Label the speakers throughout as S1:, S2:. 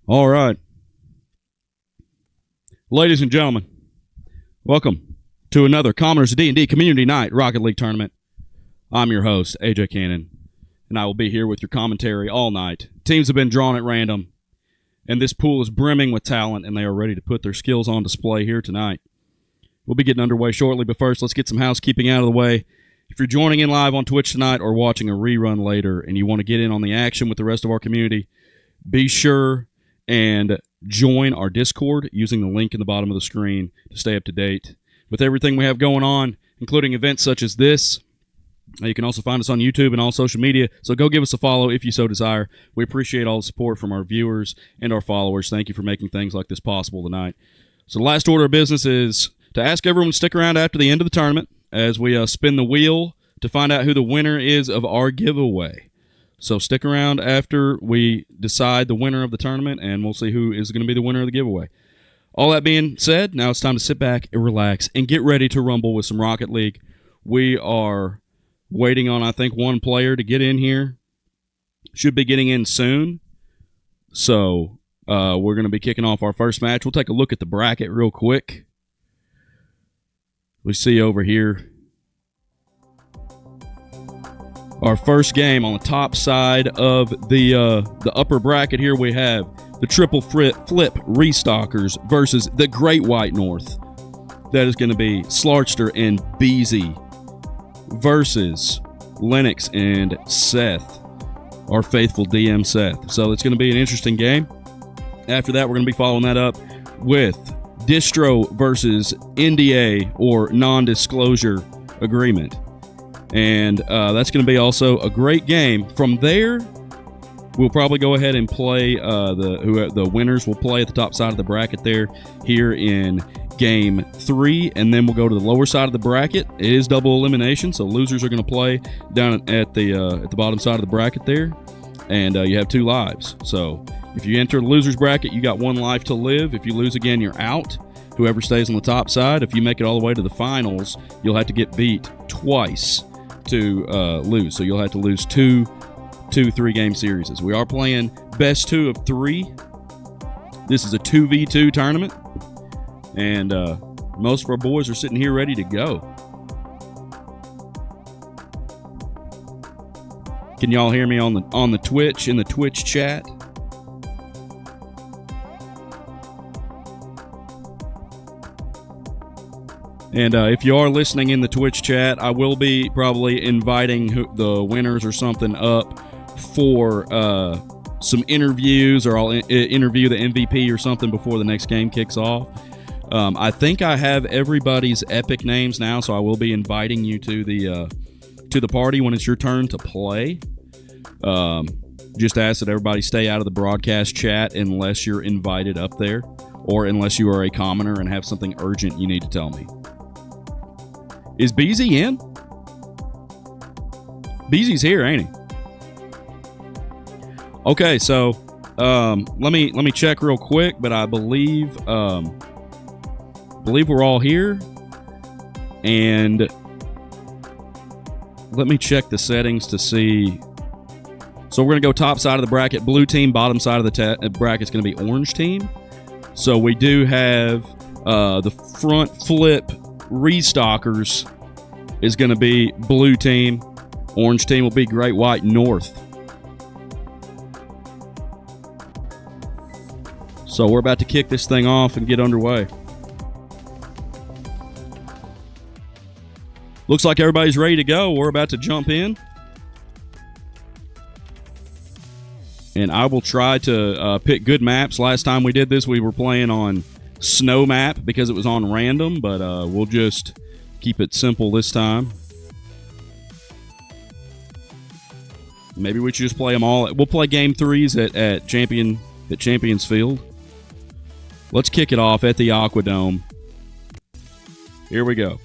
S1: All right. Ladies and gentlemen, welcome to another Commoners D&D Community Night Rocket League Tournament. I'm your host, AJ Cannon, and I will be here with your commentary all night. Teams have been drawn at random, and this pool is brimming with talent, and they are ready to put their skills on display here tonight. We'll be getting underway shortly, but first, let's get some housekeeping out of the way. If you're joining in live on Twitch tonight or watching a rerun later and you want to get in on the action with the rest of our community, be sure and join our Discord using the link in the bottom of the screen to stay up to date with everything we have going on, including events such as this. You can also find us on YouTube and all social media, so go give us a follow if you so desire. We appreciate all the support from our viewers and our followers. Thank you for making things like this possible tonight. So the last order of business is to ask everyone to stick around after the end of the tournament as we spin the wheel to find out who the winner is of our giveaway. So stick around after we decide the winner of the tournament, and we'll see who is going to be the winner of the giveaway. All that being said, now it's time to sit back and relax and get ready to rumble with some Rocket League. We are waiting on, I think, one player to get in here. Should be getting in soon. So we're going to be kicking off our first match. We'll take a look at the bracket real quick. We see over here our first game on the top side of the upper bracket here. We have the Triple Flip Restockers versus the Great White North. That is going to be Slarchster and Beezy versus Lennox and Seth, our faithful DM Seth. So it's going to be an interesting game. After that, we're going to be following that up with Distro versus NDA or Non-Disclosure Agreement. And that's going to be also a great game. From there, we'll probably go ahead and play the winners will play at the top side of the bracket there here in Game 3. And then we'll go to the lower side of the bracket. It is double elimination, so losers are going to play down at the bottom side of the bracket there. And you have 2 lives. So if you enter the loser's bracket, you got 1 life to live. If you lose again, you're out. Whoever stays on the top side, if you make it all the way to the finals, you'll have to get beat twice to lose. So you'll have to lose two 3-game series. We are playing best 2 of 3. This is a 2v2 tournament, and most of our boys are sitting here ready to go. Can y'all hear me on the Twitch, in the Twitch chat? And if you are listening in the Twitch chat, I will be probably inviting the winners or something up for some interviews, or I'll interview the MVP or something before the next game kicks off. I think I have everybody's epic names now, so I will be inviting you to the party when it's your turn to play. Just ask that everybody stay out of the broadcast chat unless you're invited up there, or unless you are a commoner and have something urgent you need to tell me. Is Beezy in? Beezy's here, ain't he? Okay, so let me check real quick, but I believe we're all here. And let me check the settings to see. So we're going to go top side of the bracket, blue team. Bottom side of the bracket is going to be orange team. So we do have the front flip Restockers is going to be blue team. Orange team will be Great White North. So we're about to kick this thing off and get underway. Looks like everybody's ready to go. We're about to jump in. And I will try to pick good maps. Last time we did this, we were playing on snow map because it was on random, but we'll just keep it simple this time. Maybe we should just play them all. We'll play game 3s at Champions Field. Let's kick it off at the Aquadome. Here we go.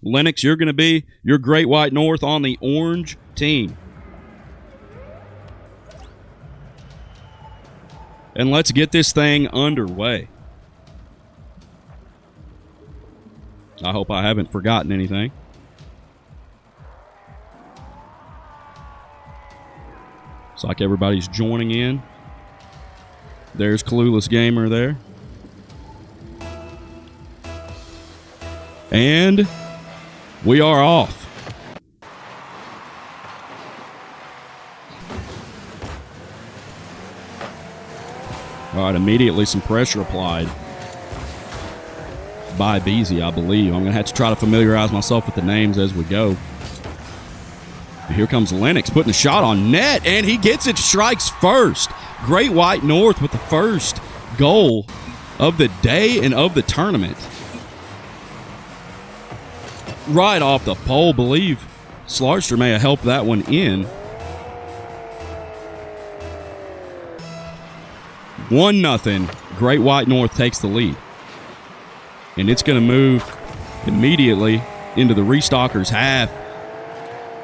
S1: Lennox, you're going to be your Great White North on the orange team. And let's get this thing underway. I hope I haven't forgotten anything. Looks like everybody's joining in. There's Clueless Gamer there. And we are off. All right, immediately some pressure applied by Beasy, I believe. I'm going to have to try to familiarize myself with the names as we go. Here comes Lennox putting a shot on net, and he gets it, strikes first. Great White North with the first goal of the day and of the tournament. Right off the pole, believe Slarster may have helped that one in. 1-0. Great White North takes the lead. And it's going to move immediately into the Restockers half.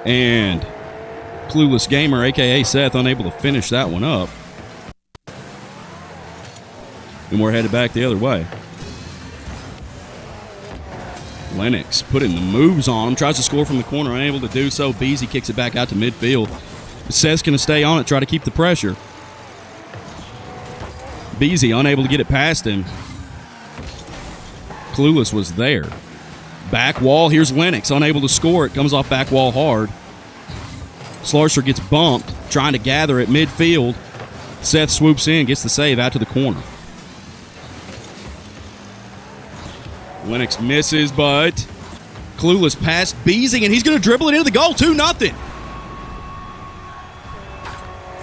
S1: And Clueless Gamer, a.k.a. Seth, unable to finish that one up. And we're headed back the other way. Lennox putting the moves on him. Tries to score from the corner, unable to do so. Beasy kicks it back out to midfield. Seth's going to stay on it, try to keep the pressure. Beasy unable to get it past him. Clueless was there. Back wall, here's Lennox, unable to score. It comes off back wall hard. Slarster gets bumped, trying to gather at midfield. Seth swoops in, gets the save out to the corner. Lennox misses, but Clueless past Beasy, and he's going to dribble it into the goal. 2-0.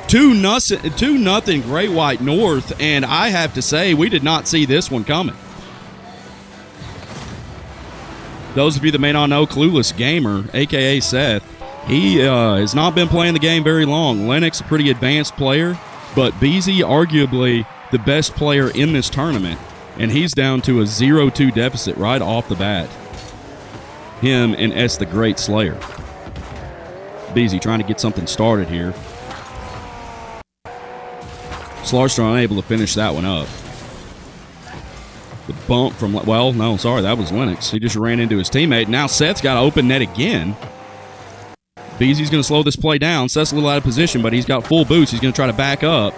S1: 2-0 Great White North, and I have to say, we did not see this one coming. Those of you that may not know, Clueless Gamer, a.k.a. Seth, he has not been playing the game very long. Lennox, a pretty advanced player, but Beasy, arguably the best player in this tournament, and he's down to a 0-2 deficit right off the bat. Him and S the Great Slayer. Beasy trying to get something started here. Slarster unable to finish that one up. The bump from, well, no, sorry, that was Lennox. He just ran into his teammate. Now Seth's got to open net again. Beasy's going to slow this play down. Seth's a little out of position, but he's got full boots. He's going to try to back up.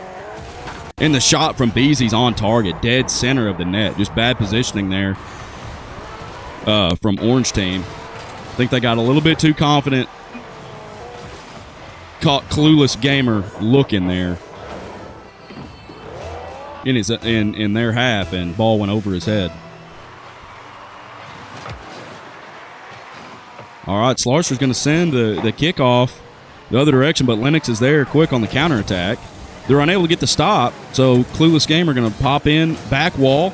S1: And the shot from Beasy's on target. Dead center of the net. Just bad positioning there from Orange Team. I think they got a little bit too confident. Caught Clueless Gamer looking there in their half, and ball went over his head. All right, Slarster's going to send the kickoff the other direction, but Lennox is there quick on the counterattack. They're unable to get the stop, so Clueless Gamer going to pop in, back wall,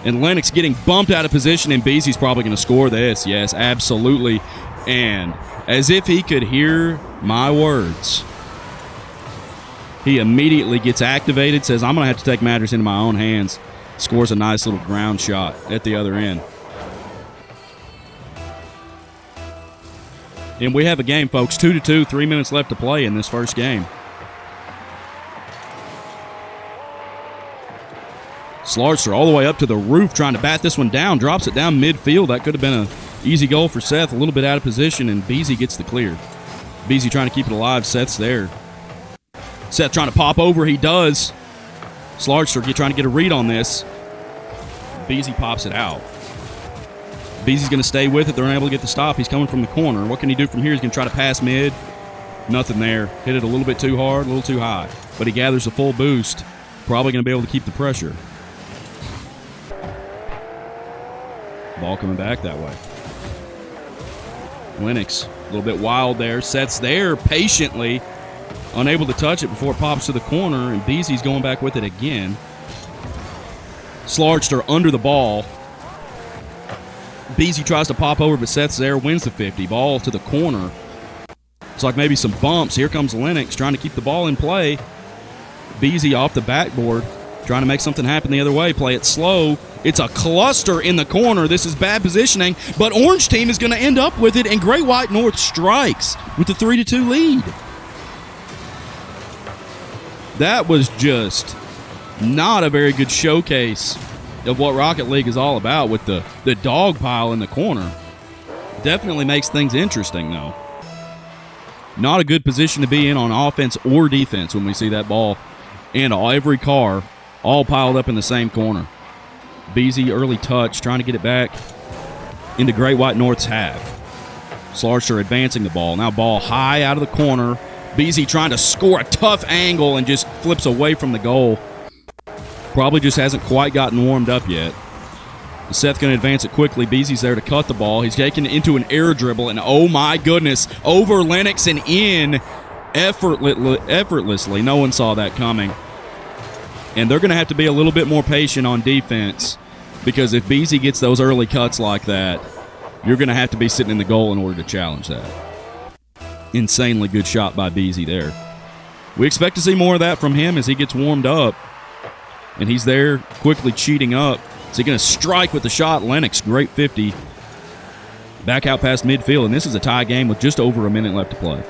S1: and Lennox getting bumped out of position, and Beasy's probably going to score this. Yes, absolutely. And as if he could hear my words, he immediately gets activated, says, I'm going to have to take matters into my own hands. Scores a nice little ground shot at the other end. And we have a game, folks. 2-2, 3 minutes left to play in this first game. Slarster all the way up to the roof trying to bat this one down. Drops it down midfield. That could have been an easy goal for Seth. A little bit out of position, and Beasy gets the clear. Beasy trying to keep it alive. Seth's there. Seth trying to pop over. He does. Slarster trying to get a read on this. Beasy pops it out. Beasy's going to stay with it. They're unable to get the stop. He's coming from the corner. What can he do from here? He's going to try to pass mid. Nothing there. Hit it a little bit too hard, a little too high. But he gathers a full boost. Probably going to be able to keep the pressure. Ball coming back that way. Lennox, a little bit wild there. Sets there patiently. Unable to touch it before it pops to the corner, and Beezy's going back with it again. Slargster under the ball. Beezy tries to pop over, but Seth's there, wins the 50. Ball to the corner. It's like maybe some bumps. Here comes Lennox trying to keep the ball in play. Beezy off the backboard, trying to make something happen the other way. Play it slow. It's a cluster in the corner. This is bad positioning, but Orange team is going to end up with it, and Great White North strikes with the 3-2 lead. That was just not a very good showcase of what Rocket League is all about with the dog pile in the corner. Definitely makes things interesting, though. Not a good position to be in on offense or defense when we see that ball and every car all piled up in the same corner. Beezy early touch, trying to get it back into Great White North's half. Slarcher advancing the ball. Now ball high out of the corner. Beezy trying to score a tough angle and just flips away from the goal. Probably just hasn't quite gotten warmed up yet. Seth going to advance it quickly. Beezy's there to cut the ball. He's taken it into an air dribble, and oh my goodness, over Lennox and in effortlessly. No one saw that coming. And they're going to have to be a little bit more patient on defense, because if Beezy gets those early cuts like that, you're going to have to be sitting in the goal in order to challenge that. Insanely good shot by Beezy there. We expect to see more of that from him as he gets warmed up. And he's there quickly cheating up. Is he going to strike with the shot? Lennox, great 50. Back out past midfield, and this is a tie game with just over a minute left to play.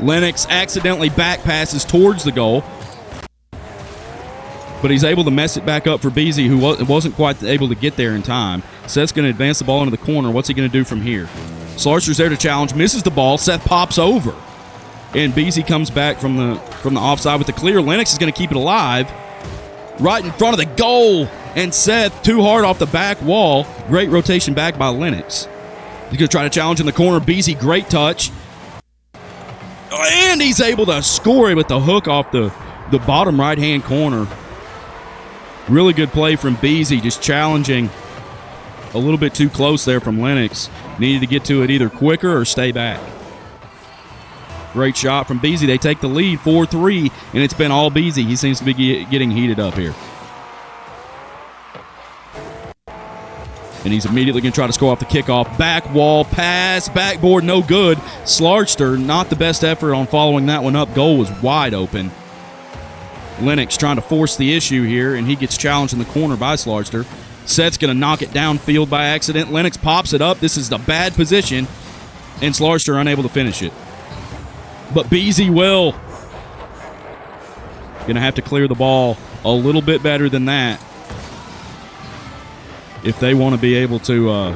S1: Lennox accidentally back passes towards the goal, but he's able to mess it back up for Beezy, who wasn't quite able to get there in time. Seth's going to advance the ball into the corner. What's he going to do from here? Slarcher's there to challenge, misses the ball. Seth pops over, and Beezy comes back from the offside with the clear. Lennox is going to keep it alive right in front of the goal, and Seth too hard off the back wall. Great rotation back by Lennox. He's going to try to challenge in the corner. Beezy, great touch, and he's able to score it with the hook off the bottom right-hand corner. Really good play from Beezy, just challenging a little bit too close there from Lennox. Needed to get to it either quicker or stay back. Great shot from Beezy. They take the lead 4-3, and it's been all Beezy. He seems to be getting heated up here. And he's immediately going to try to score off the kickoff. Back wall pass, backboard, no good. Slargster, not the best effort on following that one up. Goal was wide open. Lennox trying to force the issue here, and he gets challenged in the corner by Slargster. Seth's going to knock it downfield by accident. Lennox pops it up. This is the bad position, and Slargster unable to finish it. But Beezy will. Going to have to clear the ball a little bit better than that if they want to be able to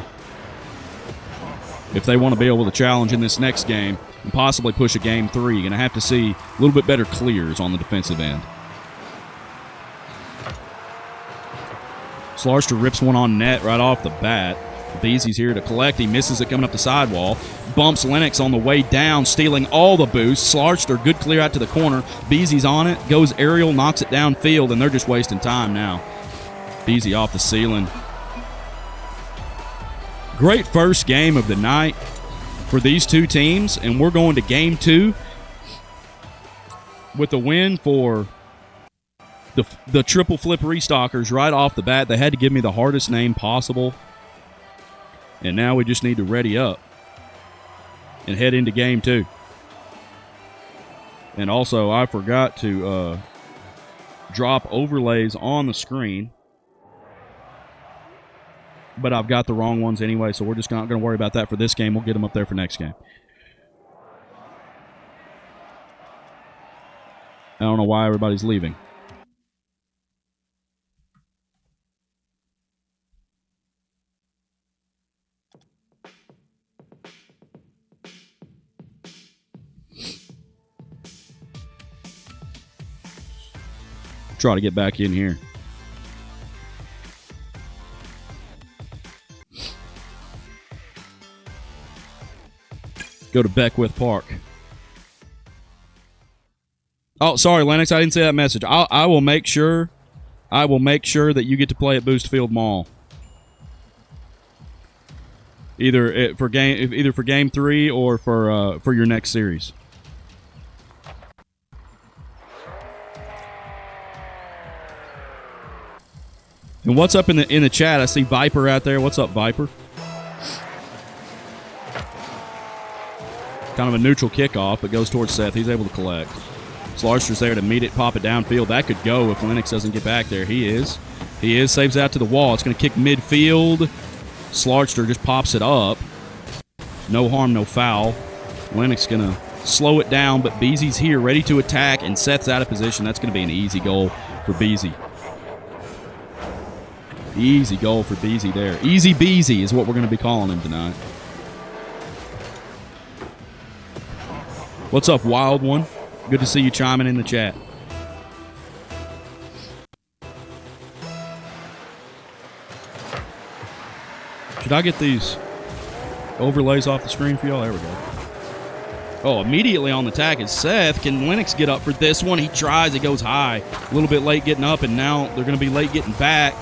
S1: challenge in this next game and possibly push a game 3. Going to have to see a little bit better clears on the defensive end. Slarster rips one on net right off the bat. Beezy's here to collect. He misses it coming up the sidewall. Bumps Lennox on the way down, stealing all the boost. Slarster, good clear out to the corner. Beezy's on it, goes aerial, knocks it downfield, and they're just wasting time now. Beezy off the ceiling. Great first game of the night for these two teams, and we're going to game 2 with a win for the triple flip restockers right off the bat. They had to give me the hardest name possible. And now we just need to ready up and head into game 2. And also, I forgot to drop overlays on the screen. But I've got the wrong ones anyway, so we're just not going to worry about that for this game. We'll get them up there for next game. I don't know why everybody's leaving. Try to get back in here. Go to Beckwith Park. Oh, sorry, Lennox. I didn't see that message. I will make sure. I will make sure that you get to play at Boost Field Mall. Either for game 3 or for your next series. And what's up in the chat? I see Viper out there. What's up, Viper? Kind of a neutral kickoff, but goes towards Seth. He's able to collect. Slarster's there to meet it, pop it downfield. That could go if Lennox doesn't get back there. He is. Saves out to the wall. It's going to kick midfield. Slarster just pops it up. No harm, no foul. Lennox going to slow it down, but Beezy's here, ready to attack, and Seth's out of position. That's going to be an easy goal for Beezy. Easy goal for Beezy there. Easy Beezy is what we're going to be calling him tonight. What's up, Wild One? Good to see you chiming in the chat. Should I get these overlays off the screen for y'all? There we go. Oh, immediately on the attack is Seth. Can Lennox get up for this one? He tries. It goes high. A little bit late getting up, and now they're going to be late getting back.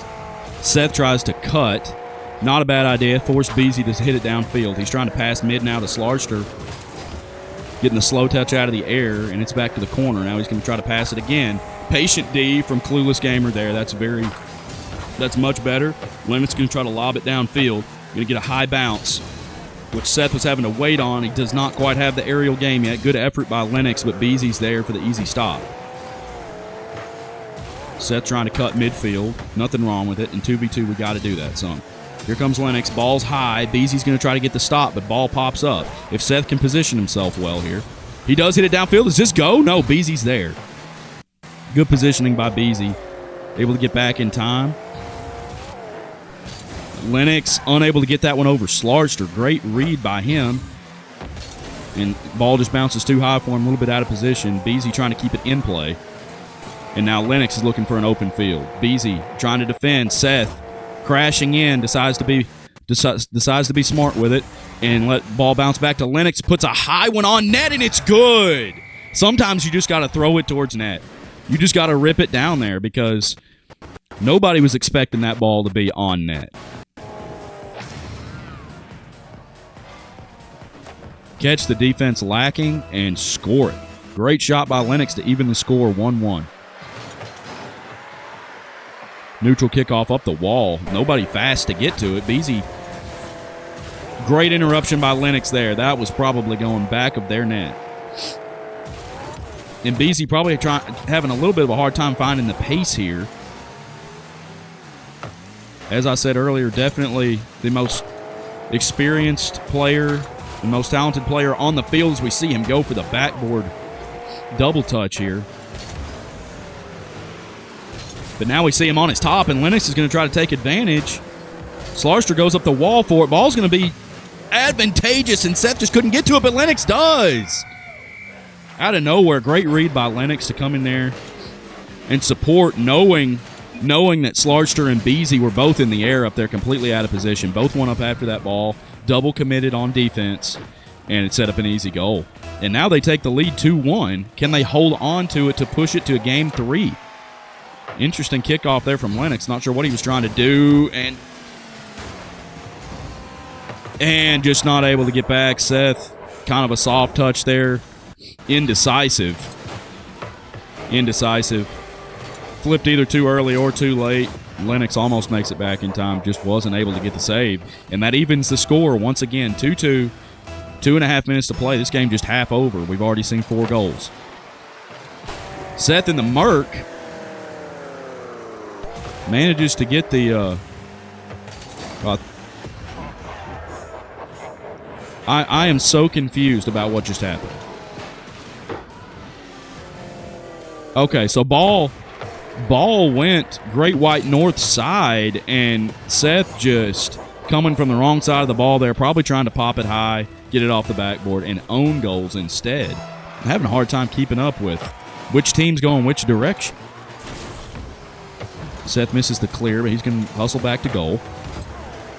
S1: Seth tries to cut. Not a bad idea. Force Beezy to hit it downfield. He's trying to pass mid now to Slarster. Getting the slow touch out of the air, and it's back to the corner. Now he's going to try to pass it again. Patient D from Clueless Gamer there. That's much better. Lennox going to try to lob it downfield. Going to get a high bounce, which Seth was having to wait on. He does not quite have the aerial game yet. Good effort by Lennox, but Beezy's there for the easy stop. Seth trying to cut midfield. Nothing wrong with it. In 2v2, we got to do that, son. Here comes Lennox. Ball's high. Beezy's going to try to get the stop, but ball pops up. If Seth can position himself well here. He does hit it downfield. Does this go? No, Beezy's there. Good positioning by Beezy. Able to get back in time. Lennox unable to get that one over Slarster. Great read by him. And ball just bounces too high for him. A little bit out of position. Beezy trying to keep it in play. And now Lennox is looking for an open field. Beezy trying to defend. Seth crashing in, decides to be smart with it and let ball bounce back to Lennox. Puts a high one on net, and it's good. Sometimes you just got to throw it towards net. You just got to rip it down there because nobody was expecting that ball to be on net. Catch the defense lacking and score it. Great shot by Lennox to even the score 1-1. Neutral kickoff up the wall. Nobody fast to get to it. Beezy. Great interruption by Lennox there. That was probably going back of their net. And Beezy probably having a little bit of a hard time finding the pace here. As I said earlier, definitely the most experienced player, the most talented player on the field as we see him go for the backboard double touch here. But now we see him on his top, and Lennox is going to try to take advantage. Slarster goes up the wall for it. Ball's going to be advantageous, and Seth just couldn't get to it, but Lennox does. Out of nowhere, great read by Lennox to come in there and support, knowing that Slarster and Beezy were both in the air up there, completely out of position. Both went up after that ball, double committed on defense, and it set up an easy goal. And now they take the lead 2-1. Can they hold on to it to push it to a game 3? Interesting kickoff there from Lennox. Not sure what he was trying to do. And just not able to get back. Seth, kind of a soft touch there. Indecisive. Flipped either too early or too late. Lennox almost makes it back in time. Just wasn't able to get the save. And that evens the score once again. 2-2. 2.5 minutes to play. This game just half over. We've already seen 4 goals. Seth in the Merc manages to get the I am so confused about what just happened. Okay, so ball went Great White north side, and Seth just coming from the wrong side of the ball there, probably trying to pop it high, get it off the backboard, and own goals instead. I'm having a hard time keeping up with which team's going which direction. Seth misses the clear, but he's going to hustle back to goal.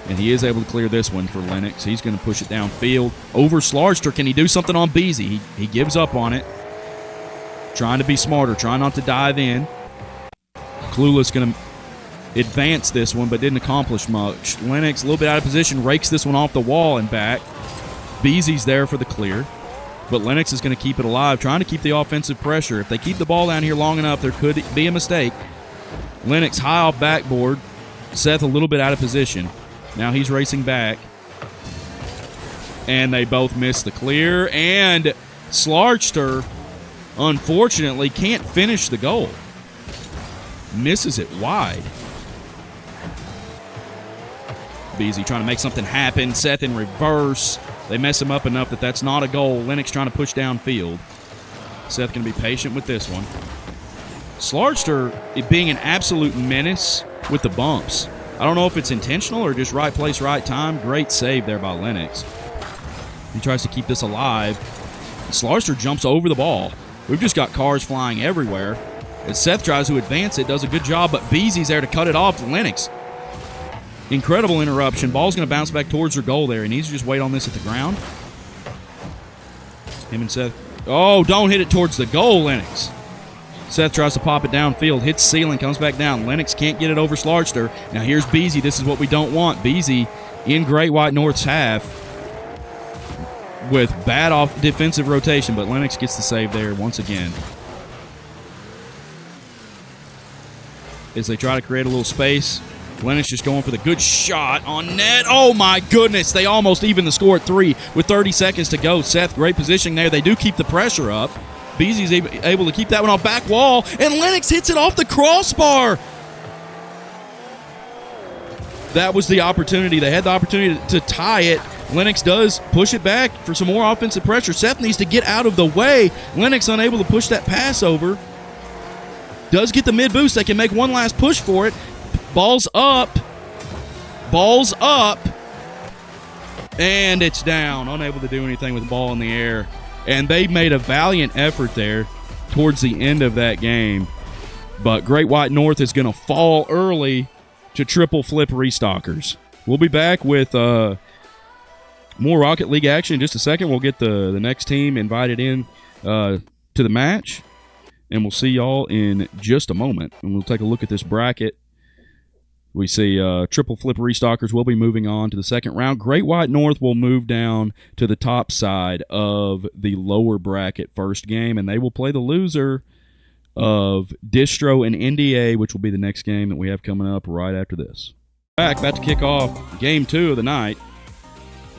S1: And he is able to clear this one for Lennox. He's going to push it downfield. Over Slarster. Can he do something on Beezy? He gives up on it. Trying to be smarter. Trying not to dive in. Clueless going to advance this one, but didn't accomplish much. Lennox, a little bit out of position, rakes this one off the wall and back. Beezy's there for the clear. But Lennox is going to keep it alive, trying to keep the offensive pressure. If they keep the ball down here long enough, there could be a mistake. Lennox high off backboard. Seth a little bit out of position. Now he's racing back. And they both miss the clear. And Slarchster, unfortunately, can't finish the goal. Misses it wide. Beasy trying to make something happen. Seth in reverse. They mess him up enough that that's not a goal. Lennox trying to push downfield. Seth going to be patient with this one. Slarchster being an absolute menace with the bumps. I don't know if it's intentional or just right place, right time. Great save there by Lennox. He tries to keep this alive. Slarchster jumps over the ball. We've just got cars flying everywhere. As Seth tries to advance it, does a good job, but Beasy's there to cut it off. Lennox. Incredible interruption. Ball's going to bounce back towards their goal there. He needs to just wait on this at the ground. Him and Seth. Oh, don't hit it towards the goal, Lennox. Seth tries to pop it downfield. Hits ceiling, comes back down. Lennox can't get it over Slarchster. Now here's Beasy. This is what we don't want. Beasy in Great White North's half with bad off defensive rotation, but Lennox gets the save there once again. As they try to create a little space, Lennox just going for the good shot on net. Oh, my goodness. They almost even the score at 3 with 30 seconds to go. Seth, great positioning there. They do keep the pressure up. Beasy's able to keep that one off back wall, and Lennox hits it off the crossbar. That was the opportunity. They had the opportunity to tie it. Lennox does push it back for some more offensive pressure. Seth needs to get out of the way. Lennox unable to push that pass over. Does get the mid-boost. They can make one last push for it. Ball's up. Ball's up. And it's down. Unable to do anything with the ball in the air. And they made a valiant effort there towards the end of that game. But Great White North is going to fall early to triple flip restockers. We'll be back with more Rocket League action in just a second. We'll get the next team invited in to the match. And we'll see y'all in just a moment. And we'll take a look at this bracket. We see triple flip restockers will be moving on to the second round. Great White North will move down to the top side of the lower bracket first game, and they will play the loser of Distro and NDA, which will be the next game that we have coming up right after this. About to kick off game 2 of the night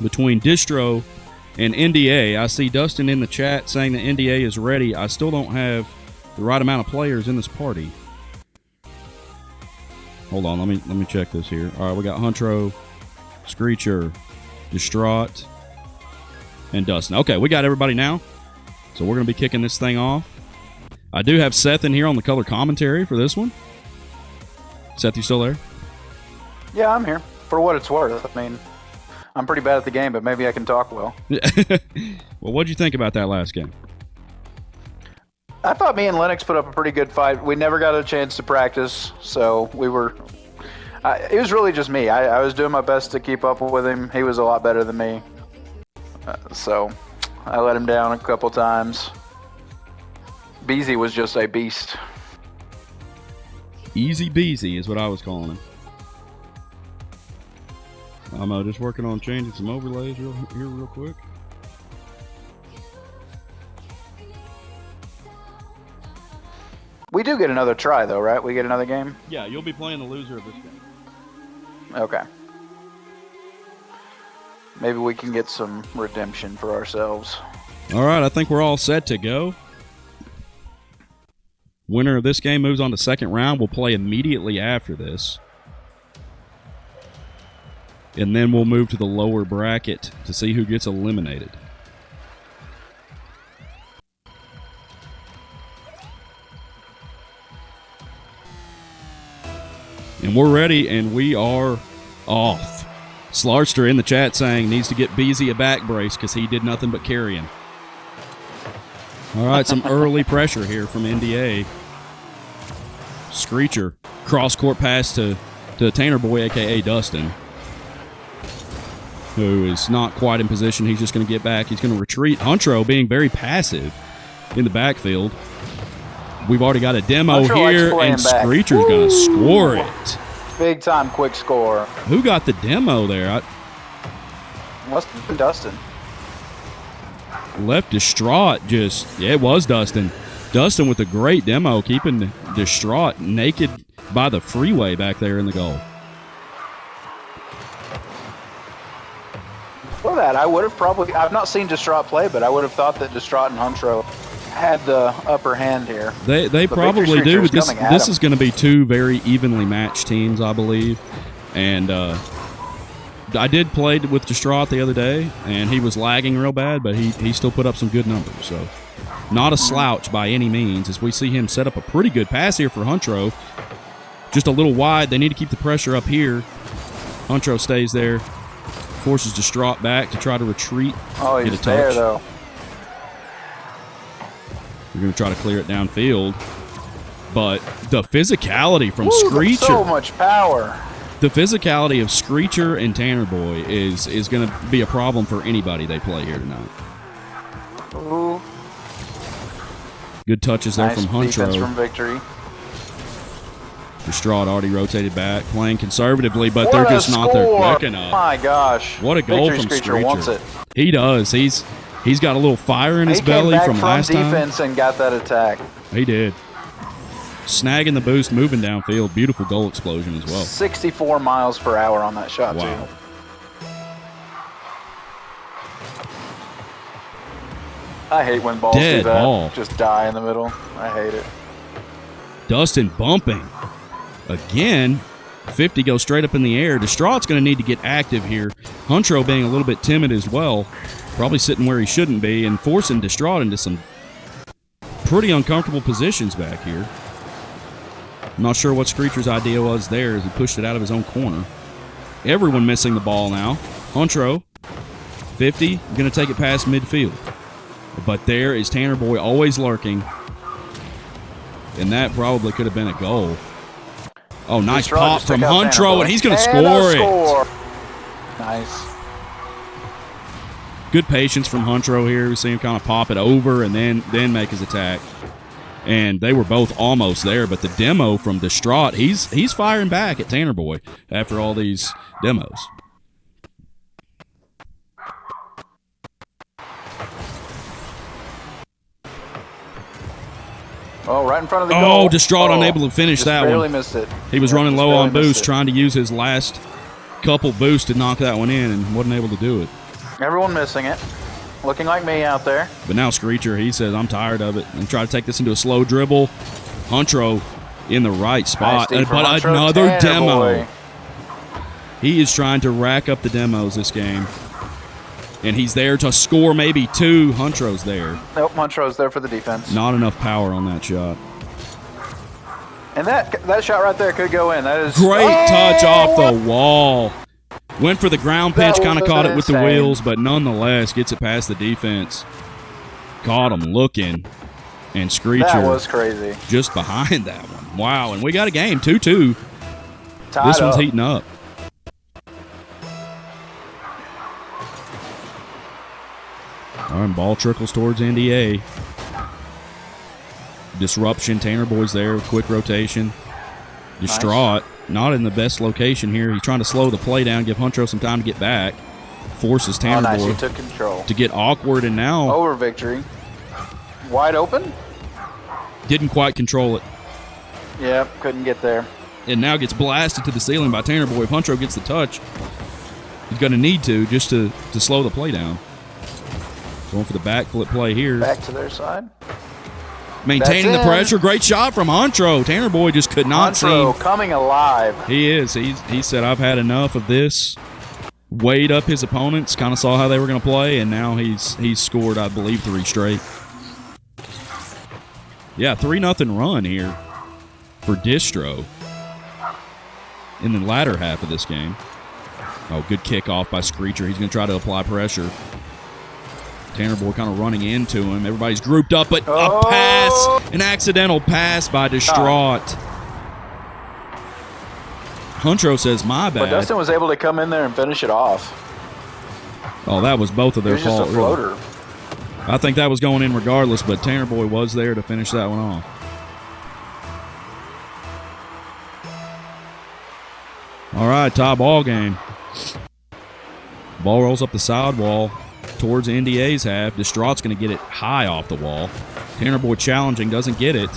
S1: between Distro and NDA. I see Dustin in the chat saying that NDA is ready. I still don't have the right amount of players in this party. Hold on, let me check this here. All right, we got Huntro, Screecher, Distraught, and Dustin. Okay, we got everybody now. So we're going to be kicking this thing off. I do have Seth in here on the color commentary for this one. Seth, you still there?
S2: Yeah, I'm here. For what it's worth. I mean, I'm pretty bad at the game, but maybe I can talk well.
S1: Well, what'd you think about that last game?
S2: I thought me and Lennox put up a pretty good fight. We never got a chance to practice, so we were... it was really just me. I was doing my best to keep up with him. He was a lot better than me. So I let him down a couple times. Beasy was just a beast.
S1: Easy Beasy is what I was calling him. I'm just working on changing some overlays real quick.
S2: We do get another try, though, right? We get another game?
S1: Yeah, you'll be playing the loser of this game.
S2: Okay. Maybe we can get some redemption for ourselves.
S1: All right, I think we're all set to go. Winner of this game moves on to second round. We'll play immediately after this. And then we'll move to the lower bracket to see who gets eliminated. And we're ready, and we are off. Slarchster in the chat saying needs to get Beasy a back brace because he did nothing but carrying. All right, some early pressure here from NDA. Screecher, cross-court pass to Tanner Boy, a.k.a. Dustin, who is not quite in position. He's just going to get back. He's going to retreat. Huntro being very passive in the backfield. We've already got a demo here, and Screecher's going to score it.
S2: Big-time quick score.
S1: Who got the demo there?
S2: Must have been Dustin.
S1: Left Distraught it was Dustin. Dustin with a great demo, keeping Distraught naked by the freeway back there in the goal.
S2: know that. I would have probably. I've not seen Distraught play, but I would have thought that Distraught and Huntro had the upper hand here.
S1: They probably do. But this is going to be two very evenly matched teams, I believe. And I did play with Distraught the other day, and he was lagging real bad, but he still put up some good numbers. So not a slouch by any means, as we see him set up a pretty good pass here for Huntro. Just a little wide. They need to keep the pressure up here. Huntro stays there, forces Distraught back to try to retreat.
S2: Oh, he's there, though.
S1: We're going to try to clear it downfield. But the physicality from Screecher.
S2: So much power.
S1: The physicality of Screecher and Tanner Boy is going to be a problem for anybody they play here tonight.
S2: Ooh.
S1: Good touches there from Huntro.
S2: Defense from Victory.
S1: Distraught already rotated back, playing conservatively, but they're just not there quick enough.
S2: My gosh.
S1: What a goal from Screecher. Wants it. He does. He's got a little fire in his belly from last time.
S2: He came back from defense and got that attack.
S1: He did. Snagging the boost, moving downfield. Beautiful goal explosion as well.
S2: 64 miles per hour on that shot,
S1: wow.
S2: too. I hate when balls do that. Just die in the middle. I hate it.
S1: Dustin bumping. Again, 50 goes straight up in the air. Distraught's going to need to get active here. Huntro being a little bit timid as well. Probably sitting where he shouldn't be and forcing Distraught into some pretty uncomfortable positions back here. I'm not sure what Screecher's idea was there as he pushed it out of his own corner. Everyone missing the ball now. Huntro, 50, going to take it past midfield. But there is Tanner Boy always lurking. And that probably could have been a goal. Oh, nice pop from Huntro, and he's going to score it.
S2: Nice.
S1: Good patience from Huntro here. We see him kind of pop it over and then make his attack. And they were both almost there, but the demo from Distraught, he's firing back at Tanner Boy after all these demos.
S2: Oh, right in front of the goal.
S1: Oh, Distraught unable to finish that one.
S2: Barely missed it.
S1: He was running low on boost, trying to use his last couple boosts to knock that one in and wasn't able to do it.
S2: Everyone missing it. Looking like me out there.
S1: But now Screecher, he says, I'm tired of it. And try to take this into a slow dribble. Huntro in the right spot.
S2: Nice
S1: but another demo. Boy. He is trying to rack up the demos this game. And he's there to score maybe two. Huntro's there.
S2: Nope, Huntro's there for the defense.
S1: Not enough power on that shot.
S2: And that shot right there could go in. That is
S1: great touch off the wall. Went for the ground pitch, kind of caught it with the wheels, but nonetheless gets it past the defense. Caught him looking. And Screecher.
S2: That was crazy.
S1: Just behind that one. Wow, and we got a game, 2-2. This one's heating up. All right, ball trickles towards NDA. Disruption. Tanner Boy's there. Quick rotation. Distraught. Nice. Not in the best location here. He's trying to slow the play down, give Huntro some time to get back. Forces Tanner Boy
S2: he took control.
S1: to get awkward, and now
S2: over Victory. Wide open.
S1: Didn't quite control it.
S2: Yep, couldn't get there.
S1: And now gets blasted to the ceiling by Tanner Boy. If Huntro gets the touch, he's going to need to just to slow the play down. Going for the backflip play here.
S2: Back to their side.
S1: Maintaining the pressure. Great shot from Huntro. Tanner Boy just could not see.
S2: Huntro coming alive.
S1: He is. He said, I've had enough of this. Weighed up his opponents, kind of saw how they were going to play, and now he's scored, I believe, 3 straight. Yeah, 3-0 run here for Distro in the latter half of this game. Oh, good kickoff by Screecher. He's going to try to apply pressure. Tanner Boy kind of running into him. Everybody's grouped up, but a pass, an accidental pass by Distraught. Huntro says, my bad.
S2: But Dustin was able to come in there and finish it off.
S1: Oh, that was both of their fault.
S2: Just a floater.
S1: Really. I think that was going in regardless, but Tanner Boy was there to finish that one off. All right, tie ball game. Ball rolls up the sidewall towards NDA's half. Distraught's going to get it high off the wall. Tanner Boy challenging, doesn't get it.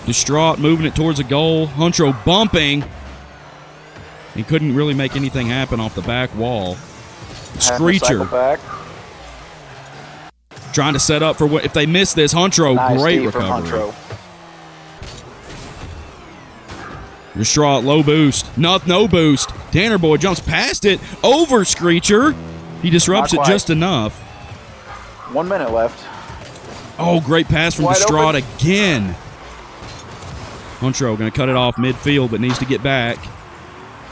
S1: Distraught moving it towards a goal. Huntro bumping. He couldn't really make anything happen off the back wall. Screecher
S2: Back.
S1: trying to set up for what if they miss this. Huntro,
S2: Nice
S1: great
S2: D from
S1: recovery.
S2: Huntro.
S1: Distraught, low boost. No boost. Tanner Boy jumps past it. Over Screecher. He disrupts it just enough.
S2: 1 minute left.
S1: Oh, great pass from Distraught again. Huntro going to cut it off midfield, but needs to get back.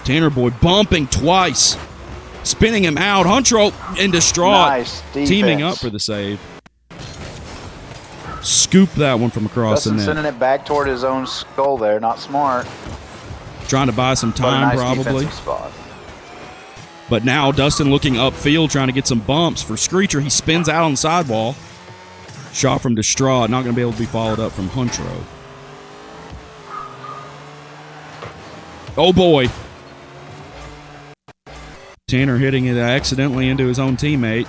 S1: Tanner Boy bumping twice. Spinning him out. Huntro and Distraught
S2: nice
S1: teaming up for the save. Scoop that one from across the net.
S2: Sending it back toward his own skull there. Not smart.
S1: Trying to buy some time, probably.
S2: Spot.
S1: But now Dustin looking upfield, trying to get some bumps for Screecher. He spins out on the sidewall. Shot from Distraught, not going to be able to be followed up from Huntro. Oh, boy. Tanner hitting it accidentally into his own teammate.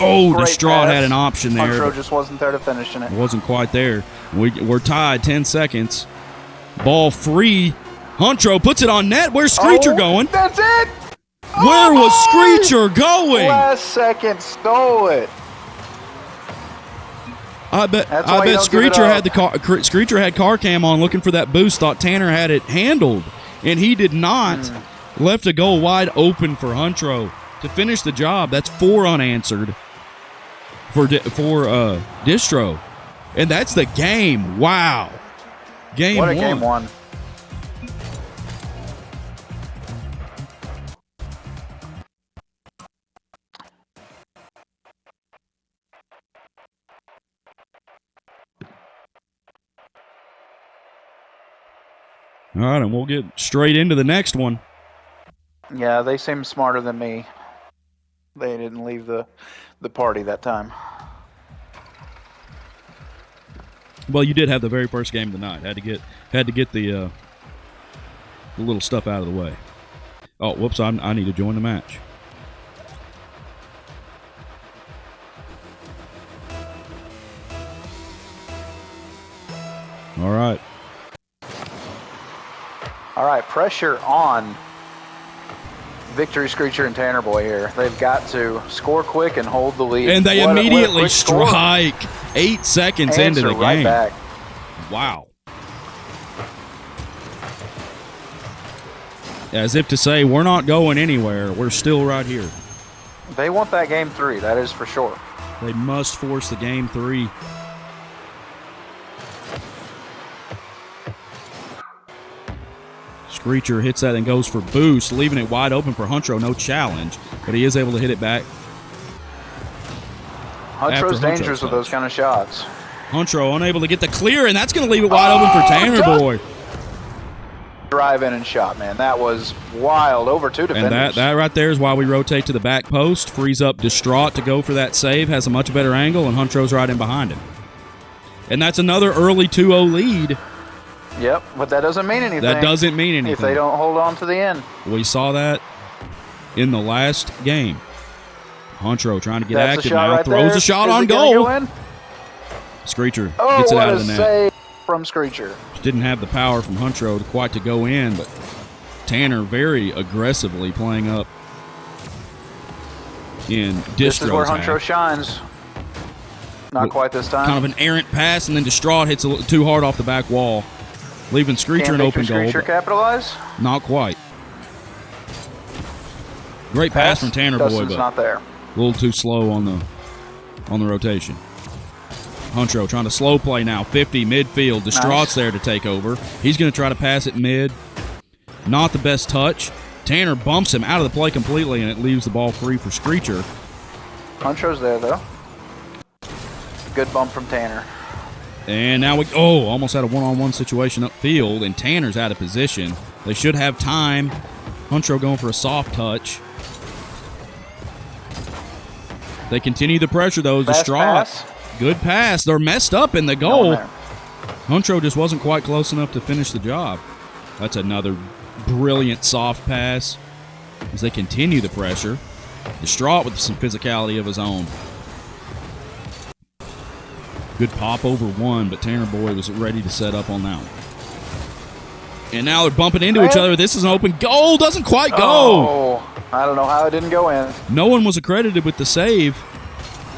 S1: Oh,
S2: great
S1: Distraught
S2: pass.
S1: had an option there.
S2: Huntro just wasn't there to finish in it.
S1: Wasn't quite there. We're tied, 10 seconds. Ball free. Huntro puts it on net. Where's Screecher going?
S2: That's it!
S1: Where was Screecher going?
S2: Last second stole it.
S1: I bet Screecher had Screecher had car cam on looking for that boost, thought Tanner had it handled, and he did not. Left a goal wide open for Huntro to finish the job. That's 4 unanswered for Distro. And that's the game. Wow. Game
S2: what a
S1: one.
S2: game one.
S1: All right, and we'll get straight into the next one.
S2: Yeah, they seem smarter than me. They didn't leave the party that time.
S1: Well, you did have the very first game of the night. Had to get the little stuff out of the way. Oh, whoops! I need to join the match. All right.
S2: All right, pressure on Victory Screecher and Tanner Boy here. They've got to score quick and hold the lead.
S1: And they immediately strike 8 seconds into the game.
S2: Right back.
S1: Wow. As if to say, we're not going anywhere. We're still right here.
S2: They want that game 3, that is for sure.
S1: They must force the game 3. Screecher hits that and goes for boost, leaving it wide open for Huntro. No challenge, but he is able to hit it back.
S2: Huntro's dangerous with those kind of shots.
S1: Huntro unable to get the clear, and that's going to leave it wide open for Tanner Boy.
S2: Drive in and shot, man. That was wild. Over 2 defenders.
S1: And that right there is why we rotate to the back post. Frees up Distraught to go for that save. Has a much better angle, and Huntro's right in behind him. And that's another early 2-0 lead.
S2: Yep, but that doesn't mean anything.
S1: That doesn't mean anything.
S2: If they don't hold on to the end.
S1: We saw that in the last game. Huntro trying to get active now.
S2: Right
S1: throws a shot on goal. Screecher gets it out of the net.
S2: Save from Screecher.
S1: Didn't have the power from Huntro quite to go in, but Tanner very aggressively playing up in Distro's
S2: This is where
S1: half.
S2: Huntro shines. Not quite this time.
S1: Kind of an errant pass, and then Distraught hits a little too hard off the back wall, leaving Screecher an open goal.
S2: Screecher capitalize?
S1: Not quite. Great pass from Tanner Boy, but
S2: not there.
S1: A little too slow on the rotation. Huntro trying to slow play now. 50 midfield. Distraught's there to take over. He's going to try to pass it mid. Not the best touch. Tanner bumps him out of the play completely, and it leaves the ball free for Screecher.
S2: Huntro's there, though. Good bump from Tanner.
S1: And now almost had a one-on-one situation upfield, and Tanner's out of position. They should have time. Huntro going for a soft touch. They continue the pressure, though. Distraught. Good pass. They're messed up in the goal. Huntro just wasn't quite close enough to finish the job. That's another brilliant soft pass as they continue the pressure. Distraught with some physicality of his own. Good pop over one, but Tanner Boy was ready to set up on that one. And now they're bumping into each other. This is an open goal. Doesn't quite go.
S2: Oh, I don't know how it didn't go in.
S1: No one was accredited with the save.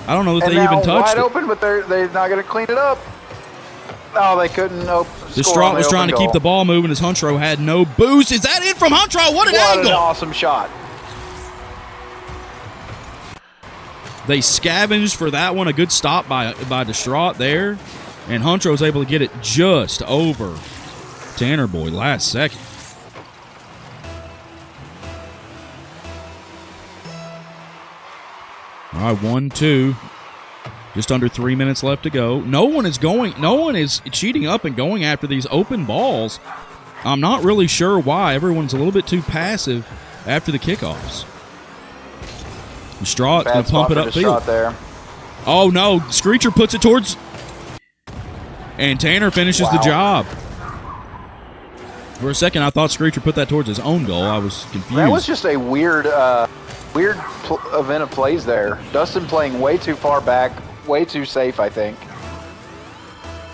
S1: I don't know that
S2: And
S1: they
S2: now
S1: even touched
S2: wide
S1: it.
S2: open, but they're not going to clean it up. Oh, they couldn't
S1: Distraught was trying to keep the ball moving as Huntro had no boost. Is that it from Huntro? What an angle!
S2: What an awesome shot.
S1: They scavenged for that one. A good stop by Distraught there. And Huntro was able to get it just over Tanner Boy last second. All right, 1-2. Just under 3 minutes left to go. No one is cheating up and going after these open balls. I'm not really sure why. Everyone's a little bit too passive after the kickoffs. Distraught's going to pump it upfield.
S2: There.
S1: Oh, no. Screecher puts it towards... And Tanner finishes the job. For a second, I thought Screecher put that towards his own goal. I was confused.
S2: That was just a weird event of plays there. Dustin playing way too far back, way too safe, I think.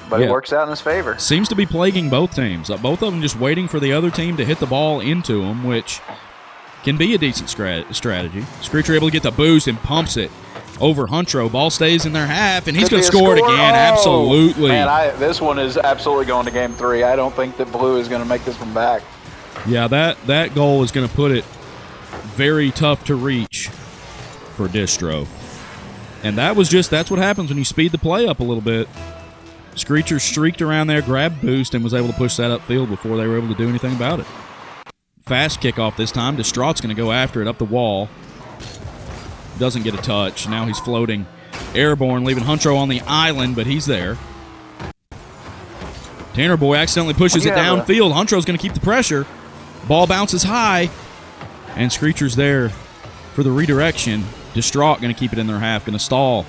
S2: But it works out in his favor.
S1: Seems to be plaguing both teams. Both of them just waiting for the other team to hit the ball into them, which can be a decent strategy. Screecher able to get the boost and pumps it over Huntro. Ball stays in their half, and he's going to score it again. Absolutely.
S2: Man, this one is absolutely going to game 3. I don't think that Blue is going to make this one back.
S1: Yeah, that goal is going to put it very tough to reach for Distro. And that's what happens when you speed the play up a little bit. Screecher streaked around there, grabbed boost, and was able to push that upfield before they were able to do anything about it. Fast kickoff this time. Distraught's going to go after it up the wall. Doesn't get a touch. Now he's floating airborne, leaving Huntro on the island, but he's there. Tanner Boy accidentally pushes it downfield. Huntro's going to keep the pressure. Ball bounces high, and Screecher's there for the redirection. Distraught going to keep it in their half, going to stall.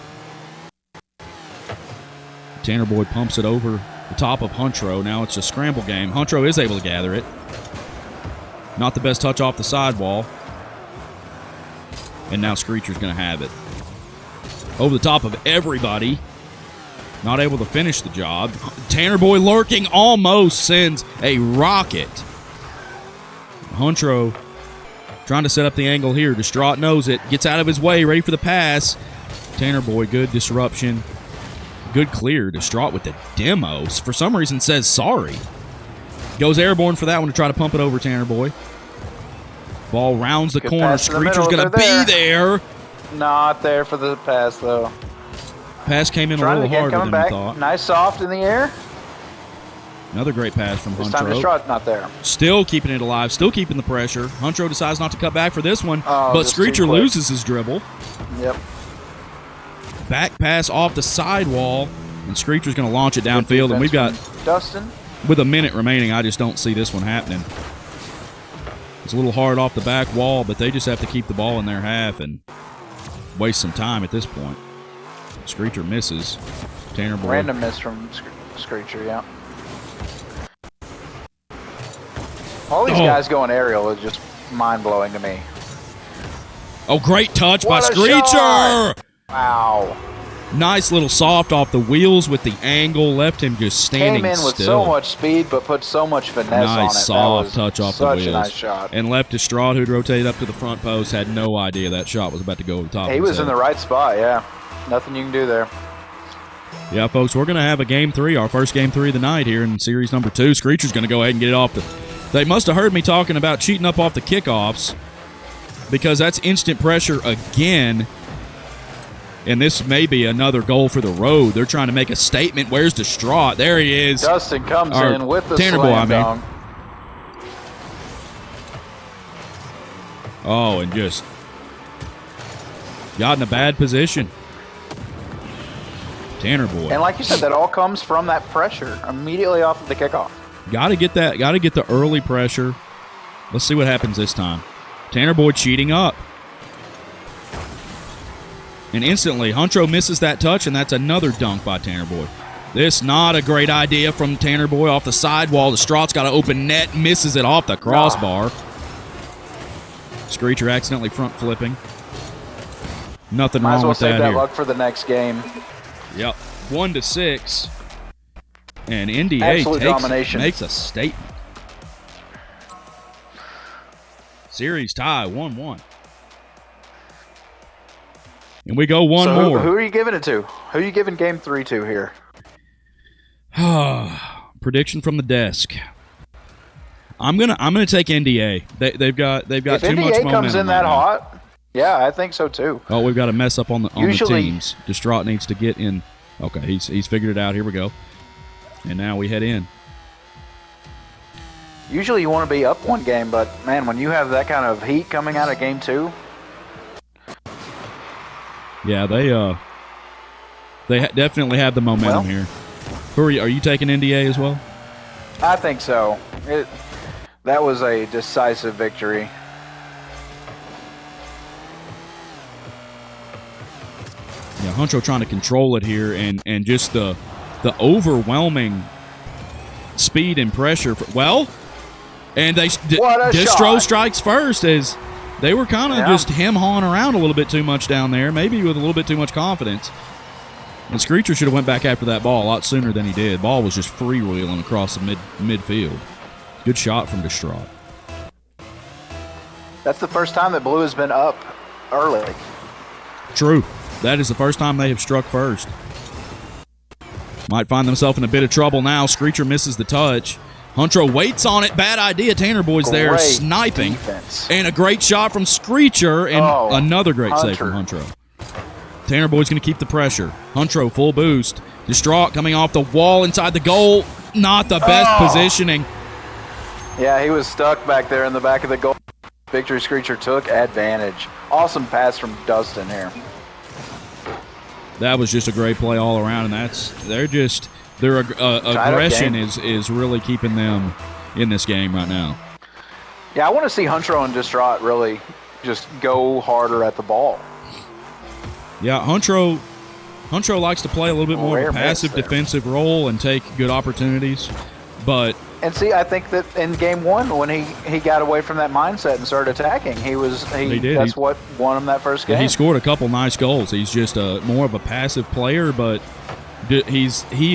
S1: Tanner Boy pumps it over the top of Huntro. Now it's a scramble game. Huntro is able to gather it. Not the best touch off the sidewall. And now Screecher's going to have it. Over the top of everybody. Not able to finish the job. Tanner Boy lurking almost sends a rocket. Huntro trying to set up the angle here. Distraught knows it. Gets out of his way. Ready for the pass. Tanner Boy, good disruption. Good clear. Distraught with the demos. For some reason says sorry. Goes airborne for that one to try to pump it over Tanner Boy. Ball rounds the corner. Screecher's going to be there.
S2: Not there for the pass, though.
S1: Pass came in a little harder than I thought.
S2: Nice soft in the air.
S1: Another great pass from Huntro.
S2: This time Distraught's not there.
S1: Still keeping it alive. Still keeping the pressure. Huntro decides not to cut back for this one. But Screecher loses his dribble.
S2: Yep.
S1: Back pass off the sidewall. And Screecher's going to launch it downfield. And we've got...
S2: Dustin.
S1: With a minute remaining, I just don't see this one happening. It's a little hard off the back wall, but they just have to keep the ball in their half and waste some time at this point. Screecher misses. Tanner Boy.
S2: Random miss from Screecher, yeah. All these guys going aerial is just mind-blowing to me.
S1: Oh, great touch by Screecher!
S2: Wow.
S1: Nice little soft off the wheels with the angle. Left him just standing still.
S2: Came in with so much speed, but put so much finesse on it.
S1: Nice soft touch off the wheels.
S2: Such a nice shot.
S1: And left Distraught, who'd rotated up to the front post, had no idea that shot was about to go over the top of his
S2: He was
S1: head.
S2: in the right spot, yeah. Nothing you can do there.
S1: Yeah, folks, we're going to have a Game 3, our first Game 3 of the night here in Series number 2. Screecher's going to go ahead and get it off the... They must have heard me talking about cheating up off the kickoffs because that's instant pressure again. And this may be another goal for the road. They're trying to make a statement. Where's Distraught? There he is.
S2: Dustin comes in with the
S1: Tanner
S2: slam
S1: Boy,
S2: dunk.
S1: Oh, and just got in a bad position. Tanner Boy.
S2: And like you said, that all comes from that pressure immediately off of the kickoff.
S1: Got to get that. Got to get the early pressure. Let's see what happens this time. Tanner Boy cheating up. And instantly, Huntro misses that touch, and that's another dunk by Tanner Boy. This not a great idea from Tanner Boy off the sidewall. Distraught's got an open net, misses it off the crossbar. Screecher accidentally front flipping. Nothing wrong with that here.
S2: Might as well save that luck for the next game.
S1: Yep. 1-6. And NDA makes a statement. Series tie 1-1. And we go one
S2: so
S1: more.
S2: Who are you giving it to? Who are you giving game 3 to here?
S1: Prediction from the desk. I'm gonna take NDA. They've got
S2: if
S1: too much
S2: NDA
S1: momentum.
S2: comes in that
S1: right
S2: hot, yeah, I think so too.
S1: Oh, we've got a mess up on the
S2: Usually,
S1: teams. Distraught needs to get in. Okay, he's figured it out. Here we go. And now we head in.
S2: Usually you want to be up one game, but man, when you have that kind of heat coming out of game 2.
S1: Yeah, they definitely have the momentum here. Who are you? Are you taking NDA as well?
S2: I think so. That was a decisive victory.
S1: Yeah, Huncho trying to control it here, and just the overwhelming speed and pressure. And Distro strikes first as they were kind of just hem-hawing around a little bit too much down there, maybe with a little bit too much confidence. And Screecher should have went back after that ball a lot sooner than he did. Ball was just freewheeling across the midfield. Good shot from Distraught.
S2: That's the first time that Blue has been up early.
S1: True. That is the first time they have struck first. Might find themselves in a bit of trouble now. Screecher misses the touch. Huncho waits on it. Bad idea. Tanner Boy's there sniping.
S2: Defense.
S1: And a great shot from Screecher and another great save from Huncho. Tanner Boy's going to keep the pressure. Huncho full boost. Distraught coming off the wall inside the goal. Not the best positioning.
S2: Yeah, he was stuck back there in the back of the goal. Victory Screecher took advantage. Awesome pass from Dustin here.
S1: That was just a great play all around, and their aggression is really keeping them in this game right now.
S2: Yeah, I want to see Huncho and Distraught really just go harder at the ball.
S1: Yeah, Huncho likes to play a little bit more of a passive defensive role and take good opportunities.
S2: And see, I think that in game 1, when he got away from that mindset and started attacking, that's what won him that first game.
S1: He scored a couple nice goals. He's just more of a passive player, but he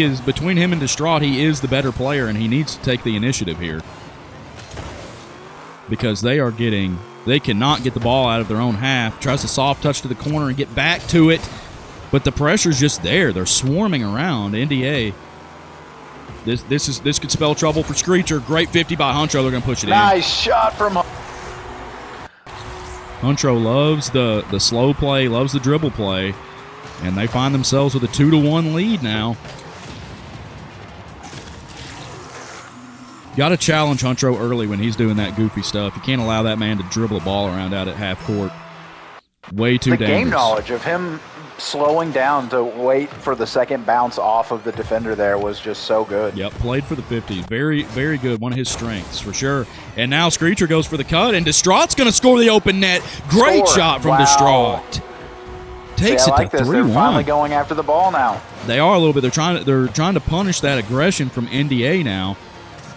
S1: is between him and Distraught, he is the better player, and he needs to take the initiative here because they cannot get the ball out of their own half. Tries a soft touch to the corner and get back to it, but the pressure's just there. They're swarming around NDA. This could spell trouble for Screecher. Great 50 by Huncho. They're going to push it in.
S2: Nice shot from
S1: Huncho loves the slow play, loves the dribble play, and they find themselves with a 2-1 lead now. Got to challenge Huncho early when he's doing that goofy stuff. You can't allow that man to dribble a ball around out at half court. Way too dangerous. The
S2: game knowledge of him slowing down to wait for the second bounce off of the defender there was just so good.
S1: Yep, played for the 50s. Very, very good. One of his strengths, for sure. And now Screecher goes for the cut, and Distraught's going to score the open net. Great shot from Distraught. Takes it to 3-1.
S2: They're finally going after the ball now.
S1: They are a little bit. They're trying to punish that aggression from NDA now,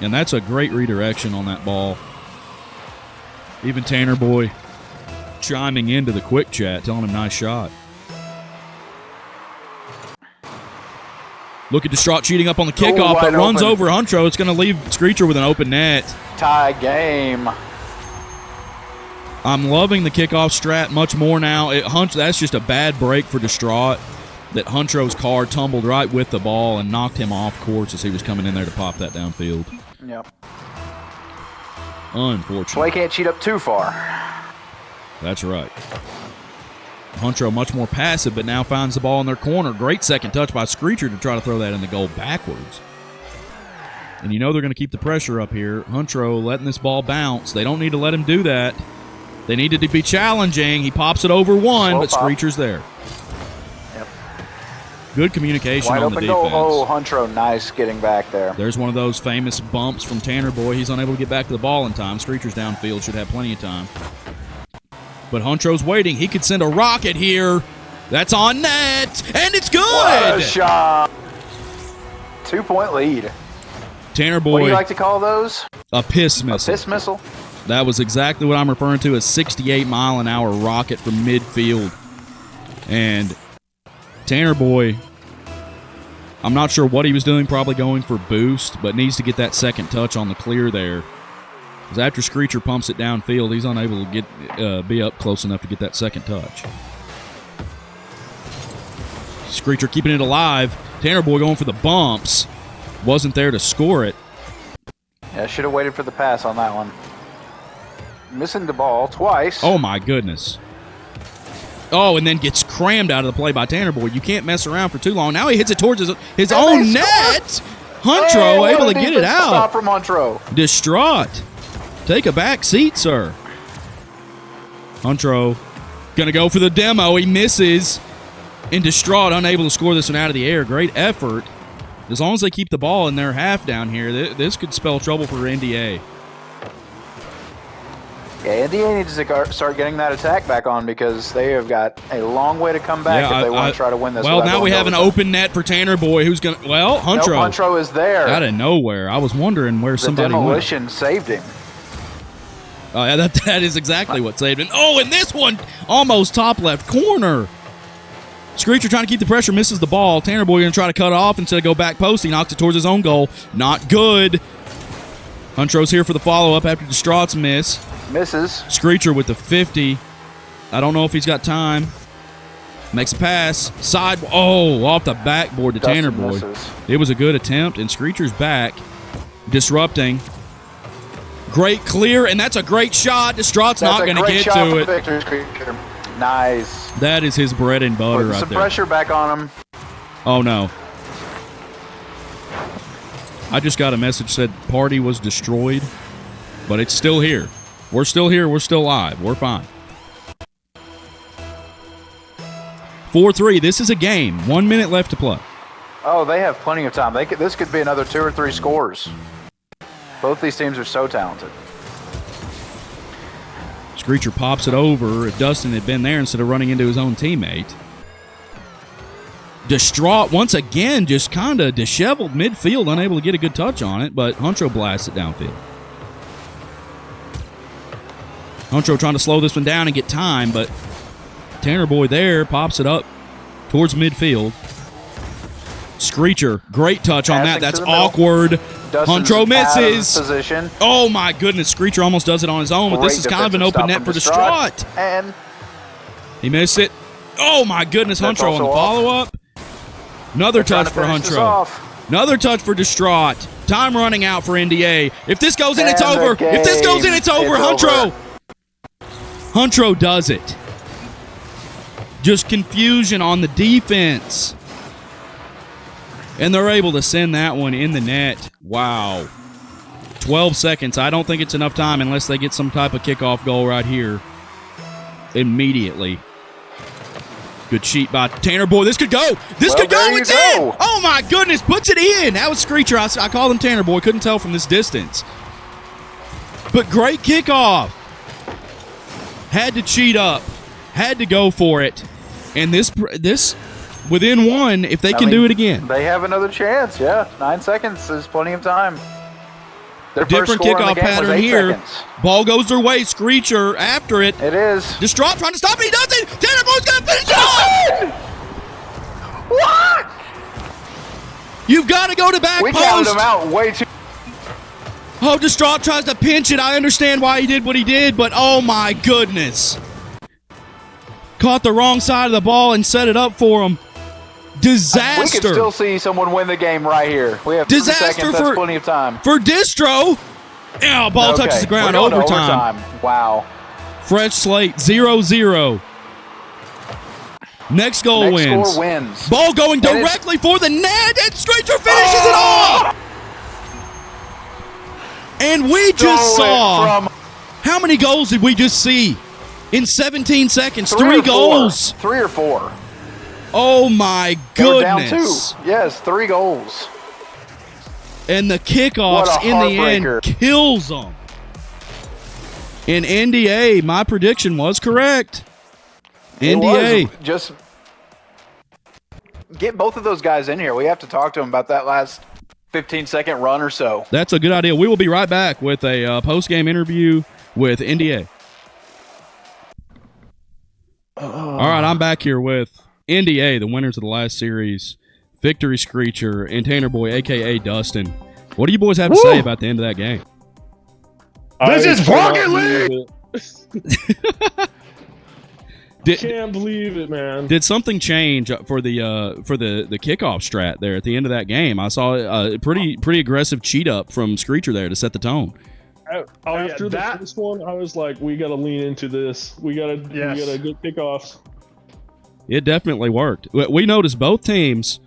S1: and that's a great redirection on that ball. Even Tanner Boy chiming into the quick chat, telling him nice shot. Look at Distraught cheating up on the kickoff, but runs over Huncho. It's going to leave Screecher with an open net.
S2: Tie game.
S1: I'm loving the kickoff strat much more now. That's just a bad break for Distraught. That Huncho's car tumbled right with the ball and knocked him off course as he was coming in there to pop that downfield.
S2: Yep.
S1: Unfortunate.
S2: Play can't cheat up too far.
S1: That's right. Huncho much more passive, but now finds the ball in their corner. Great second touch by Screecher to try to throw that in the goal backwards. And you know they're going to keep the pressure up here. Huncho letting this ball bounce. They don't need to let him do that. They needed to be challenging. He pops it over one, but Screecher's there.
S2: Yep.
S1: Good communication
S2: Wide
S1: on the
S2: open
S1: defense.
S2: Goal. Oh, Huncho, nice getting back there.
S1: There's one of those famous bumps from Tanner Boy. He's unable to get back to the ball in time. Screecher's downfield, should have plenty of time. But Huncho's waiting. He could send a rocket here. That's on net, and it's good.
S2: What a shot. 2-point lead.
S1: Tanner Boy.
S2: What do you like to call those?
S1: A piss missile.
S2: A piss missile?
S1: That was exactly what I'm referring to, a 68-mile-an-hour rocket from midfield. And Tanner Boy, I'm not sure what he was doing, probably going for boost, but needs to get that second touch on the clear there. Because after Screecher pumps it downfield, he's unable to get be up close enough to get that second touch. Screecher keeping it alive. Tanner Boy going for the bumps. Wasn't there to score it.
S2: Yeah, should have waited for the pass on that one. Missing the ball twice.
S1: Oh, my goodness. Oh, and then gets crammed out of the play by Tanner Boy. You can't mess around for too long. Now he hits it towards his own net. Huntro able to get it out.
S2: Stop from Huntro.
S1: Distraught. Take a back seat, sir. Huntro going to go for the demo. He misses. And Distraught unable to score this one out of the air. Great effort. As long as they keep the ball in their half down here, this could spell trouble for NDA.
S2: Yeah, NDA needs to start getting that attack back on because they have got a long way to come back if they want to try to win this.
S1: Well, now we have an open net for Tanner Boy who's going to, well, Huntro.
S2: Nope, Huntro is there.
S1: Out of nowhere. I was wondering where somebody went.
S2: Demolition saved him.
S1: Oh, yeah, that is exactly what saved him. Oh, and this one almost top left corner. Screecher trying to keep the pressure, misses the ball. Tanner Boy going to try to cut it off instead of go back post. He knocks it towards his own goal. Not good. Huntro's here for the follow-up after Distraught's miss.
S2: Misses.
S1: Screecher with the 50. I don't know if he's got time. Makes a pass. Side. Oh, off the backboard to Tanner Boy.
S2: Misses.
S1: It was a good attempt, and Screecher's back. Disrupting. Great clear, and that's a great shot. Distraught's not going to get to it.
S2: Victor, nice.
S1: That is his bread and butter right there.
S2: Some pressure back on him.
S1: Oh, no. I just got a message said party was destroyed, but it's still here. We're still here. We're still live. We're fine. 4-3. This is a game. 1 minute left to play.
S2: Oh, they have plenty of time. This could be another 2 or 3 scores. Both these teams are so talented.
S1: Screecher pops it over. If Dustin had been there instead of running into his own teammate. Distraught once again, just kind of disheveled midfield, unable to get a good touch on it, but Huntro blasts it downfield. Huntro trying to slow this one down and get time, but Tanner Boy there pops it up towards midfield. Screecher, great touch on that. That's awkward. Huntro misses.
S2: Position.
S1: Oh, my goodness. Screecher almost does it on his own, but this is kind of an open net for Distraught.
S2: And
S1: he missed it. Oh, my goodness. Huntro on the follow-up. Another touch for Huntro. Another touch for Distraught. Time running out for NDA. If this goes in, it's over. If this goes in, it's over. Huntro. Huntro does it. Just confusion on the defense. And they're able to send that one in the net. Wow. 12 seconds. I don't think it's enough time unless they get some type of kickoff goal right here. Immediately. Good sheet by Tanner Boy. This could go. This could go. It's in. Oh, my goodness. Puts it in. That was Screecher. I called him Tanner Boy. Couldn't tell from this distance. But great kickoff. Had to cheat up. Had to go for it. And this within one, if they can do it again.
S2: They have another chance, yeah. 9 seconds is plenty of time. Their
S1: different kickoff pattern here. Seconds. Ball goes their way. Screecher after it.
S2: It is.
S1: Distraught trying to stop it. He does it. Tanner Boy's going to finish it off.
S2: What?
S1: You've got to go to back post.
S2: We counted him out way too.
S1: Oh, Distraught tries to pinch it. I understand why he did what he did, but oh my goodness. Caught the wrong side of the ball and set it up for him. Disaster.
S2: We can still see someone win the game right here. We have 3 seconds. That's plenty of time.
S1: For Distro. Yeah, ball touches the ground. Overtime.
S2: Wow.
S1: Fresh slate. 0-0. Next goal wins.
S2: Next score wins.
S1: Ball going directly for the net, and Screecher finishes it off. And we just saw. How many goals did we just see? In 17 seconds, 3 goals.
S2: 3 or 4.
S1: Oh, my goodness.
S2: They were down 2. Yes, 3 goals.
S1: And the kickoffs in the end kills them. In NDA, my prediction was correct. NDA.
S2: Just get both of those guys in here. We have to talk to them about that last 15-second run or so.
S1: That's a good idea. We will be right back with a post-game interview with NDA. All right, I'm back here with NDA, the winners of the last series, Victory Screecher, and Tanner Boy, a.k.a. Dustin. What do you boys have to say about the end of that game?
S3: This is
S4: cannot
S3: Rocket
S4: believe
S3: League!
S4: it.
S1: Did,
S4: Can't believe it, man.
S1: did something change for the kickoff strat there at the end of that game? I saw a pretty aggressive cheat up from Screecher there to set the tone.
S4: After the first one, I was like, we got to lean into this. We got to get kickoffs.
S1: It definitely worked. We noticed both teams,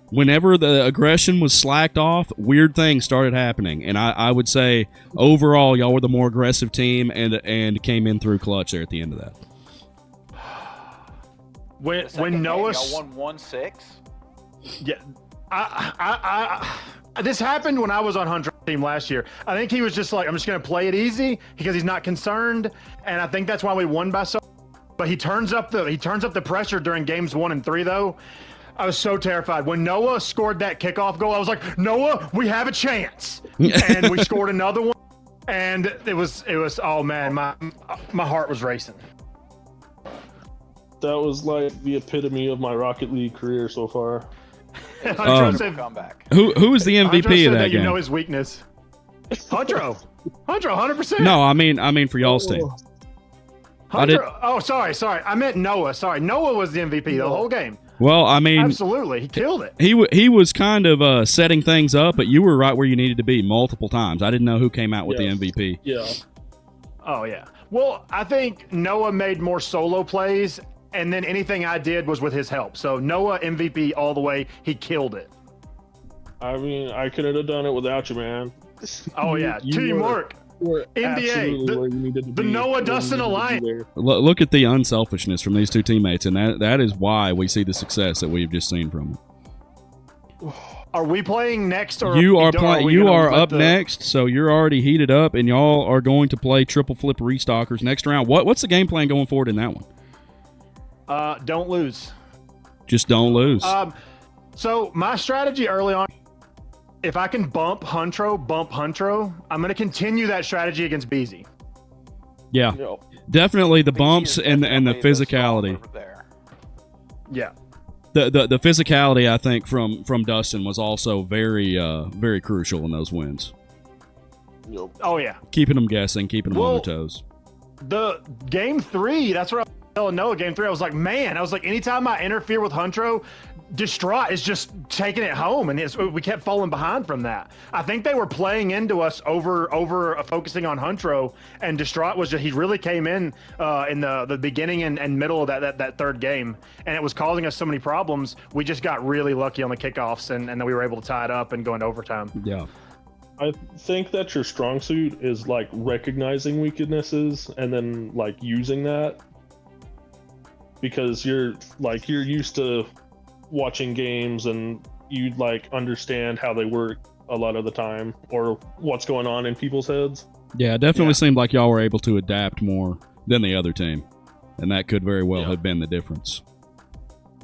S1: whenever the aggression was slacked off, weird things started happening. And I would say overall, y'all were the more aggressive team and came in through clutch there at the end of that.
S3: When Noah
S2: won 1-6.
S3: Yeah, I this happened when I was on Hunter's team last year. I think he was just like, I'm just gonna play it easy because he's not concerned, and I think that's why we won by so. But he turns up the pressure during games 1 and 3 though. I was so terrified when Noah scored that kickoff goal. I was like, Noah, we have a chance, and we scored another one, and it was oh man, my heart was racing.
S4: That was like the epitome of my Rocket League career so far.
S2: Comeback.
S1: Who was the MVP of that
S3: game?
S1: game?
S3: You know his weakness. Huntro, 100%.
S1: No, I mean for y'all's team.
S3: Oh, sorry. I meant Noah. Sorry, Noah was the MVP the whole game.
S1: Well, I mean,
S3: absolutely, he killed it.
S1: He was kind of setting things up, but you were right where you needed to be multiple times. I didn't know who came out with the MVP.
S4: Yeah.
S3: Oh yeah. Well, I think Noah made more solo plays, and then anything I did was with his help. So Noah MVP all the way. He killed it.
S4: I mean, I couldn't have done it without you, man.
S3: Oh yeah, teamwork. NBA, the Noah Dustin alliance.
S1: Look at the unselfishness from these two teammates, and that is why we see the success that we've just seen from them.
S3: Are we playing next? Or
S1: you are playing. You are up next, so you're already heated up, and y'all are going to play triple flip restockers next round. What's the game plan going forward in that one?
S3: Don't lose.
S1: Just don't lose.
S3: So my strategy early on, if I can bump Huntro, I'm going to continue that strategy against Beezy.
S1: Yeah, definitely the bumps and the physicality.
S3: Yeah.
S1: The physicality, I think, from Dustin was also very very crucial in those wins.
S3: Oh yeah,
S1: keeping them guessing, keeping them on their toes.
S3: The game 3, that's where I was telling Noah. Game 3, I was like, anytime I interfere with Huntro, Distraught is just taking it home, and we kept falling behind from that. I think they were playing into us over focusing on Huntro, and Distraught was he really came in the beginning and middle of that third game, and it was causing us so many problems. We just got really lucky on the kickoffs, and then we were able to tie it up and go into overtime.
S1: Yeah.
S4: I think that your strong suit is like recognizing weaknesses and then like using that, because you're used to watching games and you like understand how they work a lot of the time, or what's going on in people's heads.
S1: Yeah, it definitely seemed like y'all were able to adapt more than the other team, and that could very well have been the difference.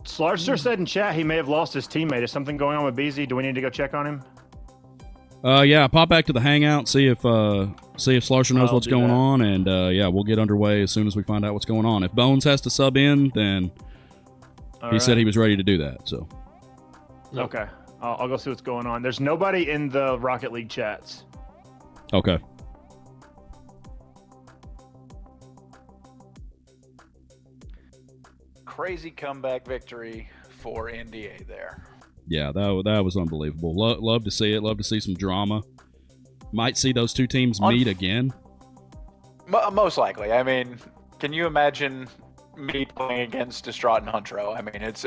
S3: Slarster said in chat he may have lost his teammate. Is something going on with BZ? Do we need to go check on him?
S1: Yeah, pop back to the hangout, see if Slarcher knows what's going on, and we'll get underway as soon as we find out what's going on. If Bones has to sub in, then he said he was ready to do that. So
S3: okay, I'll go see what's going on. There's nobody in the Rocket League chats.
S1: Okay.
S2: Crazy comeback victory for NDA there.
S1: Yeah, that was unbelievable. Love to see it. Love to see some drama. Might see those two teams meet again.
S2: Most likely. I mean, can you imagine me playing against Distraught and Huntro? I mean, it's.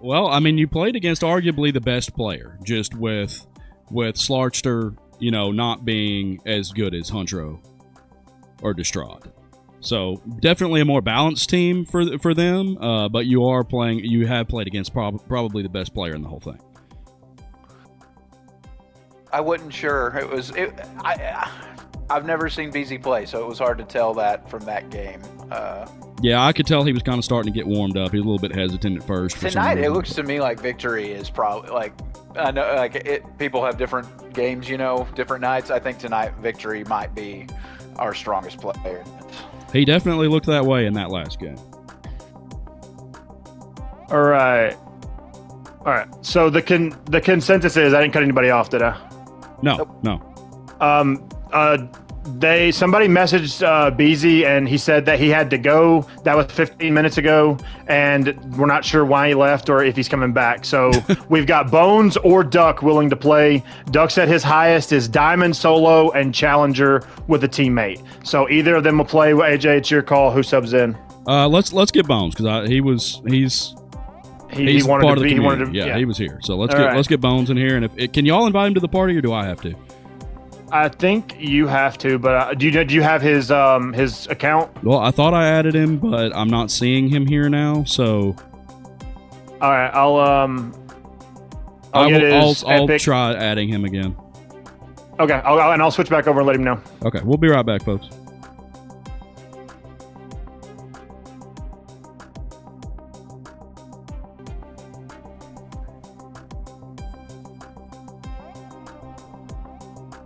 S1: Well, I mean, you played against arguably the best player, just with Slarchter, not being as good as Huntro or Distraught. So definitely a more balanced team for them, but you have played against probably the best player in the whole thing.
S2: I wasn't sure. I've never seen BZ play, so it was hard to tell that from that game.
S1: Yeah, I could tell he was kind of starting to get warmed up. He was a little bit hesitant at first.
S2: Tonight, it looks to me like Victory is probably I know people have different games, different nights. I think tonight Victory might be our strongest player.
S1: He definitely looked that way in that last game.
S3: All right. So the consensus is I didn't cut anybody off, did I?
S1: No.
S3: Somebody messaged Beezy and he said that he had to go. That was 15 minutes ago, and we're not sure why he left or if he's coming back. So we've got Bones or Duck willing to play. Duck said his highest is Diamond solo and Challenger with a teammate. So either of them will play. AJ, it's your call. Who subs in?
S1: Let's get Bones because he's
S3: wanted
S1: part
S3: to
S1: of the
S3: be. He wanted
S1: community.
S3: to.
S1: Yeah, he was here. So let's
S3: All
S1: get Bones in here. And can y'all invite him to the party or do I have to?
S3: I think you have to, but do you have his account?
S1: Well, I thought I added him, but I'm not seeing him here now. So,
S3: all right, I'll
S1: try adding him again.
S3: Okay, I'll switch back over and let him know.
S1: Okay, we'll be right back, folks.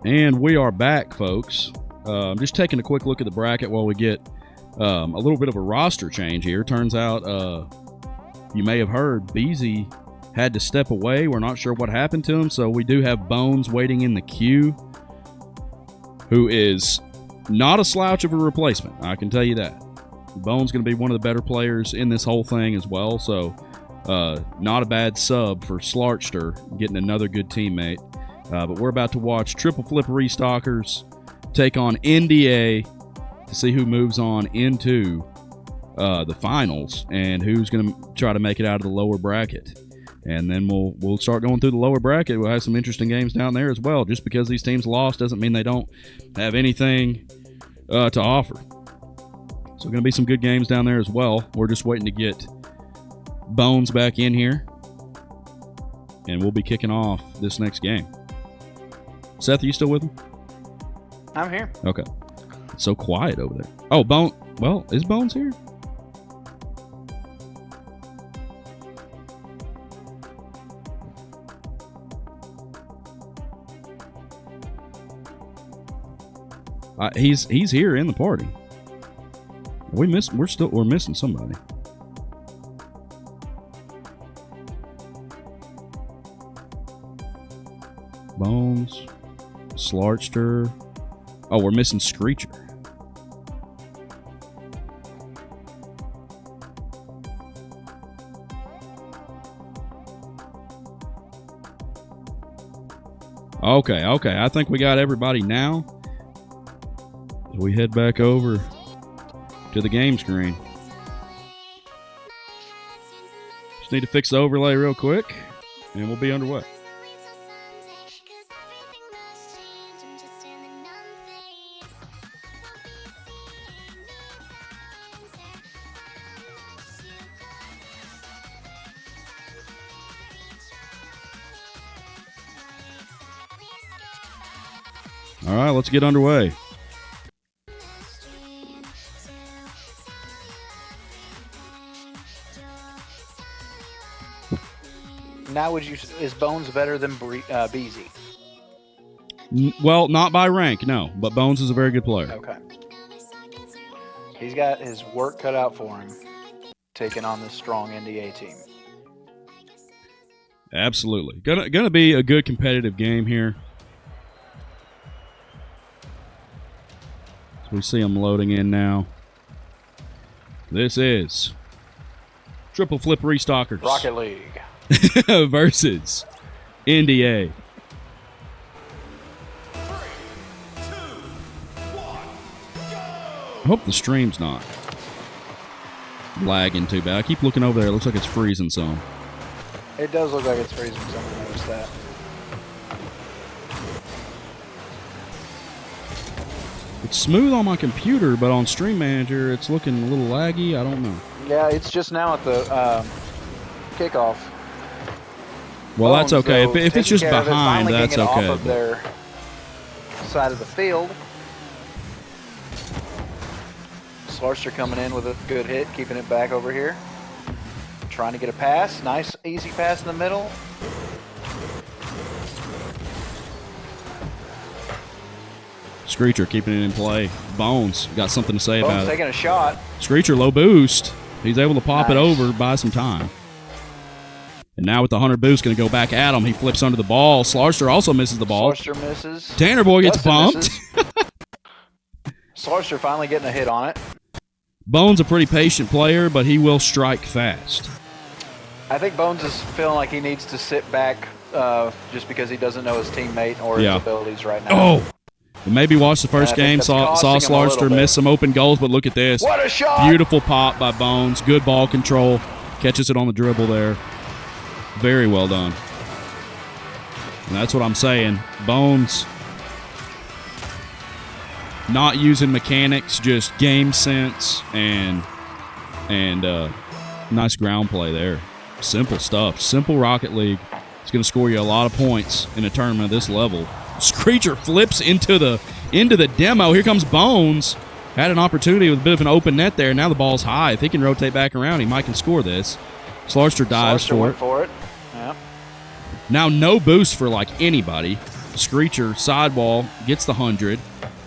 S1: And we are back, folks. I'm just taking a quick look at the bracket while we get a little bit of a roster change here. Turns out, you may have heard, Beezy had to step away. We're not sure what happened to him, so we do have Bones waiting in the queue, who is not a slouch of a replacement. I can tell you that. Bones going to be one of the better players in this whole thing as well, so not a bad sub for Slarchster, getting another good teammate. But we're about to watch Triple Flip Restockers take on NDA to see who moves on into the finals and who's going to try to make it out of the lower bracket. And then we'll start going through the lower bracket. We'll have some interesting games down there as well. Just because these teams lost doesn't mean they don't have anything to offer. So going to be some good games down there as well. We're just waiting to get Bones back in here. And we'll be kicking off this next game. Seth, are you still with him?
S2: I'm here.
S1: Okay. It's so quiet over there. Oh, well, is Bones here? He's here in the party. We're missing somebody. Bones, Slarchster. Oh, we're missing Screecher. Okay. I think we got everybody now. We head back over to the game screen. Just need to fix the overlay real quick, and we'll be underway. All right, let's get underway.
S2: Now, is Bones better than Beezy?
S1: Well, not by rank, no. But Bones is a very good player.
S2: Okay. He's got his work cut out for him, taking on this strong NDA team.
S1: Absolutely. Gonna be a good competitive game here. So we see them loading in now. This is Triple Flip Restockers.
S2: Rocket League.
S1: Versus NDA.
S5: 3, 2, 1, go!
S1: I hope the stream's not lagging too bad. I keep looking over there. It looks like it's freezing some.
S2: It does look like it's freezing some. I noticed that.
S1: It's smooth on my computer, but on Stream Manager, it's looking a little laggy. I don't know.
S2: Yeah, it's just now at the kickoff.
S1: Well, that's okay. If it's just behind, that's okay.
S2: Off of their side of the field. Slarchster coming in with a good hit, keeping it back over here. Trying to get a pass. Nice, easy pass in the middle.
S1: Screecher keeping it in play. Bones got something to say
S2: Bones
S1: about it.
S2: taking a shot.
S1: Screecher low boost. He's able to pop it over, buy some time. And Now with the 100 boost, going to go back at him. He flips under the ball. Slarster also misses the ball.
S2: Slarster misses.
S1: Tanner Boy gets
S2: Dustin
S1: bumped.
S2: misses. Slarster finally getting a hit on it.
S1: Bones a pretty patient player, but he will strike fast.
S2: I think Bones is feeling like he needs to sit back just because he doesn't know his teammate or his abilities right now.
S1: Oh! Maybe watched the first
S2: And I think
S1: game,
S2: that's
S1: saw
S2: costing him a
S1: Slarster
S2: little
S1: miss
S2: bit.
S1: some open goals, but look at this.
S2: What a shot!
S1: Beautiful pop by Bones. Good ball control. Catches it on the dribble there. Very well done. And that's what I'm saying. Bones not using mechanics, just game sense and nice ground play there. Simple stuff. Simple Rocket League. It's going to score you a lot of points in a tournament of this level. Screecher flips into the demo. Here comes Bones. Had an opportunity with a bit of an open net there. Now the ball's high. If he can rotate back around, he might can score this. Slarster dives
S2: Slarster
S1: for
S2: went
S1: it.
S2: for it. Yeah.
S1: Now no boost for like anybody. Screecher sidewall gets the 100.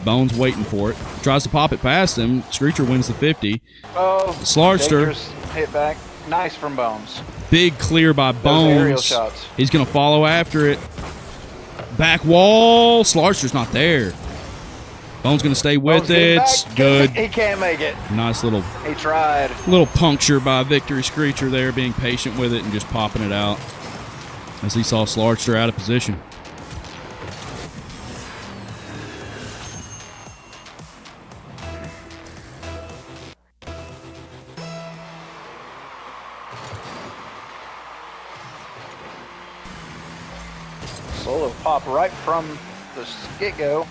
S1: Bones waiting for it. Tries to pop it past him. Screecher wins the 50.
S2: Oh,
S1: Slarster.
S2: dangerous hit back. Nice from Bones.
S1: Big clear by
S2: Those aerial
S1: Bones.
S2: shots.
S1: He's going to follow after it. Back wall. Slarster's not there. Bones going to stay with
S2: Bones getting
S1: it.
S2: back.
S1: Good.
S2: He can't make it.
S1: Nice little
S2: He tried.
S1: puncture by Victory Screecher there, being patient with it and just popping it out as he saw Slarster out of position.
S2: Solo pop right from the get-go.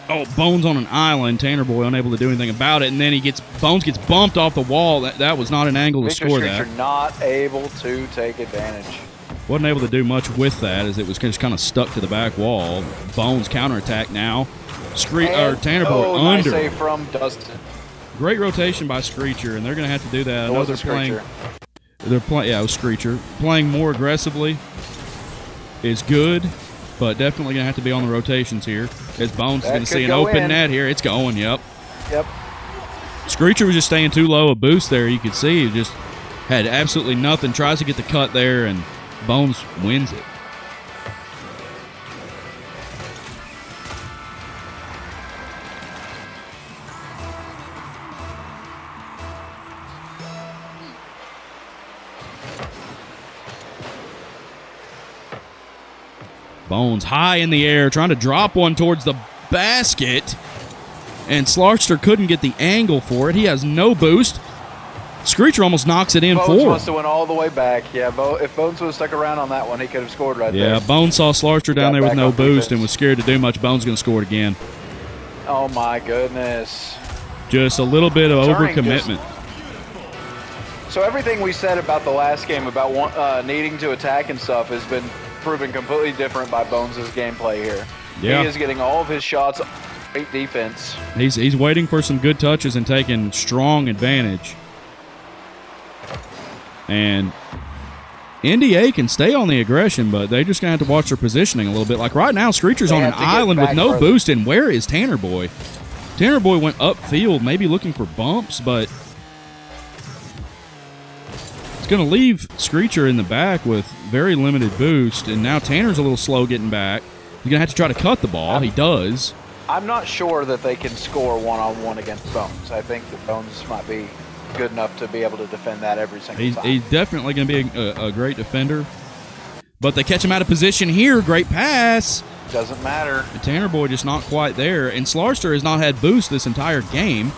S1: Oh, Bones on an island. Tanner Boy unable to do anything about it, and then Bones gets bumped off the wall. That was not an angle to
S2: Victor
S1: score
S2: Screecher
S1: that.
S2: not able to take advantage.
S1: Wasn't able to do much with that as it was just kind of stuck to the back wall. Bones counterattack now. Tanner Boy
S2: nice
S1: under.
S2: save from Dustin.
S1: Great rotation by Screecher, and they're going to have to do that. I
S2: It
S1: know
S2: was a
S1: they're playing.
S2: Screecher.
S1: Yeah, it was Screecher. Playing more aggressively is good, but definitely going to have to be on the rotations here. As Bones is
S2: That
S1: going to see
S2: could
S1: an
S2: go
S1: open
S2: in.
S1: net here. It's going, yep.
S2: Yep.
S1: Screecher was just staying too low a boost there. You could see he just had absolutely nothing. Tries to get the cut there, and Bones wins it. Bones high in the air, trying to drop one towards the basket. And Slarster couldn't get the angle for it. He has no boost. Screecher almost knocks it in
S2: Bones
S1: for
S2: must
S1: him.
S2: have went all the way back. Yeah, if Bones would have stuck around on that one, he could have scored right
S1: Yeah,
S2: there.
S1: Bones saw Slarster down
S2: Got
S1: there with
S2: back
S1: no
S2: on
S1: boost
S2: defense.
S1: and was scared to do much. Bones going to score it again.
S2: Oh my goodness.
S1: Just a little bit of
S2: Turning
S1: overcommitment.
S2: So everything we said about the last game about needing to attack and stuff has been proven completely different by Bones' gameplay here.
S1: Yeah.
S2: He is getting all of his shots. Great defense.
S1: He's waiting for some good touches and taking strong advantage. And NDA can stay on the aggression, but they just going to have to watch their positioning a little bit. Like right now, Screecher's
S2: They
S1: on an
S2: have to get
S1: island with
S2: back
S1: no
S2: further.
S1: boost, and where is Tanner Boy? Tanner Boy went upfield, maybe looking for bumps, but it's going to leave Screecher in the back with very limited boost, and now Tanner's a little slow getting back. He's going to have to try to cut the ball. He does.
S2: I'm not sure that they can score one-on-one against Bones. I think that Bones might be good enough to be able to defend that every single time.
S1: He's definitely going to be a great defender. But they catch him out of position here. Great pass.
S2: Doesn't matter.
S1: The Tanner Boy just not quite there. And Slarster has not had boost this entire game.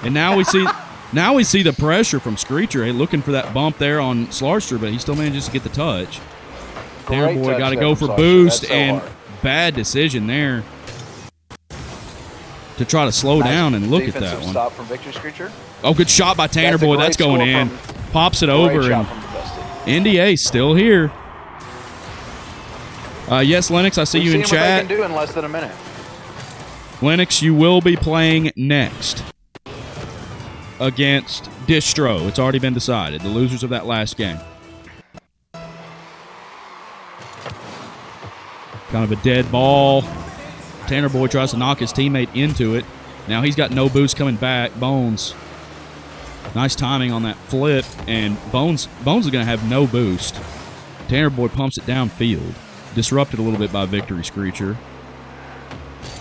S1: And now we see the pressure from Screecher. Hey, looking for that bump there on Slarster, but he still manages to get the touch. Tanner
S2: Great
S1: Boy
S2: touch
S1: got to
S2: there
S1: go
S2: from
S1: for
S2: Slarster.
S1: boost,
S2: That's so
S1: and
S2: hard.
S1: bad decision there to try to slow
S2: Nice
S1: down and look at
S2: defensive
S1: that one.
S2: stop from Victor Screecher.
S1: Oh, good shot by Tanner
S2: That's a
S1: Boy.
S2: great
S1: That's going
S2: score
S1: in.
S2: from-
S1: Pops it
S2: Great
S1: over,
S2: shot
S1: and
S2: from Dustin.
S1: NDA still here. Yes, Lennox, I see
S2: We've
S1: you in
S2: seen what they
S1: chat.
S2: can do in less than a minute.
S1: Lennox, you will be playing next against Distro. It's already been decided. The losers of that last game. Kind of a dead ball. Tanner Boy tries to knock his teammate into it. Now he's got no boost coming back. Bones Nice timing on that flip, and Bones is going to have no boost. Tanner Boy pumps it downfield. Disrupted a little bit by Victory Screecher.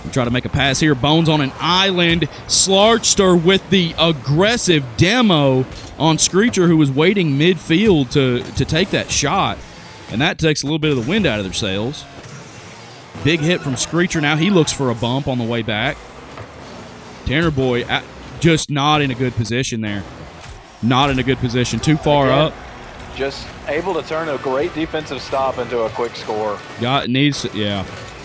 S1: We try to make a pass here. Bones on an island. Slarkster with the aggressive demo on Screecher, who was waiting midfield to take that shot. And that takes a little bit of the wind out of their sails. Big hit from Screecher. Now he looks for a bump on the way back. Tanner Boy just not in a good position there. Not in a good position. Too far up.
S2: Just able to turn a great defensive stop into a quick score.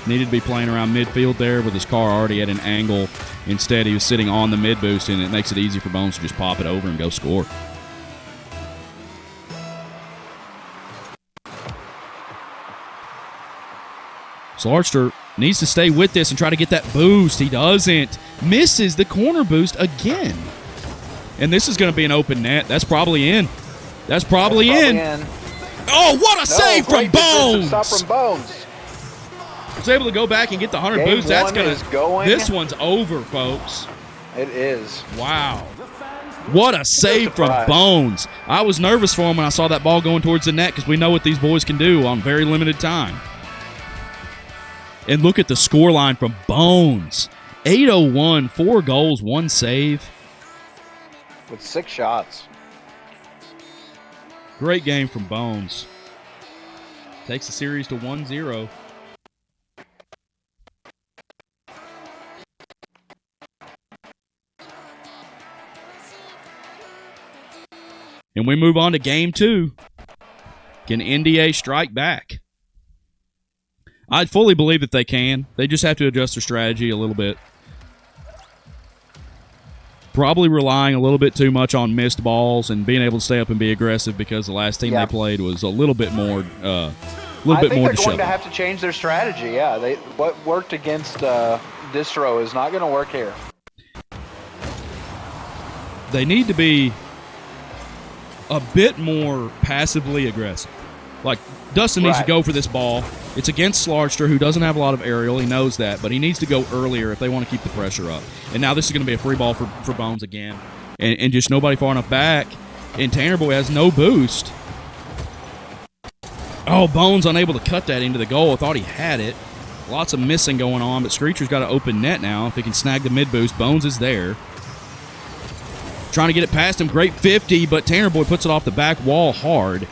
S1: Needed to be playing around midfield there with his car already at an angle. Instead, he was sitting on the mid boost, and it makes it easy for Bones to just pop it over and go score. Slarkster needs to stay with this and try to get that boost. He doesn't. Misses the corner boost again. And this is going to be an open net. That's probably in. That's probably in. Oh, what a save from Bones!
S2: Stop from Bones.
S1: Was able to go back and get the 100 boost. That's going. This one's over, folks.
S2: It is.
S1: Wow. What a save from Bones. I was nervous for him when I saw that ball going towards the net because we know what these boys can do on very limited time. And look at the score line from Bones. 801, 4 goals, 1 save.
S2: With 6 shots.
S1: Great game from Bones. Takes the series to 1-0. And we move on to game 2. Can NDA strike back? I fully believe that they can. They just have to adjust their strategy a little bit. Probably relying a little bit too much on missed balls and being able to stay up and be aggressive because the last team they played was a little bit more I think they're going to
S2: have to change their strategy. Yeah, what worked against Distro is not going to work here.
S1: They need to be a bit more passively aggressive. Like, Dustin needs to go for this ball. It's against Slarkster, who doesn't have a lot of aerial. He knows that, but he needs to go earlier if they want to keep the pressure up. And now this is going to be a free ball for Bones again. And just nobody far enough back. And Tanner Boy has no boost. Oh, Bones unable to cut that into the goal. I thought he had it. Lots of missing going on, but Screecher's got an open net now. If he can snag the mid-boost, Bones is there. Trying to get it past him. Great 50, but Tanner Boy puts it off the back wall hard.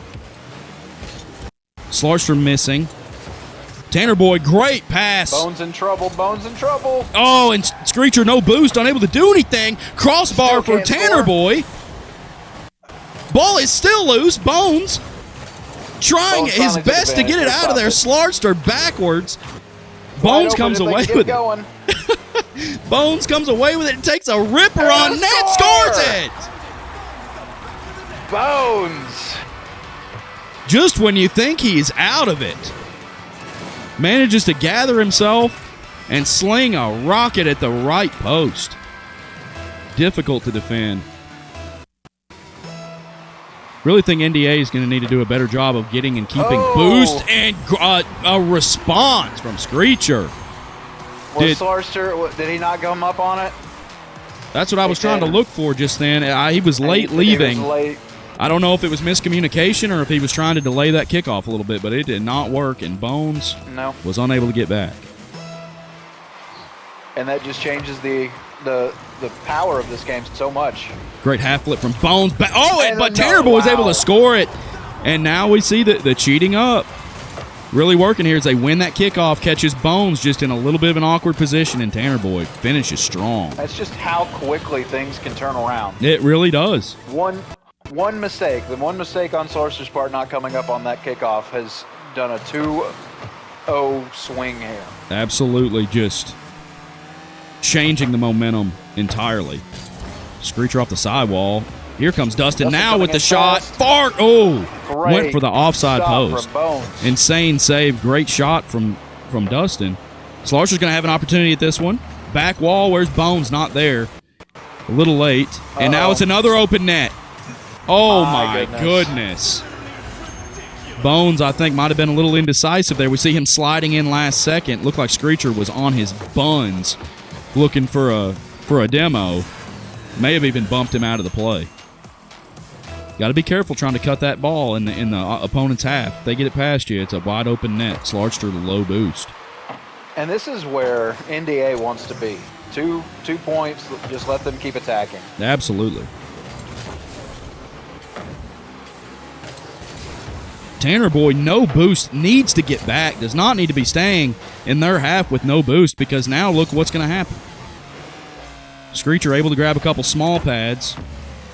S1: Slarkster missing. Tanner Boy, great pass.
S2: Bones in trouble. Bones in trouble.
S1: Oh, and Screecher, no boost, unable to do anything. Crossbar for Tanner Boy. Ball is still loose. Bones trying his best to get it out of there. Slarkster backwards. Bones comes away with it. Bones comes away with it and takes a ripper on net. Scores it.
S2: Bones.
S1: Just when you think he's out of it, manages to gather himself and sling a rocket at the right post. Difficult to defend. Really think NDA is going to need to do a better job of getting and keeping boost and a response from Screecher.
S2: Slarkster, did he not come up on it?
S1: That's what I was trying to look for just then. He was late leaving.
S2: He was late.
S1: I don't know if it was miscommunication or if he was trying to delay that kickoff a little bit, but it did not work, and Bones was unable to get back.
S2: And that just changes the power of this game so much.
S1: Great half flip from Bones. But Tanner Boy was able to score it. And now we see the cheating up. Really working here as they win that kickoff, catches Bones just in a little bit of an awkward position, and Tanner Boy finishes strong.
S2: That's just how quickly things can turn around.
S1: It really does.
S2: One mistake, the one mistake on Slarkster's part not coming up on that kickoff has done a 2-0 swing here.
S1: Absolutely, just changing the momentum entirely. Screecher off the sidewall. Here comes Dustin now with the shot. Fart! Went for the offside post. Insane save. Great shot from Dustin. Slarkster's going to have an opportunity at this one. Back wall. Where's Bones? Not there. A little late. And now it's another open net. Oh, my goodness. Bones, I think, might have been a little indecisive there. We see him sliding in last second. Looked like Screecher was on his buns looking for a demo. May have even bumped him out of the play. Got to be careful trying to cut that ball in the opponent's half. If they get it past you, it's a wide open net. Slarster the low boost.
S2: And this is where NDA wants to be. 2 points, just let them keep attacking.
S1: Absolutely. Tanner Boy, no boost, needs to get back. Does not need to be staying in their half with no boost, because now look what's going to happen. Screecher able to grab a couple small pads,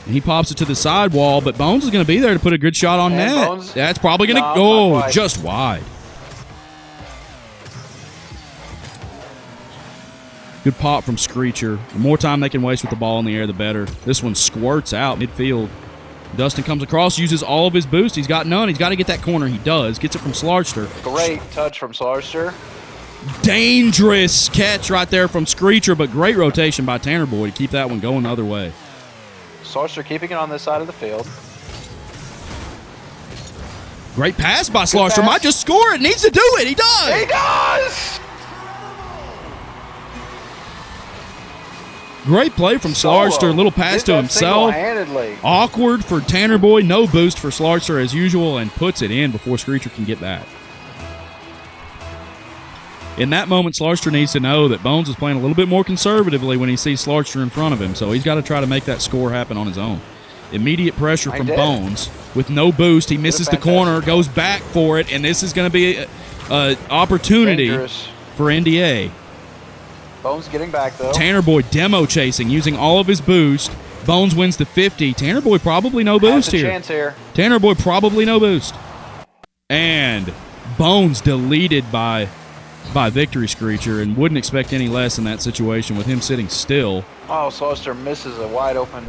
S1: and he pops it to the sidewall, but Bones is going to be there to put a good shot on net.
S2: Bones,
S1: That's probably going to
S2: no,
S1: go just wide. Good pop from Screecher. The more time they can waste with the ball in the air, the better. This one squirts out midfield. Dustin comes across, uses all of his boost. He's got none. He's got to get that corner. He does. Gets it from Slarster.
S2: Great touch from Slarster.
S1: Dangerous catch right there from Screecher, but great rotation by Tanner Boy to keep that one going the other way.
S2: Slarster keeping it on this side of the field.
S1: Great pass by Slarster.
S2: pass.
S1: Might just score it. Needs to do it. He does.
S2: He does!
S1: Great play from
S2: Solo.
S1: Slarster. Little pass
S2: Did
S1: to
S2: that
S1: himself.
S2: single-handedly.
S1: Awkward for Tanner Boy. No boost for Slarster as usual, and puts it in before Screecher can get back. In that moment, Slarster needs to know that Bones is playing a little bit more conservatively when he sees Slarster in front of him, so he's got to try to make that score happen on his own. Immediate pressure from Bones with no boost. He misses the corner, goes back for it, and this is going to be an opportunity for NDA.
S2: Bones getting back, though.
S1: Tanner Boy demo chasing, using all of his boost. Bones wins the 50. Tanner Boy probably no boost
S2: Has a chance here.
S1: Tanner Boy probably no boost. And Bones deleted by Victory Screecher, and wouldn't expect any less in that situation with him sitting still.
S2: Oh, Slarster misses a wide open.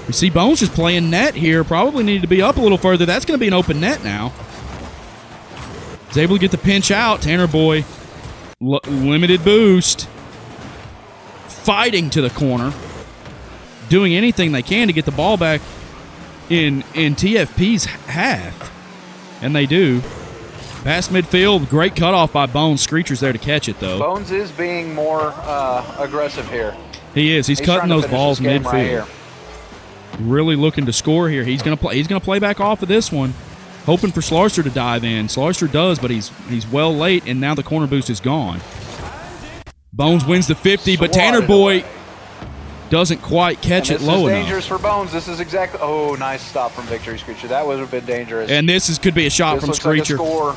S1: You see Bones just playing net here. Probably needed to be up a little further. That's going to be an open net now. He's able to get the pinch out. Tanner Boy, limited boost. Fighting to the corner. Doing anything they can to get the ball back in TFP's half. And they do. Past midfield, great cutoff by Bones. Screecher's there to catch it, though.
S2: Bones is being more aggressive here.
S1: He is. He's cutting those balls midfield.
S2: Right,
S1: really looking to score here. He's gonna play. He's gonna play back off of this one, hoping for Slarster to dive in. Slarster does, but he's well late, and now the corner boost is gone. Bones wins the 50, but Tanner Boy doesn't quite catch it low enough.
S2: This is dangerous for Bones. This is exactly. Oh, nice stop from Victory Screecher. That would have been dangerous.
S1: And this could be a shot from Screecher.
S2: Like a score.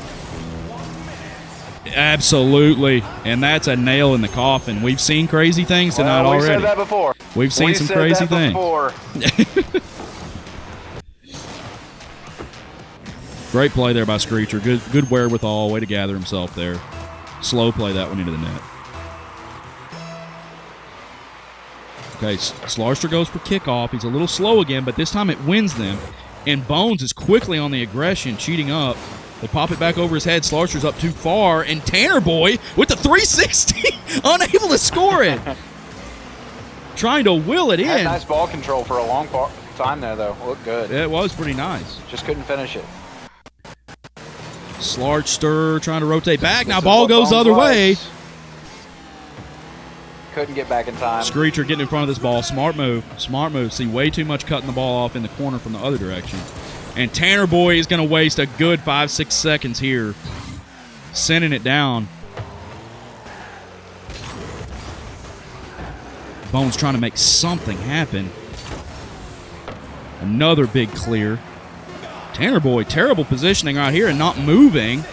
S1: Absolutely, and that's a nail in the coffin. We've seen crazy things tonight already.
S2: We said that before.
S1: We've seen some crazy things. Great play there by Screecher. Good wherewithal. Way to gather himself there. Slow play that one into the net. Okay, Slarster goes for kickoff. He's a little slow again, but this time it wins them. And Bones is quickly on the aggression, cheating up. They pop it back over his head. Slarster's up too far, and Tanner Boy with the 360, unable to score it. Trying to will it in.
S2: Had nice ball control for a long time there, though. Looked good.
S1: It was pretty nice.
S2: Just couldn't finish it.
S1: Slarster trying to rotate back. Now ball goes the other way.
S2: Couldn't get back in time.
S1: Screecher getting in front of this ball. Smart move. Smart move. See way too much cutting the ball off in the corner from the other direction. And Tanner Boy is going to waste a good 5-6 seconds here, sending it down. Bones trying to make something happen. Another big clear. Tanner Boy, terrible positioning right here and not moving.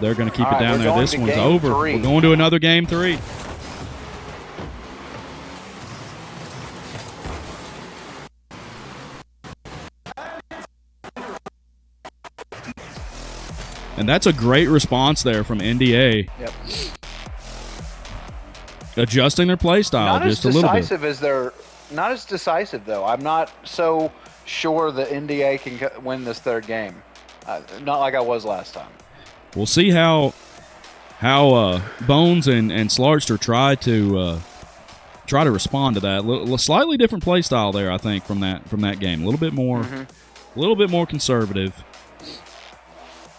S1: They're going to keep it down there. This one's over. We're going to another game 3. And that's a great response there from NDA.
S2: Yep.
S1: Adjusting their play style just a little bit.
S2: Not as decisive, though. I'm not so sure that NDA can win this third game. Not like I was last time.
S1: We'll see how Bones and Slarster try to respond to that. Slightly different play style there, I think, from that game. A little bit more conservative,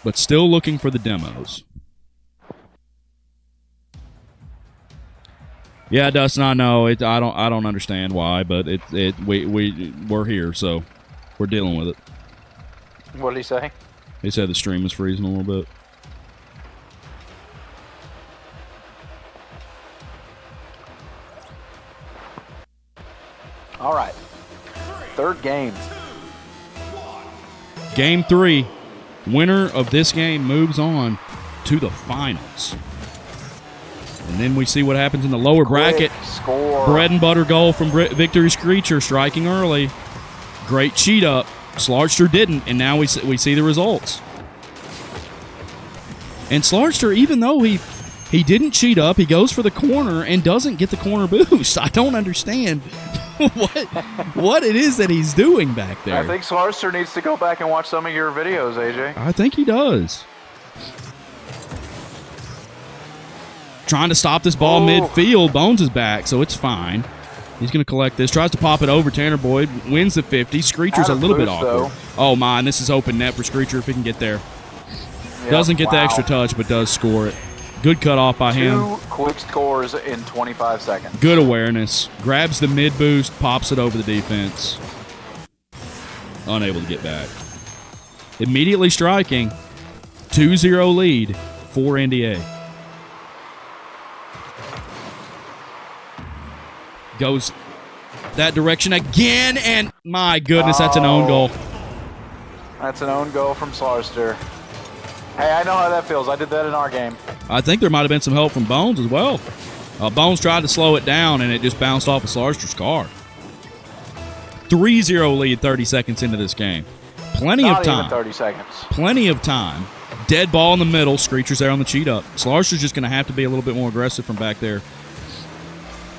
S1: but still looking for the demos. Yeah, Dustin, I know. I don't understand why, but we're here, so we're dealing with it.
S2: What did he say?
S1: He said the stream is freezing a little bit.
S2: All right. Third game.
S1: Game 3. Winner of this game moves on to the finals. And then we see what happens in the lower bracket.
S2: Score.
S1: Bread and butter goal from Victory Screecher, striking early. Great cheat up. Slarster didn't, and now we see the results. And Slarster, even though he didn't cheat up, he goes for the corner and doesn't get the corner boost. I don't understand what it is that he's doing back there.
S2: I think Slarster needs to go back and watch some of your videos, AJ.
S1: I think he does. Trying to stop this ball midfield. Bones is back, so it's fine. He's going to collect this. Tries to pop it over. Tanner Boyd wins the 50. Screecher's a little bit awkward.
S2: Though.
S1: Oh, my. And this is open net for Screecher if he can get there. Doesn't get the extra touch, but does score it. Good cutoff by him.
S2: 2 quick scores in 25 seconds.
S1: Good awareness. Grabs the mid boost, pops it over the defense. Unable to get back. Immediately striking. 2-0 lead for NDA. Goes that direction again, and my goodness, that's an own goal.
S2: That's an own goal from Slarster. Hey, I know how that feels. I did that in our game.
S1: I think there might have been some help from Bones as well. Bones tried to slow it down, and it just bounced off of Slarster's car. 3-0 lead 30 seconds into this game. Plenty
S2: Not
S1: of time.
S2: even 30 seconds.
S1: Plenty of time. Dead ball in the middle. Screecher's there on the cheat up. Slarster's just going to have to be a little bit more aggressive from back there,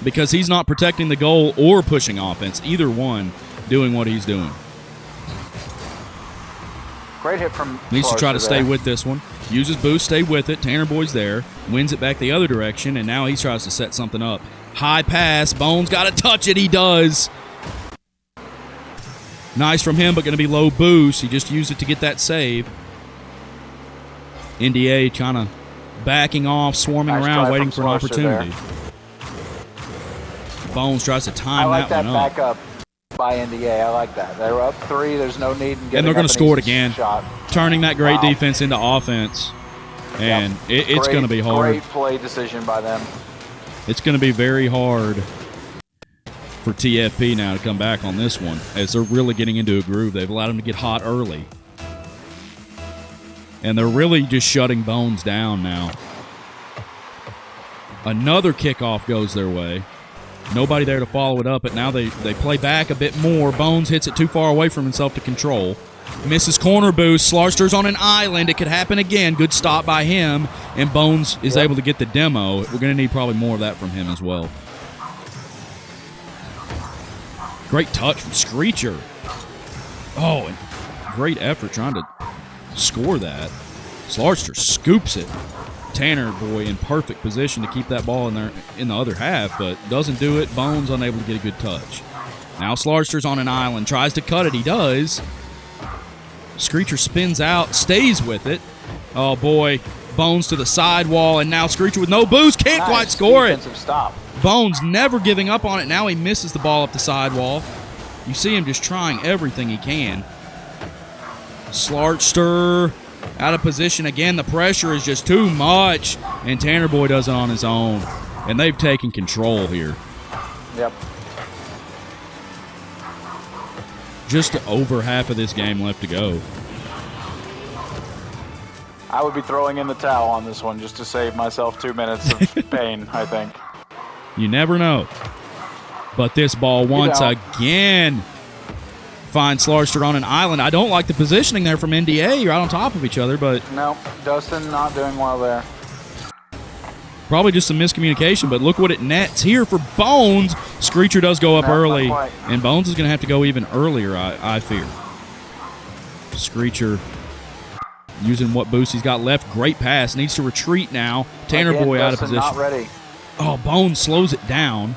S1: because he's not protecting the goal or pushing offense. Either one doing what he's doing.
S2: Great hit from
S1: Needs
S2: Slarster
S1: to try to stay
S2: there.
S1: with this one. Uses boost, stay with it. Tanner Boyd's there. Wins it back the other direction, and now he tries to set something up. High pass. Bones got to touch it. He does. Nice from him, but going to be low boost. He just used it to get that save. NDA kind of backing off, swarming
S2: Nice
S1: around,
S2: try
S1: waiting
S2: from
S1: for an
S2: Slarster
S1: opportunity. Bones tries to
S2: I
S1: time
S2: like that
S1: one up.
S2: backup by NDA. I like that. They were up 3. There's no need in getting
S1: And they're
S2: going to
S1: score it again.
S2: Shot.
S1: Turning that great
S2: Wow.
S1: defense into offense. And it's
S2: Great-
S1: going to be hard.
S2: Great play decision by them.
S1: It's going to be very hard for TFP now to come back on this one, as they're really getting into a groove. They've allowed them to get hot early. And they're really just shutting Bones down now. Another kickoff goes their way. Nobody there to follow it up, but now they play back a bit more. Bones hits it too far away from himself to control. Misses corner boost. Slarster's on an island. It could happen again. Good stop by him. And Bones is able to get the demo. We're going to need probably more of that from him as well. Great touch from Screecher. Oh, and great effort trying to score that. Slarster scoops it. Tanner Boy in perfect position to keep that ball in there in the other half, but doesn't do it. Bones unable to get a good touch. Now Slarster's on an island. Tries to cut it. He does. Screecher spins out, stays with it. Oh, boy. Bones to the sidewall, and now Screecher with no boost. Can't quite
S2: Nice
S1: score it.
S2: defensive stop.
S1: Bones never giving up on it. Now he misses the ball up the sidewall. You see him just trying everything he can. Slarster out of position again. The pressure is just too much, and Tanner Boy does it on his own. And they've taken control here.
S2: Yep.
S1: Just over half of this game left to go.
S2: I would be throwing in the towel on this one just to save myself 2 minutes of pain, I think.
S1: You never know. But this ball once
S2: don't.
S1: again finds Slarster on an island. I don't like the positioning there from NDA. You're right on top of each other, but
S2: No, Dustin not doing well there.
S1: probably just some miscommunication. But look what it nets here for Bones. Screecher does go up
S2: No, not
S1: early,
S2: quite.
S1: and Bones is going to have to go even earlier, I fear. Screecher using what boost he's got left. Great pass. Needs to retreat now. Tanner
S2: Again,
S1: Boy out of
S2: Dustin
S1: position.
S2: not ready.
S1: Oh, Bones slows it down.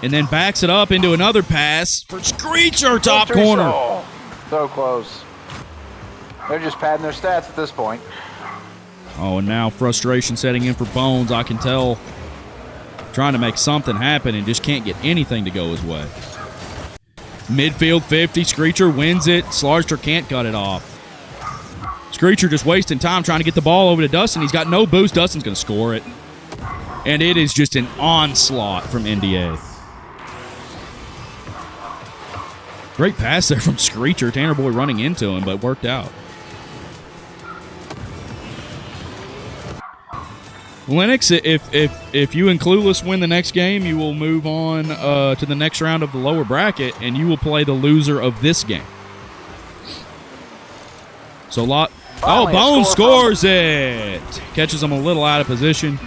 S1: And then backs it up into another pass for Screecher, top
S2: Screecher,
S1: corner.
S2: oh, so close. They're just padding their stats at this point.
S1: Oh, and now frustration setting in for Bones. I can tell trying to make something happen and just can't get anything to go his way. Midfield 50, Screecher wins it. Slarster can't cut it off. Screecher just wasting time trying to get the ball over to Dustin. He's got no boost. Dustin's going to score it. And it is just an onslaught from NDA. Great pass there from Screecher. Tanner Boy running into him, but worked out. Lennox, if you and Clueless win the next game, you will move on to the next round of the lower bracket, and you will play the loser of this game. So Bones scores it. Catches him a little out of position.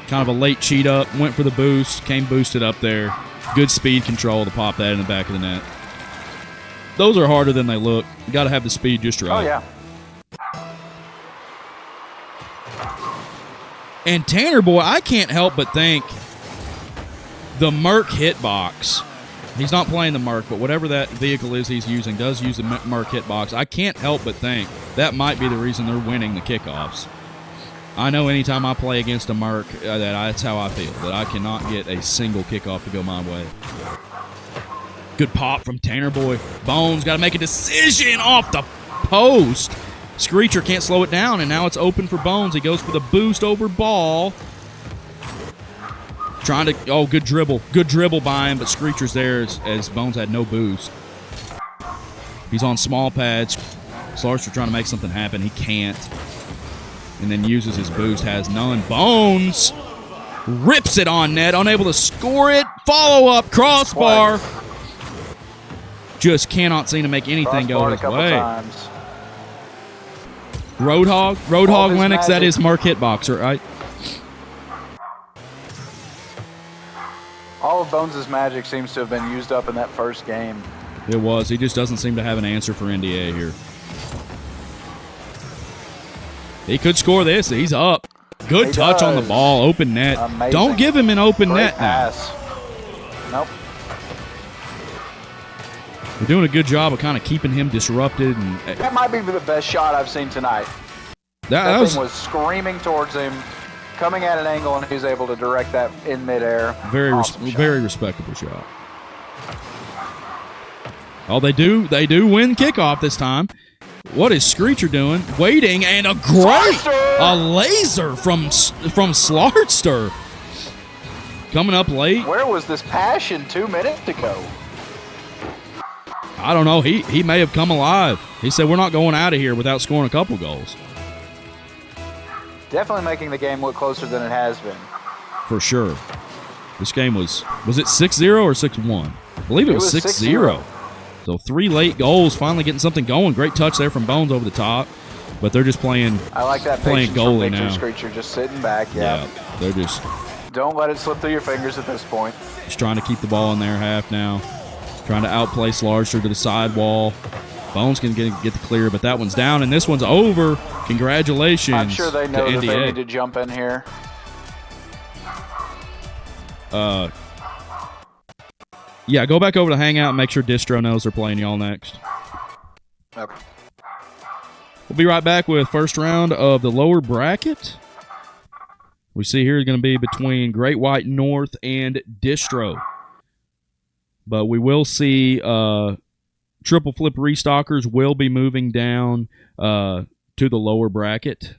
S1: Kind of a late cheat up. Went for the boost. Came boosted up there. Good speed control to pop that in the back of the net. Those are harder than they look. You got to have the speed just right.
S2: Oh, yeah.
S1: And Tanner Boy, I can't help but think the Merc hitbox. He's not playing the Merc, but whatever that vehicle is he's using does use the Merc hitbox. I can't help but think that might be the reason they're winning the kickoffs. I know anytime I play against a Merc, that's how I feel, that I cannot get a single kickoff to go my way. Good pop from Tanner Boy. Bones got to make a decision off the post. Screecher can't slow it down, and now it's open for Bones. He goes for the boost over ball. Trying to, good dribble. Good dribble by him, but Screecher's there as Bones had no boost. He's on small pads. Slarster trying to make something happen. He can't. And then uses his boost, has none. Bones rips it on net, unable to score it. Follow-up, crossbar. Just cannot seem to make anything go his way.
S2: Times.
S1: Roadhog Lennox, that is Mark Hitboxer, right?
S2: All of Bones' magic seems to have been used up in that first game.
S1: It was. He just doesn't seem to have an answer for NDA here. He could score this. He's up. Good touch on the ball. Open net.
S2: Amazing.
S1: Don't give him an open
S2: Great
S1: net
S2: pass.
S1: now.
S2: Nope.
S1: We're doing a good job of kind of keeping him disrupted. And
S2: That might be the best shot I've seen tonight.
S1: that
S2: Thing was screaming towards him, coming at an angle, and he was able to direct that in midair.
S1: very
S2: Awesome shot.
S1: very respectable shot. Oh, they do win kickoff this time. What is Screecher doing? Waiting, and a laser from Slarster. Coming up late.
S2: Where was this passion 2 minutes ago?
S1: I don't know. He may have come alive. He said, we're not going out of here without scoring a couple goals.
S2: Definitely making the game look closer than it has been.
S1: For sure. This game was it 6-0 or 6-1? I believe it was 6-0. So 3 late goals, finally getting something going. Great touch there from Bones over the top. But they're just playing
S2: I like that
S1: playing
S2: patience from
S1: goalie
S2: Victor
S1: now.
S2: Screecher just sitting back. Yeah.
S1: They're just
S2: Don't let it slip through your fingers at this point.
S1: trying to keep the ball in their half now. Trying to outplay Slarster to the sidewall. Bones can get the clear, but that one's down, and this one's over. Congratulations.
S2: I'm sure they know
S1: to
S2: that they
S1: NDA.
S2: need to jump in here.
S1: Yeah, go back over to Hangout and make sure Distro knows they're playing y'all next.
S2: Okay.
S1: We'll be right back with first round of the lower bracket. We see here is going to be between Great White North and Distro. But we will see Triple Flip Restockers will be moving down to the lower bracket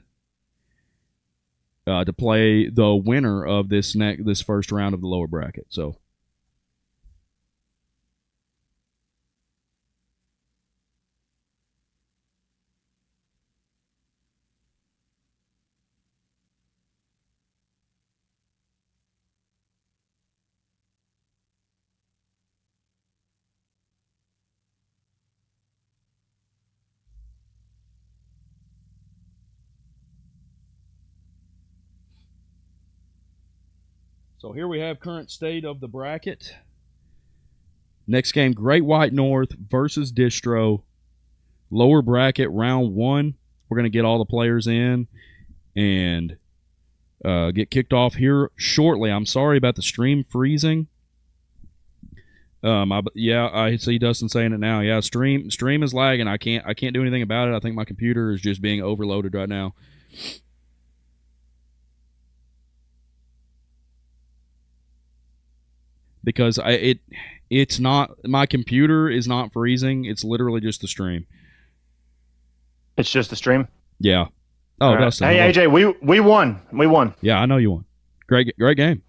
S1: to play the winner of this first round of the lower bracket. So. So here we have current state of the bracket. Next game, Great White North versus Distro. Lower bracket, round 1. We're going to get all the players in and get kicked off here shortly. I'm sorry about the stream freezing. I see Dustin saying it now. Yeah, stream is lagging. I can't do anything about it. I think my computer is just being overloaded right now. because it's not, my computer is not freezing. It's literally just the stream.
S3: It's just the stream.
S1: Yeah. Oh,
S3: All right.
S1: Dustin.
S3: Hey,
S1: hello.
S3: AJ, we won. We won.
S1: Yeah, I know you won. Great game.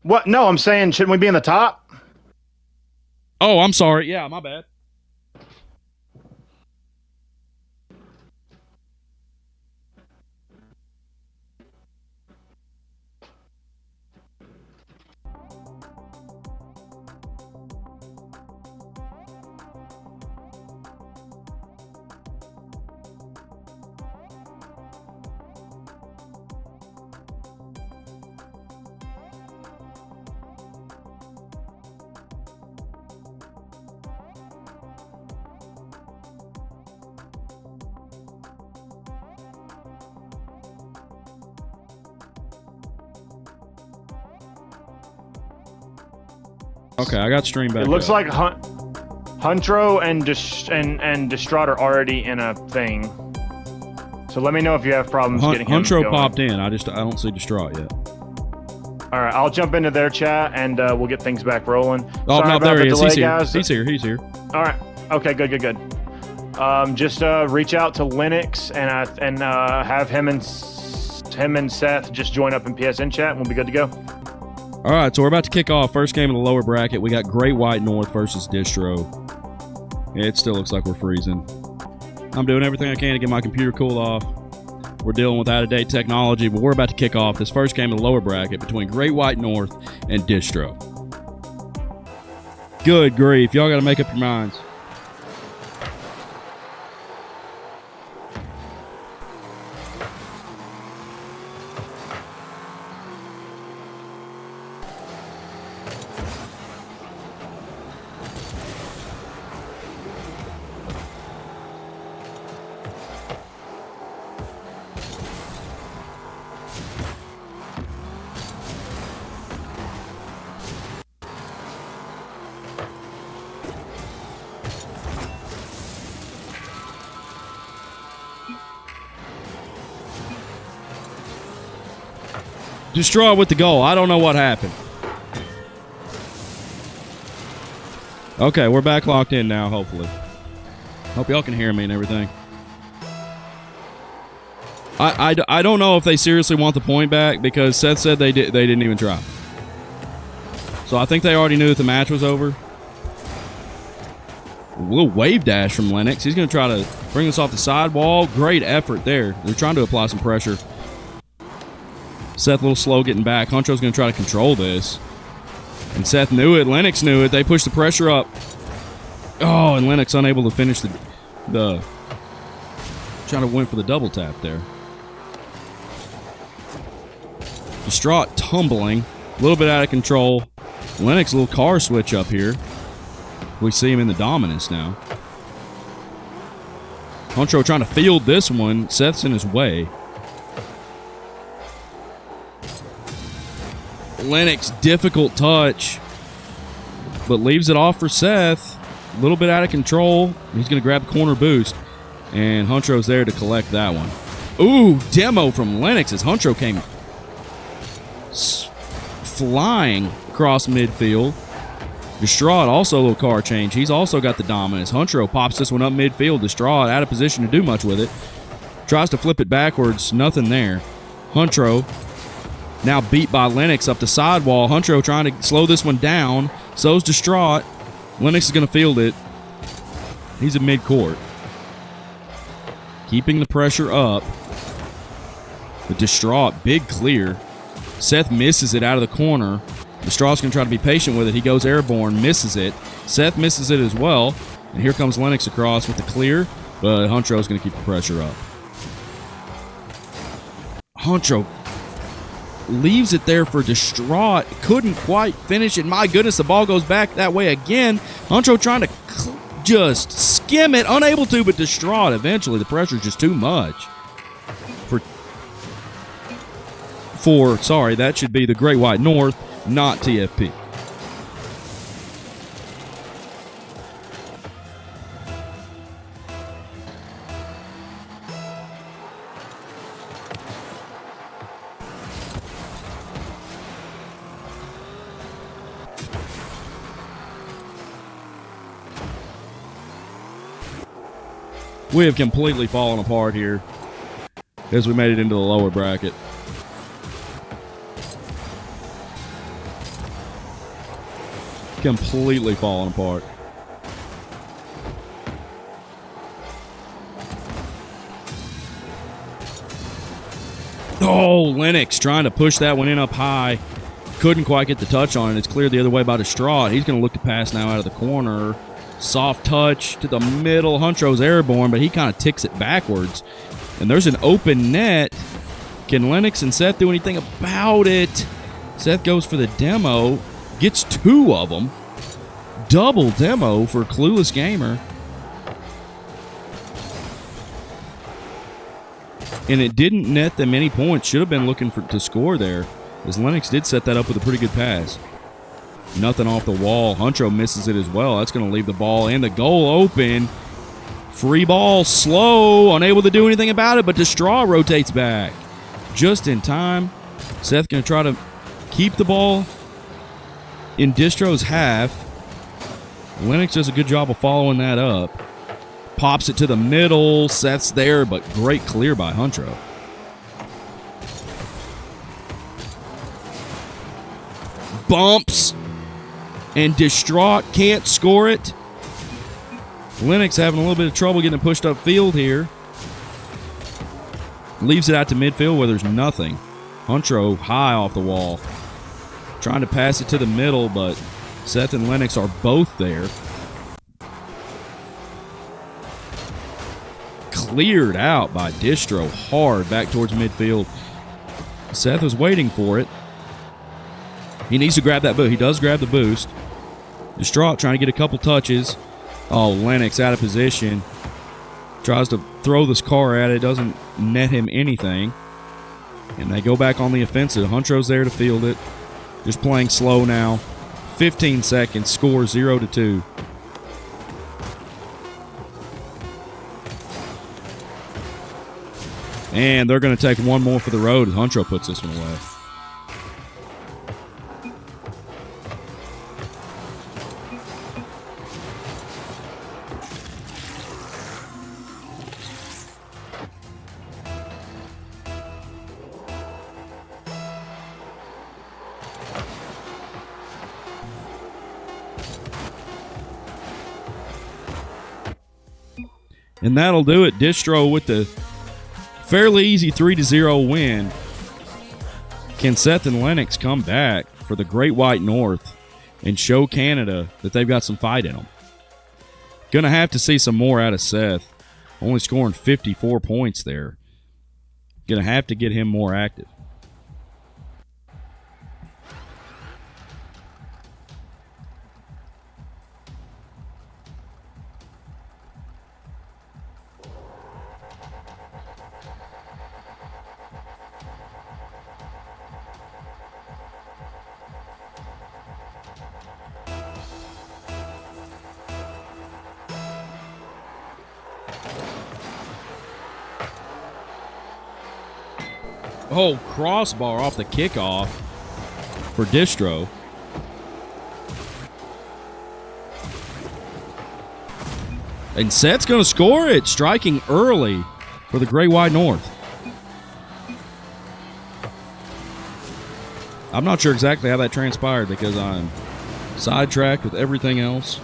S3: What? No, I'm saying, shouldn't we be in the top?
S1: Oh, I'm sorry. Yeah, my bad. Okay, I got stream back.
S3: It looks
S1: up.
S3: like Huntro and Distraught are already in a thing. So let me know if you have problems getting him
S1: Huntro
S3: going.
S1: popped in. I don't see Distraught yet.
S3: All right, I'll jump into their chat and we'll get things back rolling.
S1: Oh,
S3: Sorry
S1: no,
S3: about
S1: there
S3: the
S1: he is.
S3: delay,
S1: He's here.
S3: guys.
S1: He's here.
S3: All right. Okay, good. Just reach out to Linux and have him and Seth just join up in PSN chat, and we'll be good to go.
S1: All right, so we're about to kick off first game in the lower bracket. We got Great White North versus Distro. It still looks like we're freezing. I'm doing everything I can to get my computer cooled off. We're dealing with out-of-date technology, but we're about to kick off this first game in the lower bracket between Great White North and Distro. Good grief. Y'all got to make up your minds. Distraught with the goal. I don't know what happened. Okay, we're back locked in now, hopefully. Hope y'all can hear me and everything. I don't know if they seriously want the point back because Seth said they didn't even try. So I think they already knew that the match was over. A little wave dash from Lennox. He's going to try to bring this off the sidewall. Great effort there. They're trying to apply some pressure. Seth a little slow getting back. Huntro's going to try to control this. And Seth knew it. Lennox knew it. They pushed the pressure up. Oh, and Lennox unable to finish the trying to win for the double tap there. Distraught tumbling. A little bit out of control. Lennox a little car switch up here. We see him in the dominance now. Huntro trying to field this one. Seth's in his way. Lennox, difficult touch, but leaves it off for Seth. A little bit out of control. He's going to grab the corner boost, and Huntro's there to collect that one. Ooh, demo from Lennox as Huntro came flying across midfield. Distraught also a little car change. He's also got the dominance. Huntro pops this one up midfield. Distraught out of position to do much with it. Tries to flip it backwards. Nothing there. Huntro now beat by Lennox up the sidewall. Huntro trying to slow this one down. So's Distraught. Lennox is going to field it. He's in midcourt. Keeping the pressure up. The Distraught, big clear. Seth misses it out of the corner. Distraught's going to try to be patient with it. He goes airborne, misses it. Seth misses it as well. And here comes Lennox across with the clear. But Huntro's going to keep the pressure up. Huntro leaves it there for Distraught. Couldn't quite finish it. My goodness, the ball goes back that way again. Huntro trying to just skim it. Unable to, but Distraught eventually. The pressure's just too much. Sorry, that should be the Great White North, not TFP. We have completely fallen apart here as we made it into the lower bracket. Completely fallen apart. Oh, Lennox trying to push that one in up high. Couldn't quite get the touch on it. It's cleared the other way by Distraught. He's going to look to pass now out of the corner. Soft touch to the middle. Huntro's airborne, but he kind of ticks it backwards. And there's an open net. Can Lennox and Seth do anything about it? Seth goes for the demo. Gets 2 of them. Double demo for Clueless Gamer. And it didn't net them any points. Should have been looking to score there, as Lennox did set that up with a pretty good pass. Nothing off the wall. Huntro misses it as well. That's going to leave the ball and the goal open. Free ball, slow, unable to do anything about it, but Distraught rotates back just in time. Seth going to try to keep the ball in Distro's half. Lennox does a good job of following that up. Pops it to the middle. Seth's there, but great clear by Huntro. Bumps. And Distraught can't score it. Lennox having a little bit of trouble getting pushed upfield here. Leaves it out to midfield where there's nothing. Huntro high off the wall. Trying to pass it to the middle, but Seth and Lennox are both there. Cleared out by Distro hard back towards midfield. Seth was waiting for it. He needs to grab that boost. He does grab the boost. Distraught trying to get a couple touches. Oh, Lennox out of position. Tries to throw this car at it. Doesn't net him anything. And they go back on the offensive. Huntro's there to field it. Just playing slow now. 15 seconds. Score 0-2. And they're going to take one more for the road as Huntro puts this one away. And that'll do it. Distro with the fairly easy 3-0 win. Can Seth and Lennox come back for the Great White North and show Canada that they've got some fight in them? Gonna have to see some more out of Seth. Only scoring 54 points there. Gonna have to get him more active. Oh, crossbar off the kickoff for Distro. And Seth's going to score it, striking early for the Great White North. I'm not sure exactly how that transpired because I'm sidetracked with everything else.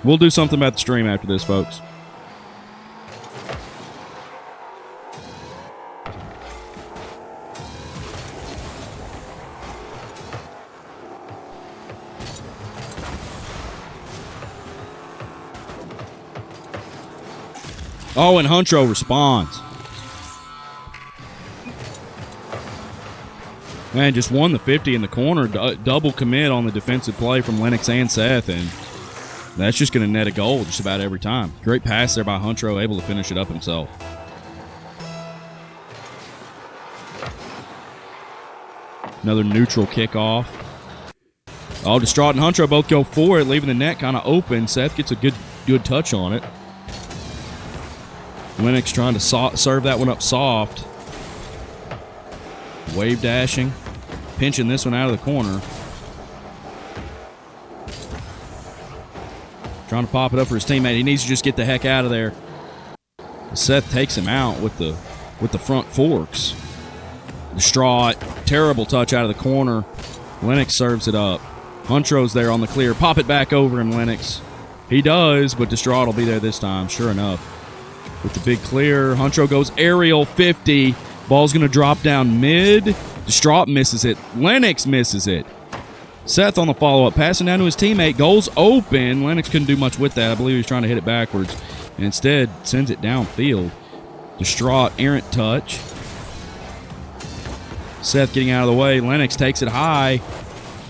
S1: We'll do something about the stream after this, folks. Oh, and Huntro responds. Man, just won the 50 in the corner. Double commit on the defensive play from Lennox and Seth, and that's just going to net a goal just about every time. Great pass there by Huntro, able to finish it up himself. Another neutral kickoff. Oh, Distraught and Huntro both go for it, leaving the net kind of open. Seth gets a good touch on it. Lennox trying to serve that one up soft. Wave dashing. Pinching this one out of the corner. Trying to pop it up for his teammate. He needs to just get the heck out of there. Seth takes him out with the front forks. Distraught. Terrible touch out of the corner. Lennox serves it up. Huntro's there on the clear. Pop it back over him, Lennox. He does, but Distraught will be there this time, sure enough. With the big clear, Huntro goes aerial 50. Ball's going to drop down mid. Distraught misses it. Lennox misses it. Seth on the follow-up, passing down to his teammate. Goal's open. Lennox couldn't do much with that. I believe he was trying to hit it backwards. And instead, sends it downfield. Distraught, errant touch. Seth getting out of the way. Lennox takes it high.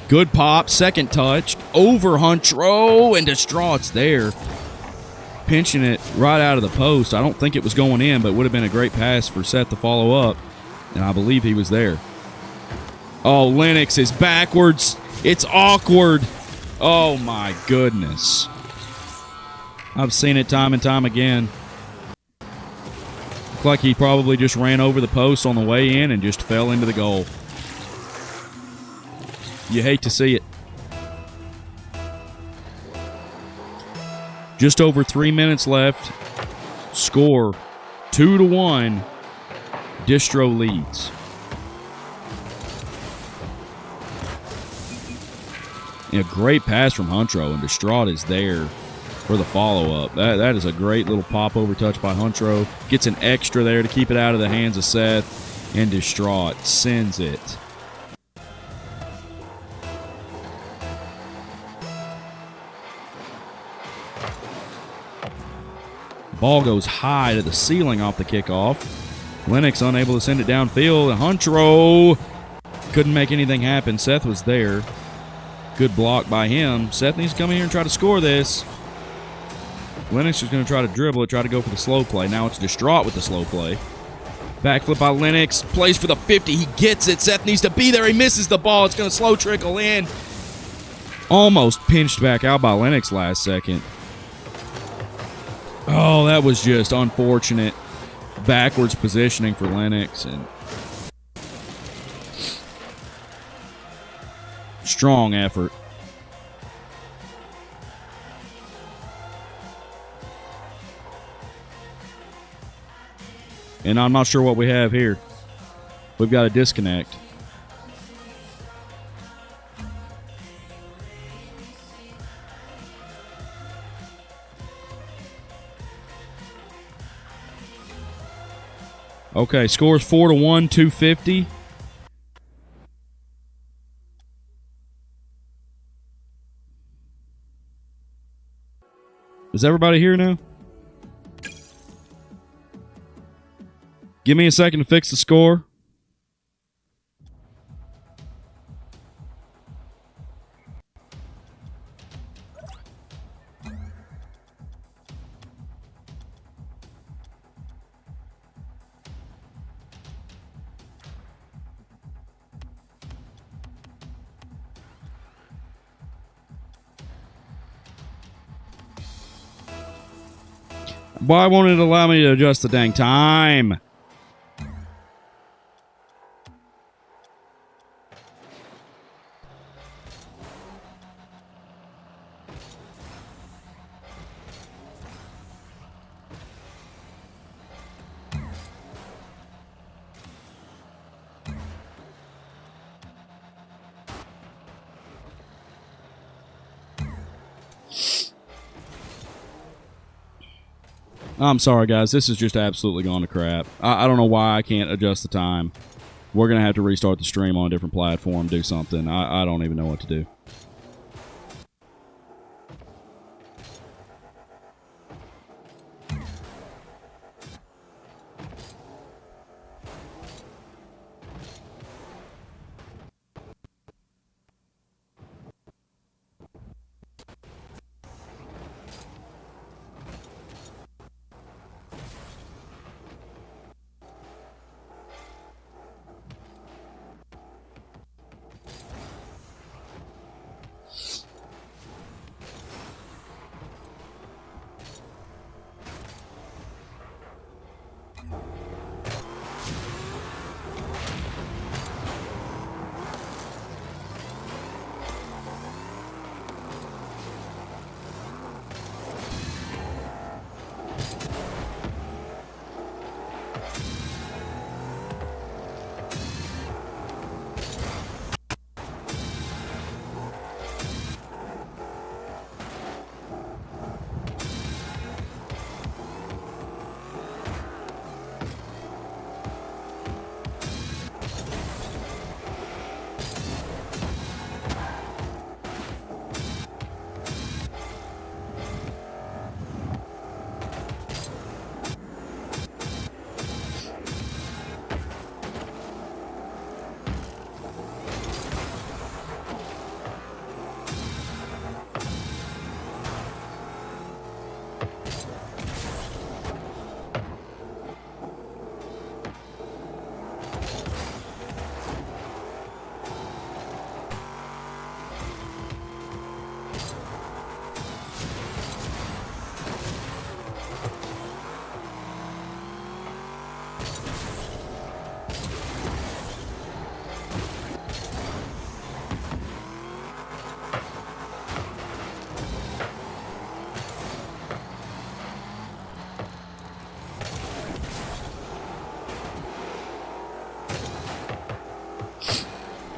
S1: Good pop. Second touch. Over Huntro. And Distraught's there. Pinching it right out of the post. I don't think it was going in, but it would have been a great pass for Seth to follow up. And I believe he was there. Oh, Lennox is backwards. It's awkward. Oh, my goodness. I've seen it time and time again. Looked like he probably just ran over the post on the way in and just fell into the goal. You hate to see it. Just over 3 minutes left. Score 2-1. Distro leads. A great pass from Huntro, and Distraught is there for the follow-up. That is a great little pop-over touch by Huntro. Gets an extra there to keep it out of the hands of Seth, and Distraught sends it. Ball goes high to the ceiling off the kickoff. Lennox unable to send it downfield, and Huntro couldn't make anything happen. Seth was there. Good block by him. Seth needs to come in here and try to score this. Lennox is going to try to dribble it, try to go for the slow play. Now it's Distraught with the slow play. Backflip by Lennox. Plays for the 50. He gets it. Seth needs to be there. He misses the ball. It's going to slow trickle in. Almost pinched back out by Lennox last second. Oh, that was just unfortunate. Backwards positioning for Lennox. And strong effort. And I'm not sure what we have here. We've got a disconnect. Okay, scores 4-1, 250. Is everybody here now? Give me a second to fix the score. Why won't it allow me to adjust the dang time? I'm sorry, guys. This is just absolutely gone to crap. I don't know why I can't adjust the time. We're going to have to restart the stream on a different platform, do something. I don't even know what to do.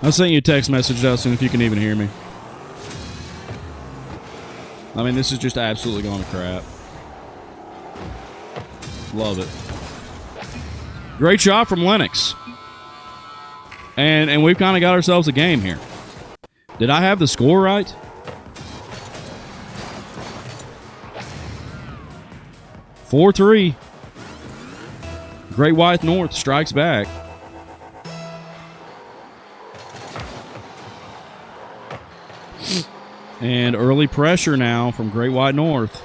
S1: I sent you a text message, Dustin, if you can even hear me. I mean, this is just absolutely going to crap. Love it. Great shot from Lennox. And we've kind of got ourselves a game here. Did I have the score right? (4-3). Great White North strikes back. And early pressure now from Great White North.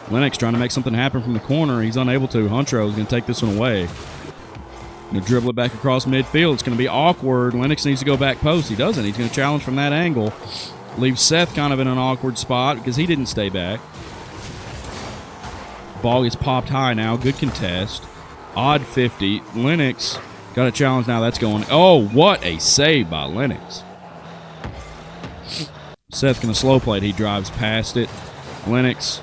S1: Lennox trying to make something happen from the corner. He's unable to. Huntrow is going to take this one away. Going to dribble it back across midfield. It's going to be awkward. Lennox needs to go back post. He doesn't. He's going to challenge from that angle. Leaves Seth kind of in an awkward spot because he didn't stay back. Ball gets popped high now. Good contest. Odd 50. Lennox got a challenge now. That's going. Oh, what a save by Lennox. Seth going to slow play it. He drives past it. Lennox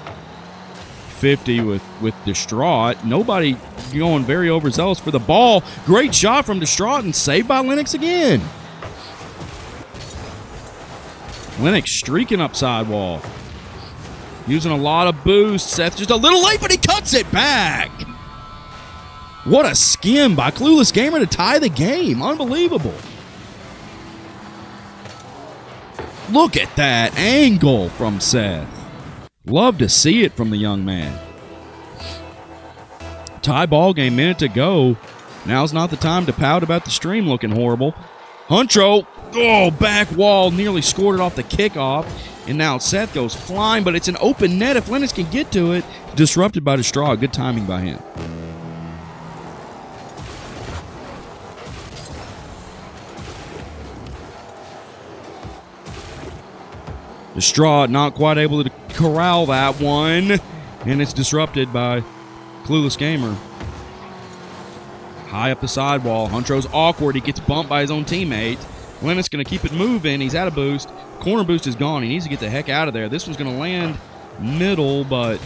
S1: 50 with Distraught. Nobody going very overzealous for the ball. Great shot from Distraught and saved by Lennox again. Lennox streaking up sidewall. Using a lot of boost. Seth just a little late, but he cuts it back. What a skim by Clueless Gamer to tie the game. Unbelievable. Look at that angle from Seth. Love to see it from the young man. Tie ball game, minute to go. Now's not the time to pout about the stream looking horrible. Huntrow, back wall, nearly scored it off the kickoff. And now Seth goes flying, but it's an open net if Lennox can get to it. Disrupted by Distraught. Good timing by him. Distraught not quite able to corral that one. And it's disrupted by Clueless Gamer. High up the sidewall. Huntrow's awkward. He gets bumped by his own teammate. Lennox going to keep it moving. He's out of boost. Corner boost is gone. He needs to get the heck out of there. This one's going to land middle, but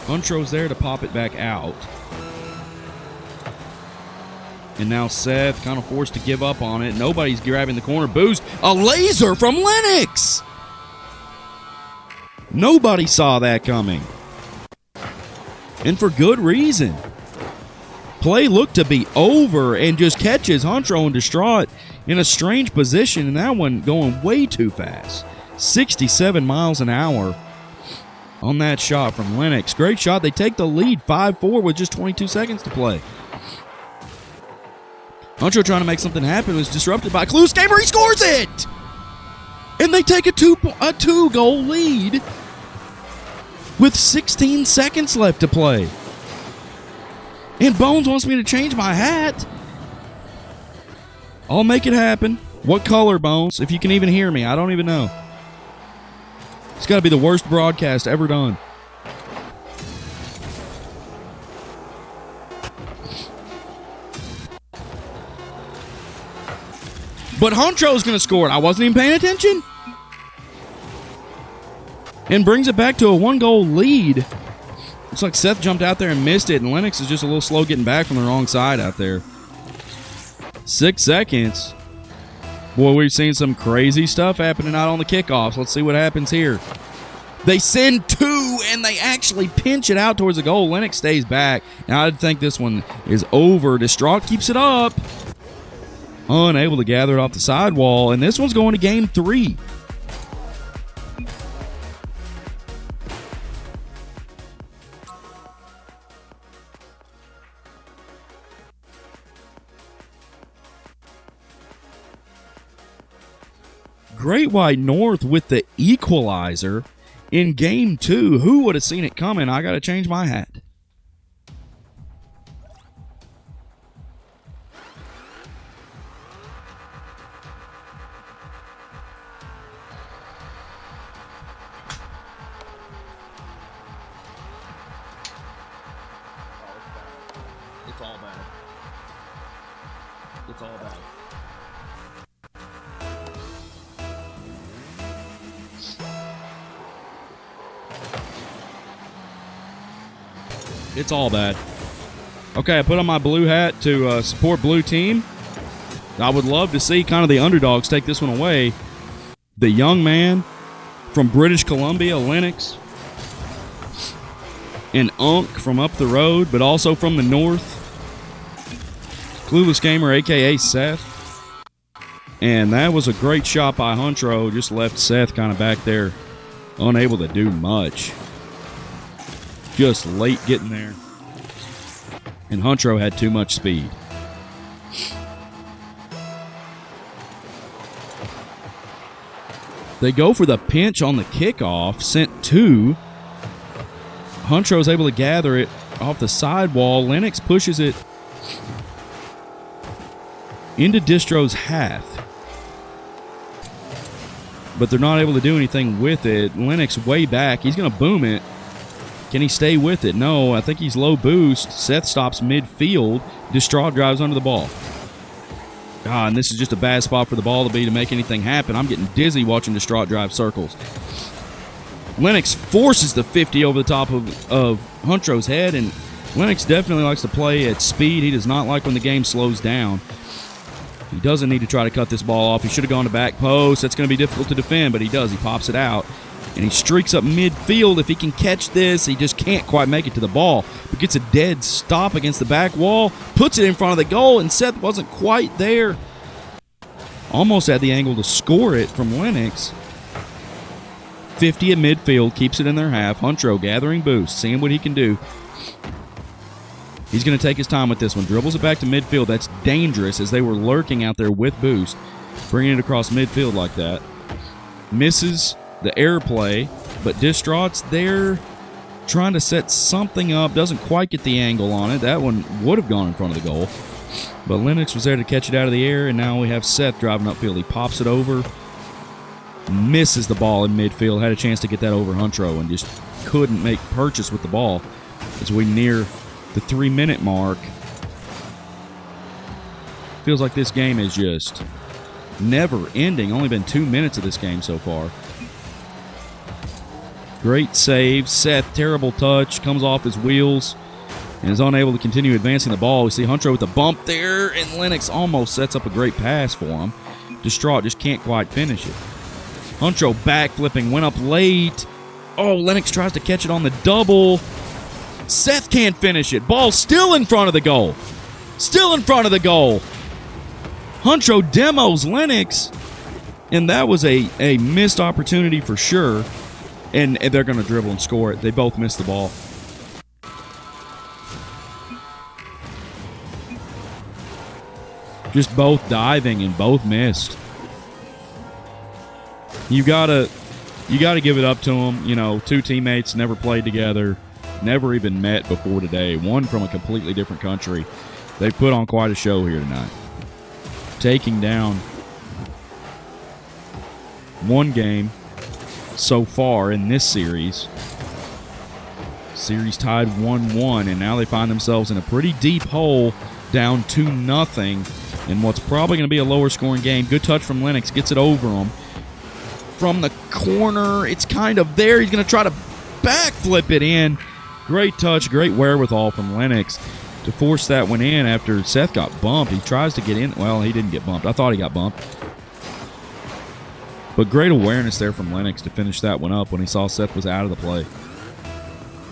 S1: Huntrow's there to pop it back out. And now Seth kind of forced to give up on it. Nobody's grabbing the corner boost. A laser from Lennox! Nobody saw that coming. And for good reason. Play looked to be over and just catches Huntrow and Distraught in a strange position, and that one going way too fast. 67 miles an hour on that shot from Lennox. Great shot. They take the lead 5-4 with just 22 seconds to play. Huntrow trying to make something happen was disrupted by Clueless Gamer. He scores it! And they take a two-goal lead with 16 seconds left to play. And Bones wants me to change my hat. I'll make it happen. What color, Bones? If you can even hear me. I don't even know. It's got to be the worst broadcast ever done. But Huntrow's going to score it. I wasn't even paying attention. And brings it back to a one-goal lead. Looks like Seth jumped out there and missed it, and Lennox is just a little slow getting back from the wrong side out there. 6 seconds. Boy, we've seen some crazy stuff happening out on the kickoffs. Let's see what happens here. They send two, and they actually pinch it out towards the goal. Lennox stays back. Now, I think this one is over. Distraught keeps it up. Unable to gather it off the sidewall, and this one's going to game 3. Great White North with the equalizer in game 2. Who would have seen it coming? I got to change my hat. It's all bad. It's all bad. It's all bad. Okay, I put on my blue hat to support blue team. I would love to see kind of the underdogs take this one away. The young man from British Columbia, Lennox, and Unk from up the road, but also from the north, Clueless Gamer, a.k.a. Seth. And that was a great shot by Huntro. Just left Seth kind of back there, unable to do much. Just late getting there. And Huntro had too much speed. They go for the pinch on the kickoff, sent two. Huntro's able to gather it off the sidewall. Lennox pushes it into Distro's half. But they're not able to do anything with it. Lennox way back. He's going to boom it. Can he stay with it? No, I think he's low boost. Seth stops midfield. Distraught drives under the ball. And this is just a bad spot for the ball to be to make anything happen. I'm getting dizzy watching Distraught drive circles. Lennox forces the 50 over the top of Huntro's head, and Lennox definitely likes to play at speed. He does not like when the game slows down. He doesn't need to try to cut this ball off. He should have gone to back post. That's going to be difficult to defend, but he does. He pops it out, and he streaks up midfield. If he can catch this, he just can't quite make it to the ball, but gets a dead stop against the back wall, puts it in front of the goal, and Seth wasn't quite there. Almost had the angle to score it from Lennox. 50 at midfield, keeps it in their half. Huntro gathering boost, seeing what he can do. He's going to take his time with this one. Dribbles it back to midfield. That's dangerous as they were lurking out there with boost. Bringing it across midfield like that. Misses the airplay, but Distraught's there trying to set something up. Doesn't quite get the angle on it. That one would have gone in front of the goal. But Lennox was there to catch it out of the air, and now we have Seth driving upfield. He pops it over. Misses the ball in midfield. Had a chance to get that over Huntro and just couldn't make purchase with the ball as we near the 3-minute mark. Feels like this game is just never ending. Only been 2 minutes of this game so far. Great save. Seth, terrible touch. Comes off his wheels and is unable to continue advancing the ball. We see Huntro with the bump there, and Lennox almost sets up a great pass for him. Distraught just can't quite finish it. Huntro backflipping, went up late. Oh, Lennox tries to catch it on the double. Seth can't finish it. Ball still in front of the goal. Still in front of the goal. Huntro demos Lennox, and that was a missed opportunity for sure. And they're going to dribble and score it. They both missed the ball. Just both diving and both missed. You gotta give it up to them. You know, two teammates never played together, never even met before today. One from a completely different country. They put on quite a show here tonight, taking down one game so far in this series. Series tied 1-1, and now they find themselves in a pretty deep hole, down 2-0, in what's probably going to be a lower scoring game. Good touch from Lennox, gets it over him. From the corner, it's kind of there. He's going to try to backflip it in. Great touch, great wherewithal from Lennox to force that one in after Seth got bumped. He tries to get in. Well, he didn't get bumped. I thought he got bumped. But great awareness there from Lennox to finish that one up when he saw Seth was out of the play.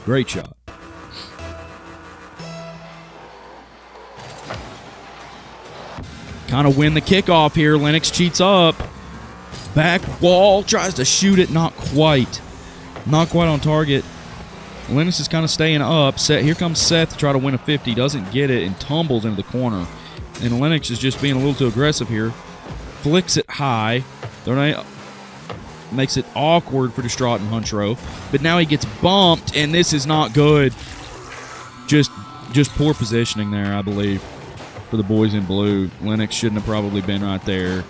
S1: Great shot. Kind of win the kickoff here. Lennox cheats up. Back wall, tries to shoot it. Not quite. Not quite on target. Lennox is kind of staying up. Here comes Seth to try to win a 50. Doesn't get it and tumbles into the corner. And Lennox is just being a little too aggressive here. Flicks it high. Makes it awkward for Distraught and Huntro. But now he gets bumped, and this is not good. Just poor positioning there, I believe, for the boys in blue. Lennox shouldn't have probably been right there.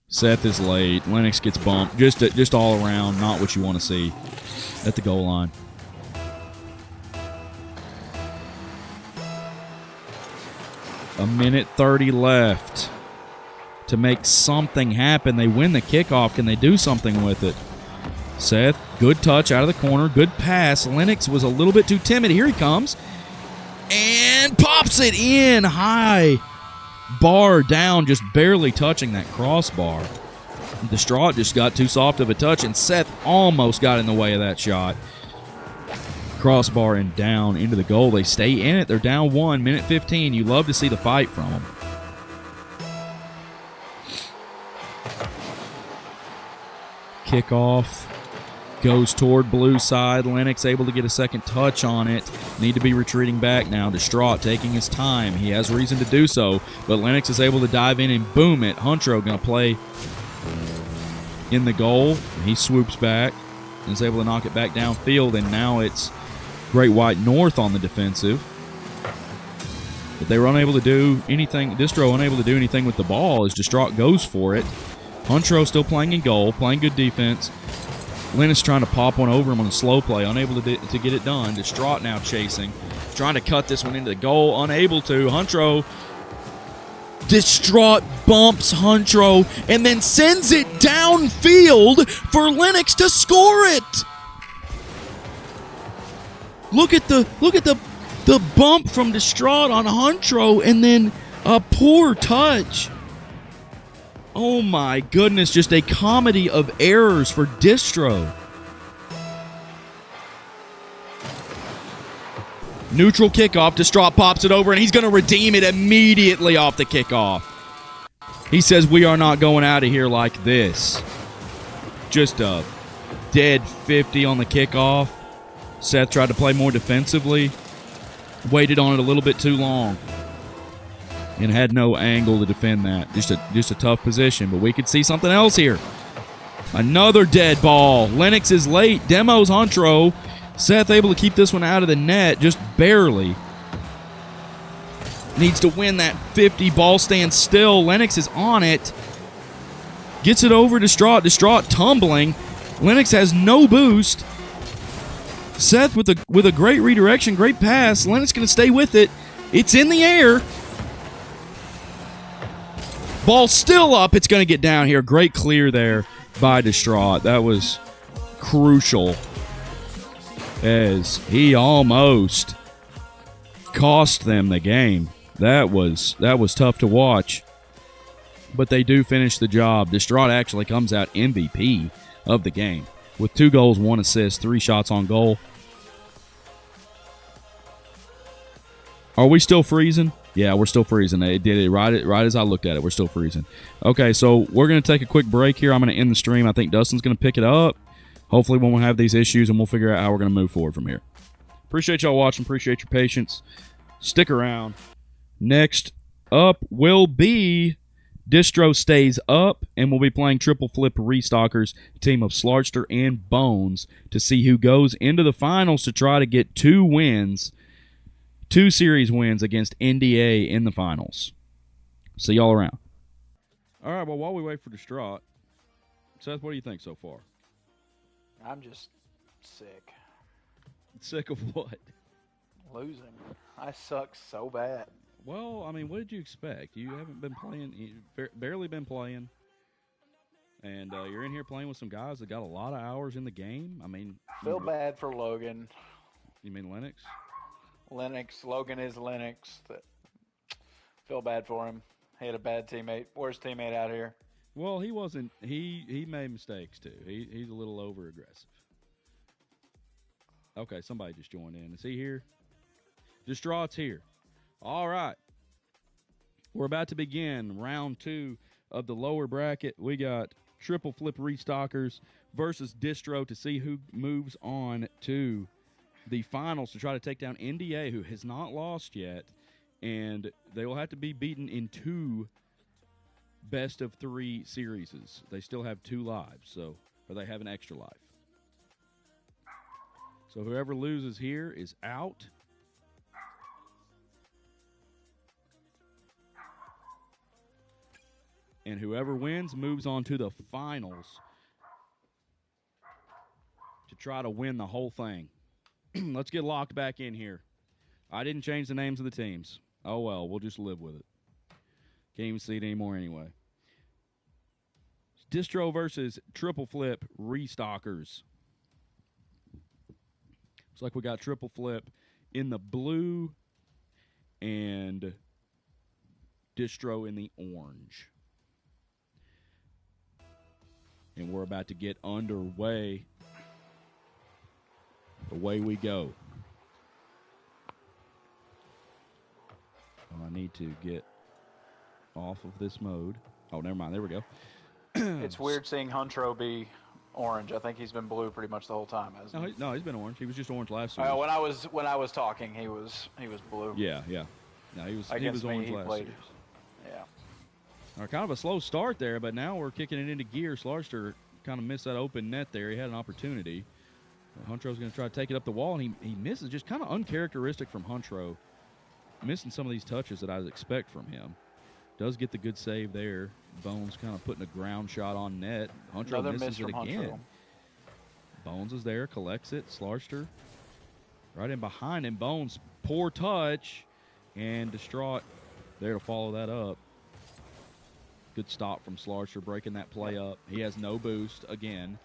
S1: Seth is late. Lennox gets bumped. Just all around, not what you want to see at the goal line. A minute 30 left to make something happen. They win the kickoff. Can they do something with it? Seth, good touch out of the corner. Good pass. Lennox was a little bit too timid. Here he comes. And pops it in high. bar down, just barely touching that crossbar. Distraught just got too soft of a touch, and Seth almost got in the way of that shot. Crossbar and down into the goal. They stay in it. They're down 1, minute 15. You love to see the fight from them. Kickoff goes toward blue side. Lennox able to get a second touch on it. Need to be retreating back now. Distraught taking his time. He has reason to do so, but Lennox is able to dive in and boom it. Huntro going to play in the goal. He swoops back and is able to knock it back downfield, and now it's Great White North on the defensive. But they were unable to do anything. Distro unable to do anything with the ball as Distraught goes for it. Huntro still playing in goal, playing good defense. Lennox trying to pop one over him on a slow play, unable to get it done. Distraught now chasing, trying to cut this one into the goal, unable to. Huntro, Distraught bumps Huntro and then sends it downfield for Lennox to score it. Look at the bump from Distraught on Huntro, and then a poor touch. Oh my goodness, just a comedy of errors for Distro. Neutral kickoff, Distraught pops it over, and he's going to redeem it immediately off the kickoff. He says, we are not going out of here like this. Just a dead 50 on the kickoff. Seth tried to play more defensively, waited on it a little bit too long, and had no angle to defend that. Just a tough position, but we could see something else here. Another dead ball. Lennox is late. Demos Huntro. Seth able to keep this one out of the net, just barely. Needs to win that 50. Ball stands still. Lennox is on it. Gets it over Distraught. Distraught tumbling. Lennox has no boost. Seth with a great redirection, great pass. Lennox going to stay with it. It's in the air. Ball still up. It's going to get down here. Great clear there by Distraught. That was crucial, as he almost cost them the game. That was tough to watch, but they do finish the job. Distraught actually comes out MVP of the game with 2 goals, 1 assist, 3 shots on goal. Are we still freezing? Yeah, we're still freezing. They did it right as I looked at it. We're still freezing. Okay, so we're going to take a quick break here. I'm going to end the stream. I think Dustin's going to pick it up. Hopefully we won't have these issues, and we'll figure out how we're going to move forward from here. Appreciate y'all watching. Appreciate your patience. Stick around. Next up will be Distro Stays Up, and we'll be playing Triple Flip Restockers, team of Slarster and Bones, to see who goes into the finals to try to get 2 wins, 2 series wins against NDA in the finals. See y'all around. All right, well, while we wait for Distraught, Seth, what do you think so far?
S2: I'm just sick.
S1: Sick of what?
S2: Losing. I suck so bad.
S1: Well, I mean, what did you expect? You haven't been playing, barely been playing, and you're in here playing with some guys that got a lot of hours in the game. I mean,
S2: Feel bad for Logan.
S1: You mean Lennox?
S2: Logan is Lennox. Feel bad for him. He had a bad teammate. Worst teammate out here.
S1: Well, he wasn't. He made mistakes too. He's a little over aggressive. Okay, somebody just joined in. Is he here? Distraught's here. All right. We're about to begin round 2 of the lower bracket. We got Triple Flip Restockers versus Distro to see who moves on to the finals to try to take down NDA, who has not lost yet, and they will have to be beaten in 2 best of 3 series. They still have 2 lives, or they have an extra life. So whoever loses here is out. And whoever wins moves on to the finals to try to win the whole thing. Let's get locked back in here. I didn't change the names of the teams. Oh, well, we'll just live with it. Can't even see it anymore anyway. Distro versus Triple Flip Restockers. Looks like we got Triple Flip in the blue and Distro in the orange. And we're about to get underway. Away we go. I need to get off of this mode. Oh, never mind. There we go.
S2: It's weird seeing Huntro be orange. I think he's been blue pretty much the whole time, hasn't he?
S1: No, he's been orange. He was just orange last series.
S2: When I was talking, he was blue.
S1: Yeah. No, he was
S2: Against
S1: orange
S2: me,
S1: last
S2: played.
S1: series.
S2: Yeah.
S1: All right, kind of a slow start there, but now we're kicking it into gear. Slarster kind of missed that open net there. He had an opportunity. Huntro's going to try to take it up the wall, and he misses. Just kind of uncharacteristic from Huntro. Missing some of these touches that I would expect from him. Does get the good save there. Bones kind of putting a ground shot on net. Huntro
S2: Another
S1: misses
S2: miss
S1: it
S2: from
S1: again.
S2: Huntro.
S1: Bones is there, collects it. Slarster right in behind him. Bones, poor touch, and Distraught there to follow that up. Good stop from Slarster, breaking that play up. He has no boost again.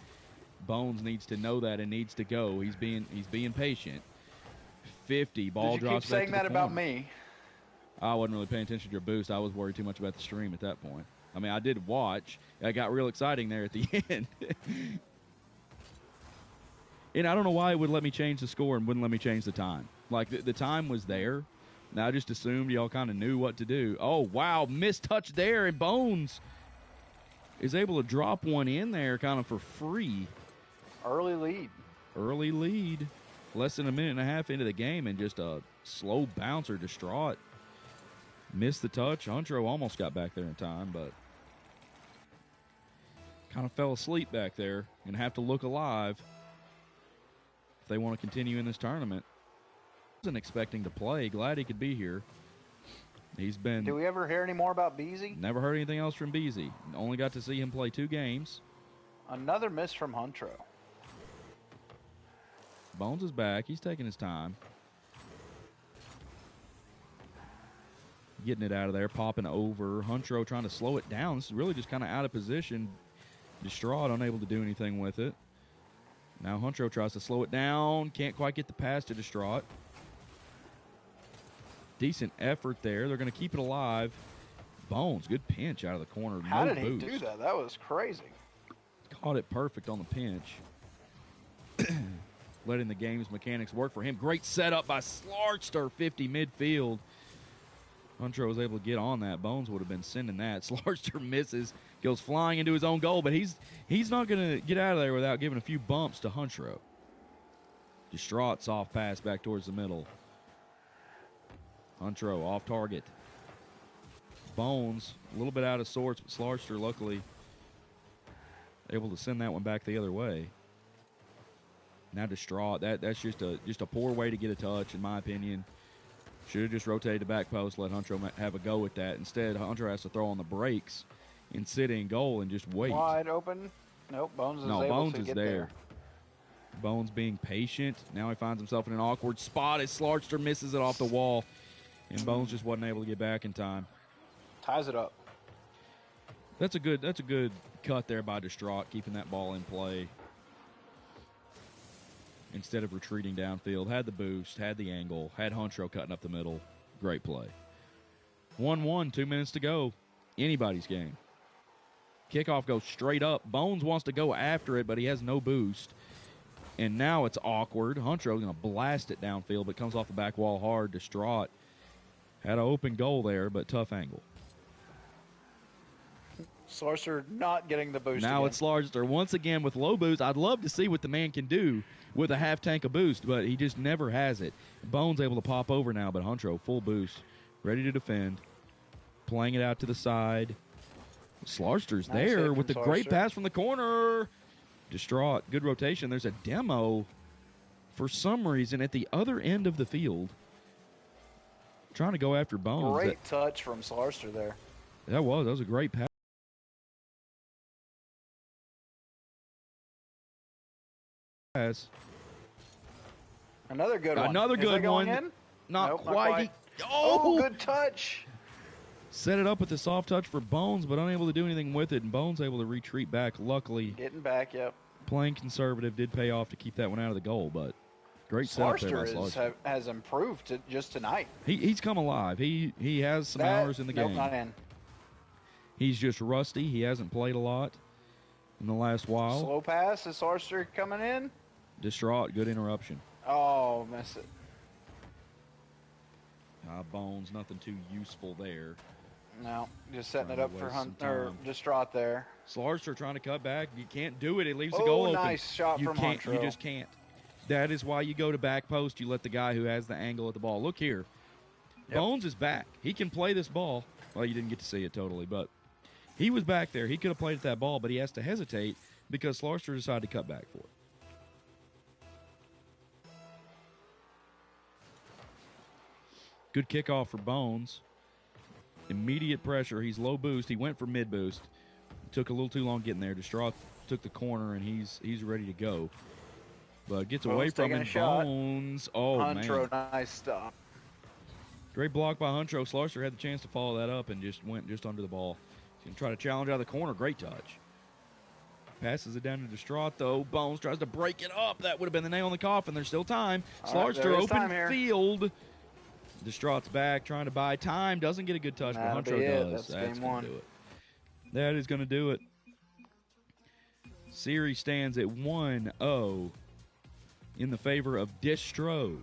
S1: Bones needs to know that and needs to go. He's being patient. 50 ball
S2: Did you
S1: drops
S2: keep
S1: back
S2: saying
S1: to
S2: that
S1: the
S2: about
S1: corner.
S2: me?
S1: I wasn't really paying attention to your boost. I was worried too much about the stream at that point. I mean, I did watch. It got real exciting there at the end. And I don't know why it would let me change the score and wouldn't let me change the time. Like, the time was there. And I just assumed y'all kind of knew what to do. Oh, wow, missed touch there, and Bones is able to drop one in there kind of for free.
S2: Early lead.
S1: Early lead. Less than a minute and a half into the game, and just a slow bouncer. Distraught missed the touch. Huntro almost got back there in time, but kind of fell asleep back there. Going to have to look alive if they want to continue in this tournament. Wasn't expecting to play. Glad he could be here. He's been...
S2: Do we ever hear any more about Beasy?
S1: Never heard anything else from Beasy. Only got to see him play 2 games.
S2: Another miss from Huntro.
S1: Bones is back. He's taking his time. Getting it out of there, popping over. Huntro trying to slow it down. This is really just kind of out of position. Distraught, unable to do anything with it. Now Huntro tries to slow it down. Can't quite get the pass to Distraught. Decent effort there. They're going to keep it alive. Bones, good pinch out of the corner.
S2: How
S1: No
S2: did he
S1: boost.
S2: do that? That was crazy.
S1: Caught it perfect on the pinch. Letting the game's mechanics work for him. Great setup by Slarster, 50 midfield. Huntro was able to get on that. Bones would have been sending that. Slarster misses, goes flying into his own goal, but he's not going to get out of there without giving a few bumps to Huntro. Distraught, soft pass back towards the middle. Huntro off target. Bones, a little bit out of sorts, but Slarster luckily able to send that one back the other way. Now Distraught, that's just a poor way to get a touch, in my opinion. Should have just rotated the back post, let Huntro have a go with that. Instead, Huntro has to throw on the brakes and sit in goal and just wait.
S2: Wide open. Nope, Bones is able
S1: Bones
S2: to
S1: is
S2: get
S1: there. Bones being patient. Now he finds himself in an awkward spot as Slarster misses it off the wall. And Bones just wasn't able to get back in time.
S2: Ties it up.
S1: That's a good cut there by Distraught, keeping that ball in play. Instead of retreating downfield. Had the boost, had the angle, had Huntro cutting up the middle. Great play. 1-1, 2 minutes to go. Anybody's game. Kickoff goes straight up. Bones wants to go after it, but he has no boost. And now it's awkward. Huntro's going to blast it downfield, but comes off the back wall hard. Distraught had an open goal there, but tough angle.
S2: Slarster not getting the boost
S1: Now
S2: again.
S1: it's Slarster once again with low boost. I'd love to see what the man can do with a half tank of boost, but he just never has it. Bones able to pop over now, but Huntro full boost, ready to defend, playing it out to the side. Slarster's
S2: Nice
S1: there
S2: hit
S1: with the
S2: from
S1: great
S2: Slarster.
S1: pass from the corner. Distraught, good rotation. There's a demo for some reason at the other end of the field, trying to go after Bones.
S2: Great touch from Slarster there.
S1: That was a great pass.
S2: Another good one.
S1: Another
S2: Is that
S1: good
S2: going
S1: one.
S2: in?
S1: Not
S2: Nope,
S1: quite.
S2: Oh, good touch.
S1: Set it up with the soft touch for Bones, but unable to do anything with it, and Bones able to retreat back. Luckily,
S2: Getting back, yep.
S1: playing conservative did pay off to keep that one out of the goal, but Great setup there by
S2: Slarster
S1: Slarster.
S2: has improved just tonight.
S1: He's come alive. He has some hours in the
S2: nope,
S1: game.
S2: Not in.
S1: He's just rusty. He hasn't played a lot in the last while.
S2: Slow pass. Is Slarster coming in?
S1: Distraught. Good interruption.
S2: Oh, miss it.
S1: Bones. Nothing too useful there.
S2: No, just setting
S1: Trying
S2: it up
S1: to
S2: for
S1: waste some
S2: or
S1: time.
S2: Distraught there.
S1: Slarster trying to cut back. You can't do it. It leaves the
S2: Oh,
S1: goal open.
S2: nice shot
S1: you
S2: from
S1: can't.
S2: Huntro.
S1: You just can't. That is why you go to back post. You let the guy who has the angle at the ball. Look here. Bones is back. He can play this ball. Well, you didn't get to see it totally, but he was back there. He could have played at that ball, but he has to hesitate because Slarster decided to cut back for it. Good kickoff for Bones. Immediate pressure. He's low boost. He went for mid boost. Took a little too long getting there. Distraught took the corner, and he's ready to go. But gets away
S2: Bones
S1: from
S2: taking
S1: him.
S2: a shot.
S1: Bones. Oh,
S2: Huntro,
S1: man.
S2: nice stop.
S1: Great block by Huntro. Slarster had the chance to follow that up and just went just under the ball. He's going to try to challenge out of the corner. Great touch. Passes it down to Distraught, though. Bones tries to break it up. That would have been the nail in the coffin. There's still time.
S2: All right,
S1: Slarster
S2: there is
S1: open
S2: time here.
S1: field. Distraught's back, trying to buy time. Doesn't get a good touch,
S2: That'll
S1: but Huntro
S2: be it.
S1: does.
S2: That's game
S1: gonna
S2: one.
S1: do it. That is going to do it. Series stands at 1-0 in the favor of Distro.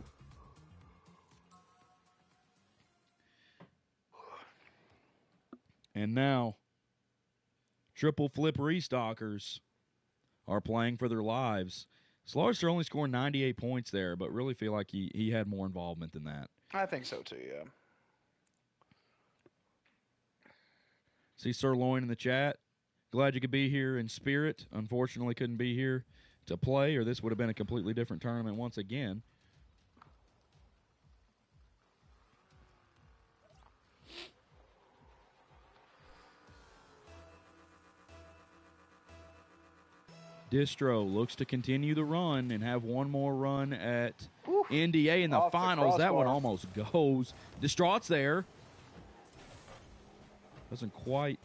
S1: And now, triple flip restockers are playing for their lives. Slarster only scored 98 points there, but really feel like he had more involvement than that.
S2: I think so too. Yeah.
S1: See Sirloin in the chat. Glad you could be here in spirit. Unfortunately, couldn't be here to play, or this would have been a completely different tournament once again. Distro looks to continue the run and have one more run at NDA in the
S2: Off the
S1: finals. That one
S2: crossbar.
S1: almost goes. Distraught's there. Doesn't quite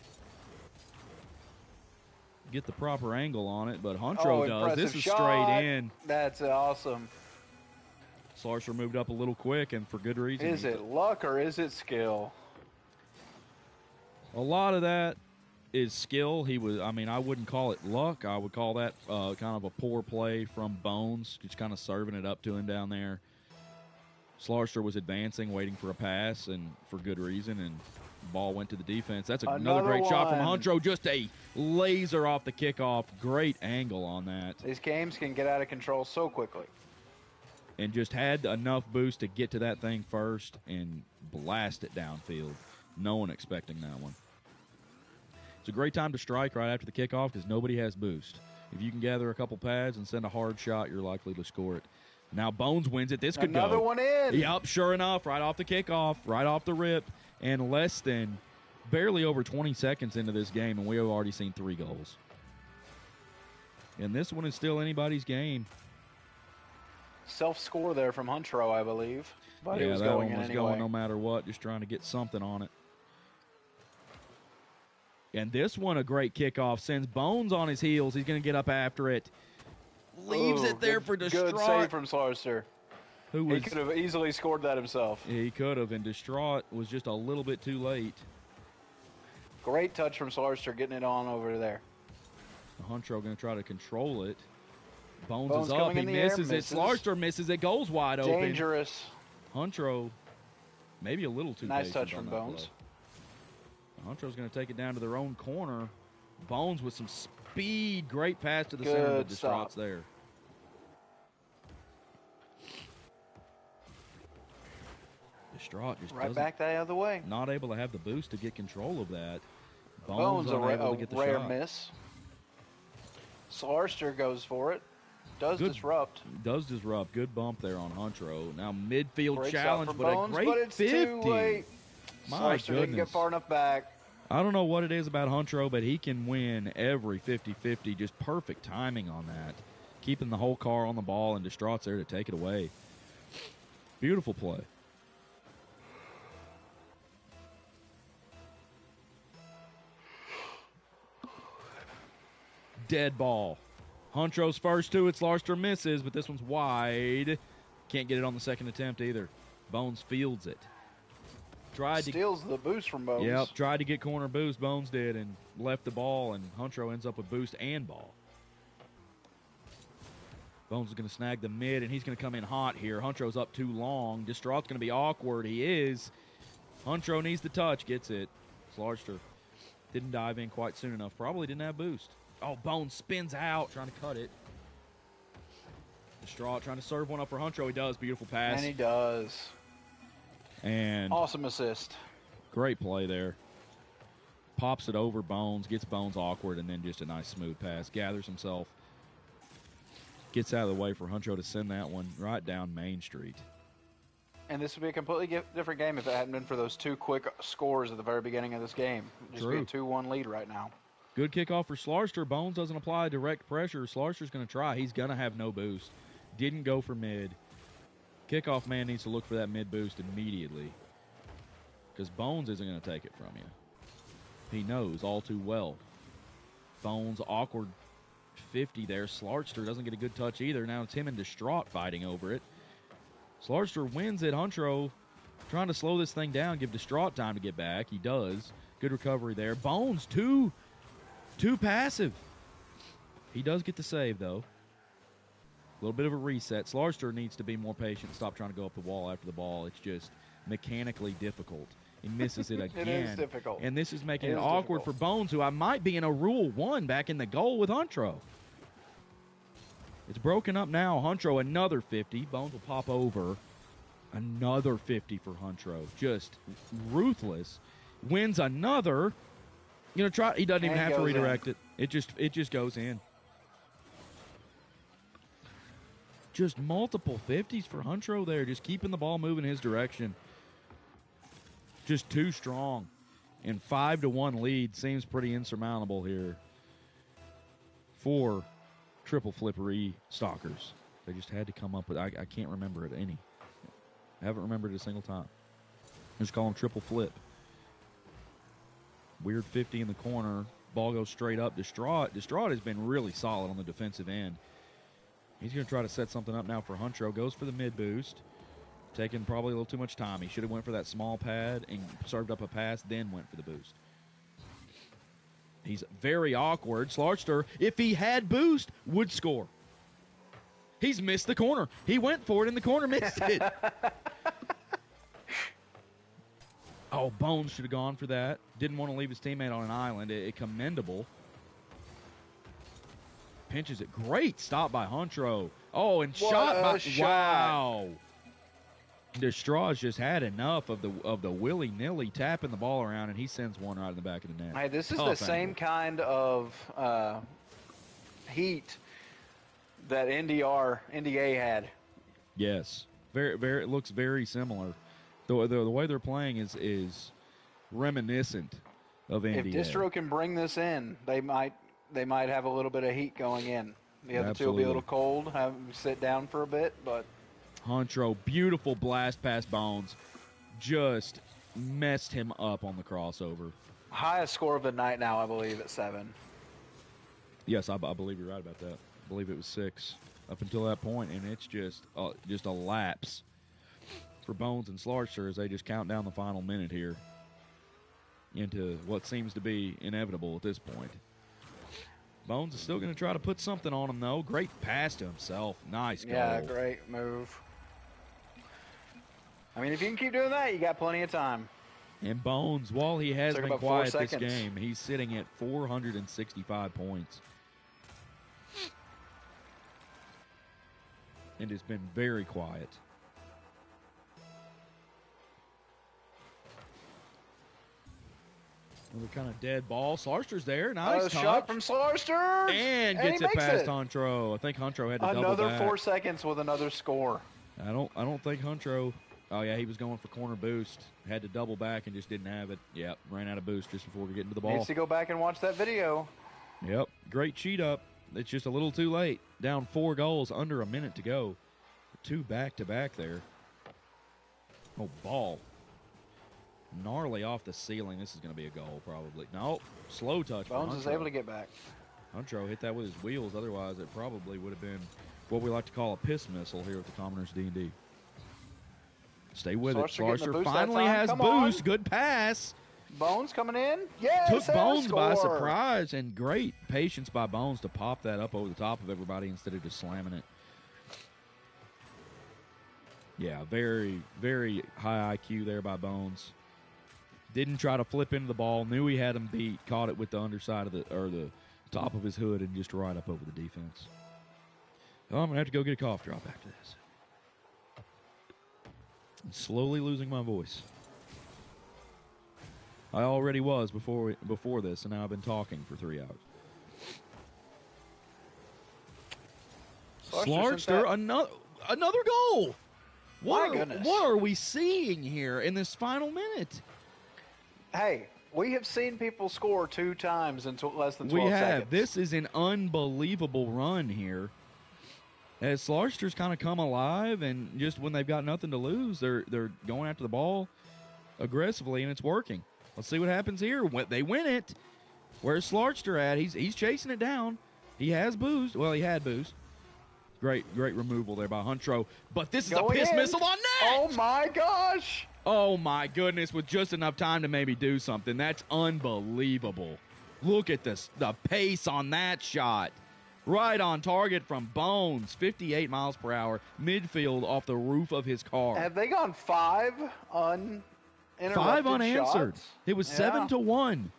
S1: get the proper angle on it, but Huntro does. This
S2: impressive
S1: is
S2: shot.
S1: straight in.
S2: That's awesome.
S1: Slarster moved up a little quick, and for good reason.
S2: Is it luck or is it skill?
S1: A lot of that is skill. I wouldn't call it luck. I would call that kind of a poor play from Bones, just kind of serving it up to him down there. Slarster was advancing, waiting for a pass, and for good reason, and the ball went to the defense. That's another great shot from
S2: one.
S1: Huntro. Just a laser off the kickoff. Great angle on that.
S2: These games can get out of control so quickly.
S1: And just had enough boost to get to that thing first and blast it downfield. No one expecting that one. It's a great time to strike right after the kickoff because nobody has boost. If you can gather a couple pads and send a hard shot, you're likely to score it. Now Bones wins it. This could
S2: Another
S1: go.
S2: one in.
S1: Yep, sure enough, right off the kickoff, right off the rip, and less than barely over 20 seconds into this game, and we have already seen 3 goals. And this one is still anybody's game.
S2: Self-score there from Huntro, I believe. But
S1: yeah,
S2: it was
S1: that
S2: going
S1: one
S2: in
S1: was
S2: anyway.
S1: going no matter what, just trying to get something on it. And this one, a great kickoff, sends Bones on his heels. He's going to get up after it. Leaves
S2: Ooh,
S1: it there
S2: good-
S1: for Distraught.
S2: Good save from Slarster.
S1: Who
S2: He
S1: was,
S2: could have easily scored that himself.
S1: he could have, and Distraught was just a little bit too late.
S2: Great touch from Slarster getting it on over there.
S1: Huntro going to try to control it. Bones
S2: Bones
S1: is up.
S2: coming
S1: He
S2: in the air,
S1: misses it.
S2: misses.
S1: Slarster misses it. Goes wide open.
S2: Dangerous.
S1: Huntro, maybe a little too
S2: Nice
S1: patient
S2: touch
S1: on
S2: from
S1: that
S2: Bones.
S1: play. Huntro's going to take it down to their own corner. Bones with some speed. Great pass to the
S2: Good
S1: center, but
S2: stop.
S1: Distraught's there. Distraught just
S2: Right
S1: doesn't,
S2: back the other way.
S1: not able to have the boost to get control of that.
S2: Bones a,
S1: unable
S2: ra-
S1: to
S2: a
S1: get the
S2: rare
S1: shot.
S2: miss. Slarster goes for it. Does
S1: Good.
S2: disrupt.
S1: Does disrupt. Good bump there on Huntro. Now midfield
S2: Great
S1: challenge,
S2: shot from
S1: but
S2: Bones,
S1: a great
S2: but it's
S1: 50.
S2: too late.
S1: My
S2: Slarster didn't
S1: goodness.
S2: get far enough back.
S1: I don't know what it is about Huntro, but he can win every 50-50. Just perfect timing on that. Keeping the whole car on the ball, and Distraught's there to take it away. Beautiful play. Dead ball. Huntro's first 2, it's Slarster misses, but this one's wide. Can't get it on the second attempt either. Bones fields it.
S2: Steals the boost from Bones.
S1: Yep, tried to get corner boost, Bones did, and left the ball, and Huntro ends up with boost and ball. Bones is going to snag the mid, and he's going to come in hot here. Huntro's up too long. Distraught's going to be awkward. He is. Huntro needs the touch. Gets it. Slarster didn't dive in quite soon enough. Probably didn't have boost. Oh, Bones spins out, trying to cut it. Distraught trying to serve one up for Huntro. He does. Beautiful pass.
S2: And he does.
S1: And
S2: awesome assist.
S1: Great play there. Pops it over Bones, gets Bones awkward, and then just a nice smooth pass. Gathers himself. Gets out of the way for Huntro to send that one right down Main Street.
S2: And this would be a completely different game if it hadn't been for those two quick scores at the very beginning of this game. It'd just be a 2-1 lead right now.
S1: Good kickoff for Slarster. Bones doesn't apply direct pressure. Slarster's going to try. He's going to have no boost. Didn't go for mid. Kickoff man needs to look for that mid boost immediately because Bones isn't going to take it from you. He knows all too well. Bones, awkward 50 there. Slarster doesn't get a good touch either. Now it's him and Distraught fighting over it. Slarster wins it. Huntro trying to slow this thing down, give Distraught time to get back. He does. Good recovery there. Bones, too passive. He does get the save, though. A little bit of a reset. Slarster needs to be more patient. Stop trying to go up the wall after the ball. It's just mechanically difficult. He misses it again.
S2: It is difficult.
S1: And this is making it awkward for Bones, who I might be in a Rule 1 back in the goal with Huntro. It's broken up now. Huntro, another 50. Bones will pop over. Another 50 for Huntro. Just ruthless. Wins another. You know, try. He doesn't even have to redirect it. It just goes in. Just multiple 50s for Huntro there, just keeping the ball moving his direction. Just too strong. And 5-1 lead seems pretty insurmountable here for triple flippery stalkers. They just had to come up with, I can't remember it any. I haven't remembered it a single time. Just call them triple flip. Weird 50 in the corner. Ball goes straight up. Distraught has been really solid on the defensive end. He's going to try to set something up now for Huntro. Goes for the mid boost. Taking probably a little too much time. He should have went for that small pad and served up a pass, then went for the boost. He's very awkward. Slarster, if he had boost, would score. He's missed the corner. He went for it in the corner, missed it. Oh, Bones should have gone for that. Didn't want to leave his teammate on an island. Commendable. Pinches it. Great stop by Huntro. Oh, and shot by... Wow. Distraught's just had enough of the willy-nilly tapping the ball around, and he sends one right in the back of the net.
S2: Hey, this is the same kind of heat that NDA had.
S1: Yes. Very, very. It looks very similar. The way they're playing is reminiscent of NDA.
S2: If Distro can bring this in, they might have a little bit of heat going in. The other two will be a little cold, have them sit down for a bit, but...
S1: Huntro, beautiful blast past Bones. Just messed him up on the crossover.
S2: Highest score of the night now, I believe, at 7.
S1: Yes, I believe you're right about that. I believe it was 6 up until that point, and it's just a lapse for Bones and Slarster as they just count down the final minute here into what seems to be inevitable at this point. Bones is still going to try to put something on him, though. Great pass to himself. Nice goal.
S2: Yeah, great move. I mean, if you can keep doing that, you got plenty of time.
S1: And Bones, while he has been quiet this game, he's sitting at 465 points. And has been very quiet. Another kind of dead ball. Slarster's there. Nice touch.
S2: Shot from Slarster.
S1: And gets it past Huntro. I think Huntro had to double back.
S2: Another 4 seconds with another score.
S1: I don't think Huntro... Oh, yeah, he was going for corner boost. Had to double back and just didn't have it. Yep, ran out of boost just before we get into the ball.
S2: Needs to go back and watch that video.
S1: Yep, great cheat up. It's just a little too late. Down 4 goals, under a minute to go. 2 back-to-back there. Oh, ball. Gnarly off the ceiling. This is going to be a goal, probably. No, slow touch.
S2: Bones is able to get back.
S1: Huntro hit that with his wheels. Otherwise, it probably would have been what we like to call a piss missile here at the Commoners D&D. Stay with
S2: Slaughter
S1: it.
S2: getting the
S1: Slaughter
S2: boost that
S1: finally
S2: time.
S1: has
S2: Come on.
S1: boost. Good pass.
S2: Bones coming in. Yes,
S1: Took
S2: and a
S1: Bones by
S2: score.
S1: surprise, and great patience by Bones to pop that up over the top of everybody instead of just slamming it. Yeah, very, very high IQ there by Bones. Didn't try to flip into the ball. Knew he had him beat. Caught it with the underside of the top of his hood and just right up over the defense. Oh, I'm gonna have to go get a cough drop after this. I'm slowly losing my voice. I already was before this, and now I've been talking for 3 hours. Slarkster, another goal.
S2: My goodness.
S1: What are we seeing here in this final minute?
S2: Hey, we have seen people score 2 times in less than 12
S1: We have.
S2: seconds.
S1: This is an unbelievable run here. As Slarster's kind of come alive, and just when they've got nothing to lose, they're going after the ball aggressively, and it's working. Let's see what happens here. They win it. Where's Slarster at? He's chasing it down. He has boost. Well, he had boost. Great removal there by Huntro. But this is a piss missile on net.
S2: Oh, my gosh.
S1: Oh, my goodness. With just enough time to maybe do something. That's unbelievable. Look at this. The pace on that shot. Right on target from Bones. 58 miles per hour. Midfield off the roof of his car.
S2: Have they gone 5 uninterrupted
S1: 5 unanswered.
S2: shots?
S1: It was 7-1.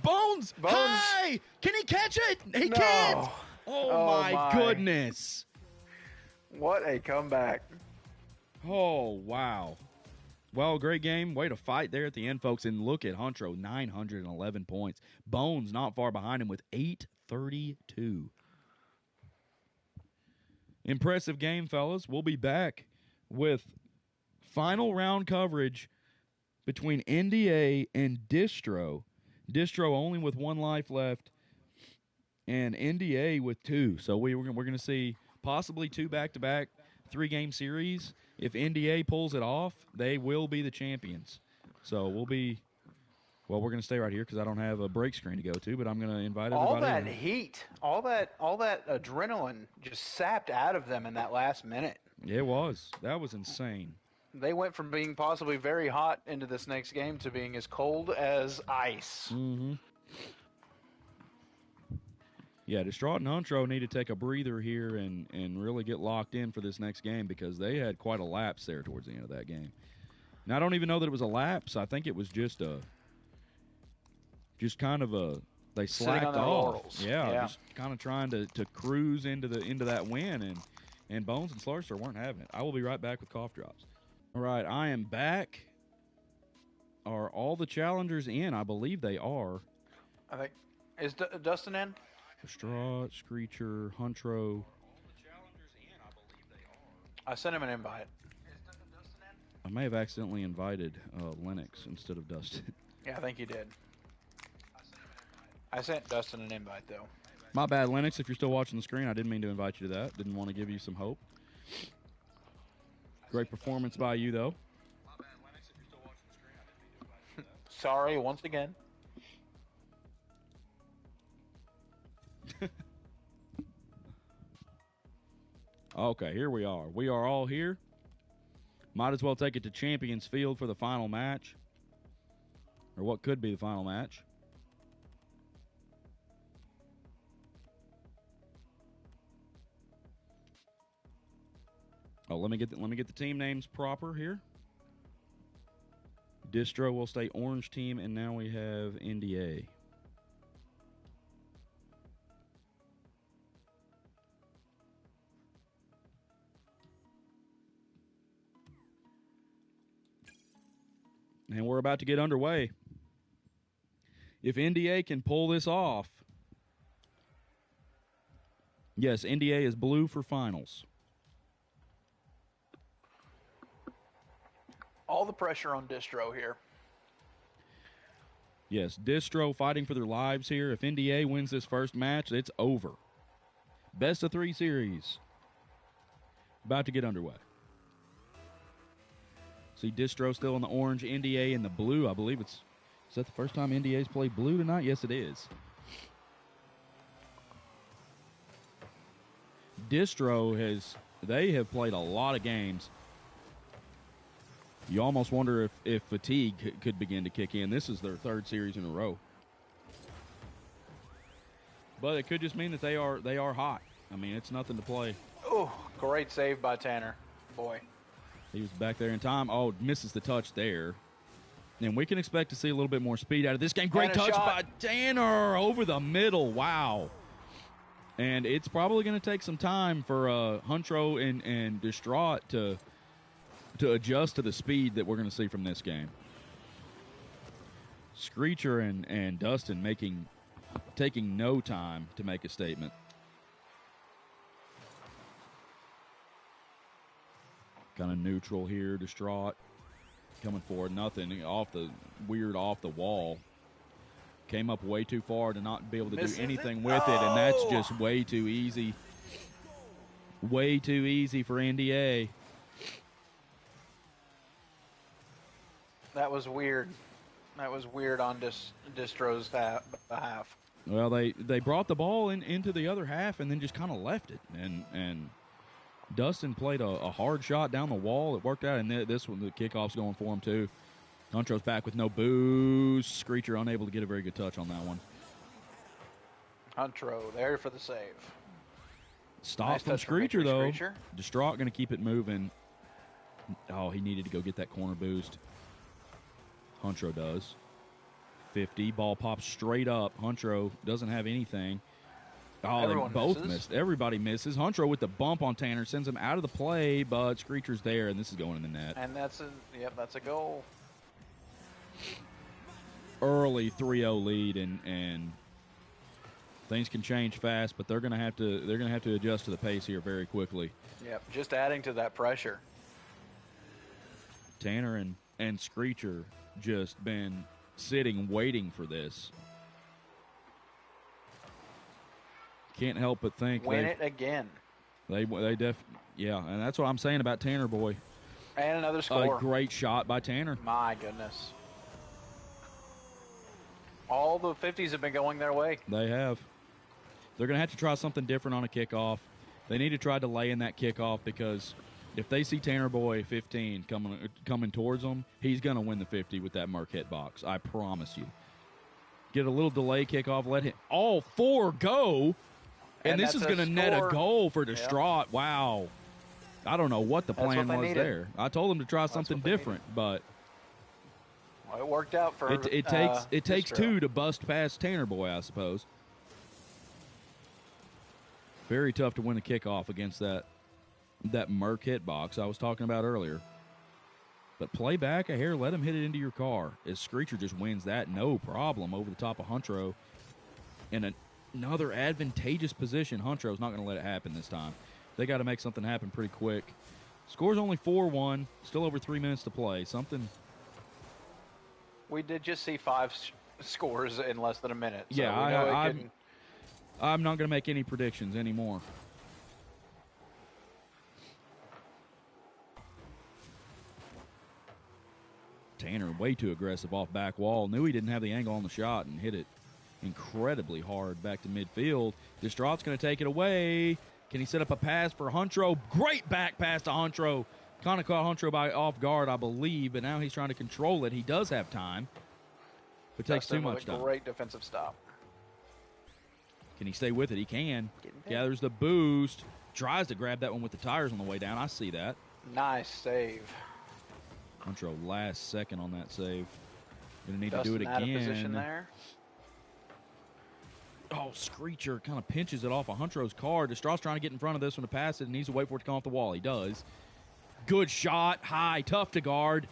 S1: Bones. Hi! Can he catch it? He
S2: No.
S1: can't. Oh, my
S2: my.
S1: goodness.
S2: What a comeback.
S1: Oh, wow. Well, great game. Way to fight there at the end, folks. And look at Huntro, 911 points. Bones not far behind him with 832. Impressive game, fellas. We'll be back with final round coverage between NDA and Distro. Distro only with 1 life left, and NDA with 2. So we're going to see possibly 2 back-to-back 3-game series. If NDA pulls it off, they will be the champions. So we're going to stay right here because I don't have a break screen to go to, but I'm going to invite everybody.
S2: All that heat, all that adrenaline just sapped out of them in that last minute.
S1: It was. That was insane.
S2: They went from being possibly very hot into this next game to being as cold as ice.
S1: Mm-hmm. Yeah, Distraught and Huntro need to take a breather here and really get locked in for this next game because they had quite a lapse there towards the end of that game. And I don't even know that it was a lapse. I think it was just kind of a they slacked off. Yeah, just kind of trying to cruise into that win, and Bones and Slurster weren't having it. I will be right back with cough drops. All right, I am back. Are all the challengers in? I believe they are.
S2: I think is Dustin in?
S1: Distraught, Screecher, Huntro.
S2: I sent him an invite.
S1: I may have accidentally invited Lennox instead of Dustin.
S2: Yeah, I think you did. I sent Dustin an invite, though.
S1: My bad, Lennox. If you're still watching the screen, I didn't mean to invite you to that. Didn't want to give you some hope. Great performance by you, though.
S5: My bad, Lennox. If you're still watching the screen, I didn't mean to invite you.
S2: Sorry, once again.
S1: Okay, here we are. We are all here. Might as well take it to Champions Field for the final match. Or what could be the final match. Oh, let me get the team names proper here. Distro will stay orange team, and now we have NDA. And we're about to get underway. If NDA can pull this off, yes, NDA is blue for finals.
S2: All the pressure on Distro here.
S1: Yes, Distro fighting for their lives here. If NDA wins this first match, it's over. Best of 3 series. About to get underway. See Distro still in the orange, NDA in the blue. I believe is that the first time NDA's played blue tonight? Yes, it is. Distro they have played a lot of games. You almost wonder if fatigue could begin to kick in. This is their third series in a row. But it could just mean that they are hot. I mean, it's nothing to play.
S2: Oh, great save by Tanner. Boy.
S1: He was back there in time. Oh, misses the touch there. And we can expect to see a little bit more speed out of this game. Great
S2: Tanner
S1: touch
S2: shot.
S1: by Tanner over the middle. Wow. And it's probably going to take some time for Huntro and Distraught to adjust to the speed that we're going to see from this game. Screecher and Dustin taking no time to make a statement. Kind of neutral here, Distraught. Coming forward, nothing. Off the wall. Came up way too far to not be able to
S2: Misses
S1: do anything
S2: it.
S1: with it, and that's
S2: Oh!
S1: just way too easy. Way too easy for NDA.
S2: That was weird. That was weird on Distro's behalf.
S1: Well, they brought the ball into the other half and then just kind of left it. And Dustin played a hard shot down the wall. It worked out, and this one, the kickoff's going for him too. Huntro's back with no boost. Screecher unable to get a very good touch on that one.
S2: Huntro there for the save.
S1: Stop
S2: Nice
S1: from
S2: touch from
S1: Screecher,
S2: Victor
S1: though.
S2: Screecher.
S1: Distraught going to keep it moving. Oh, he needed to go get that corner boost. Huntro does. 50. Ball pops straight up. Huntro doesn't have anything. Oh,
S2: Everyone
S1: they both
S2: misses.
S1: missed. Everybody misses. Huntro with the bump on Tanner sends him out of the play, but Screecher's there, and this is going in the net.
S2: And that's a goal.
S1: Early 3-0 lead, and things can change fast, but they're going to have to adjust to the pace here very quickly.
S2: Yep, just adding to that pressure.
S1: Tanner and Screecher just been sitting waiting for this. Can't help but think
S2: Win it again.
S1: yeah, and that's what I'm saying about Tanner boy.
S2: And another score.
S1: A great shot by Tanner.
S2: My goodness. All the 50s have been going their way.
S1: They have. They're going to have to try something different on a kickoff. They need to try delaying that kickoff because if they see Tanner Boy 15 coming towards them, he's going to win the 50 with that Marquette box. I promise you. Get a little delay kickoff, let him all four go, and this
S2: that's
S1: is going to net a
S2: score.
S1: goal for Distraught.
S2: Yep.
S1: Wow. I don't know what the
S2: That's
S1: plan
S2: what they
S1: was
S2: needed.
S1: there. I told them to try something
S2: what they
S1: different, but
S2: Well, it worked out for
S1: it takes
S2: Distro.
S1: two to bust past Tanner Boy, I suppose. Very tough to win a kickoff against that Marquette box I was talking about earlier. But play back a hair, let him hit it into your car. As Screecher just wins that, no problem, over the top of Huntro. In another advantageous position, Huntro's not going to let it happen this time. They got to make something happen pretty quick. Score's only 4-1, still over 3 minutes to play. Something.
S2: We did just see 5 scores in less than a minute. So
S1: Yeah,
S2: we know
S1: I'm not going to make any predictions anymore. Tanner way too aggressive off back wall. Knew he didn't have the angle on the shot and hit it incredibly hard back to midfield. Distraught's going to take it away. Can he set up a pass for Huntro? Great back pass to Huntro. Kind of caught Huntro by off guard, I believe, but now he's trying to control it. He does have time, but takes too
S2: Dustin with
S1: much
S2: a
S1: time.
S2: Great defensive stop.
S1: Can he stay with it? He can.
S2: Getting there.
S1: Gathers the boost. Tries to grab that one with the tires on the way down. I see that.
S2: Nice save.
S1: Huntro last second on that save. Gonna need
S2: Dustin
S1: to do it
S2: out of position
S1: again.
S2: there.
S1: Oh, Screecher kind of pinches it off of Huntro's car. Distraught's trying to get in front of this one to pass it and needs to wait for it to come off the wall. He does. Good shot. High. Tough to guard.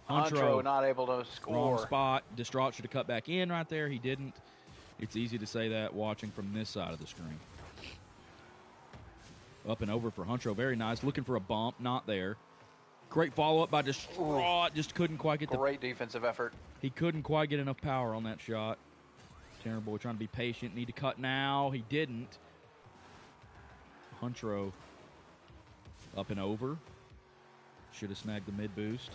S2: Huntro not able to score.
S1: Wrong spot. Distraught should have cut back in right there. He didn't. It's easy to say that watching from this side of the screen. Up and over for Huntro. Very nice. Looking for a bump. Not there. Great follow-up by Distraught. Just couldn't quite get
S2: Great defensive effort.
S1: He couldn't quite get enough power on that shot. Tanner Boy trying to be patient. Need to cut now. He didn't. Huntro up and over. Should have snagged the mid boost.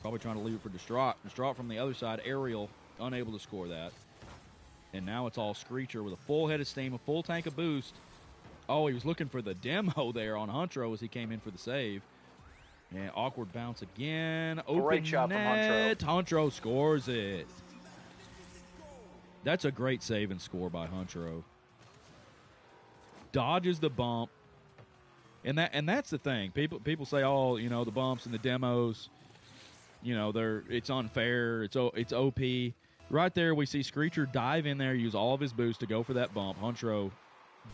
S1: Probably trying to leave it for Distraught. Distraught from the other side. Aerial unable to score that. And now it's all Screecher with a full head of steam, a full tank of boost. Oh, he was looking for the demo there on Huntro as he came in for the save. And awkward bounce again. Open
S2: Great shot from
S1: net. Huntro scores it. That's a great save and score by Huntro. Dodges the bump. And that's the thing. People say, oh, the bumps and the demos, it's unfair. It's OP. Right there, we see Screecher dive in there, use all of his boost to go for that bump. Huntro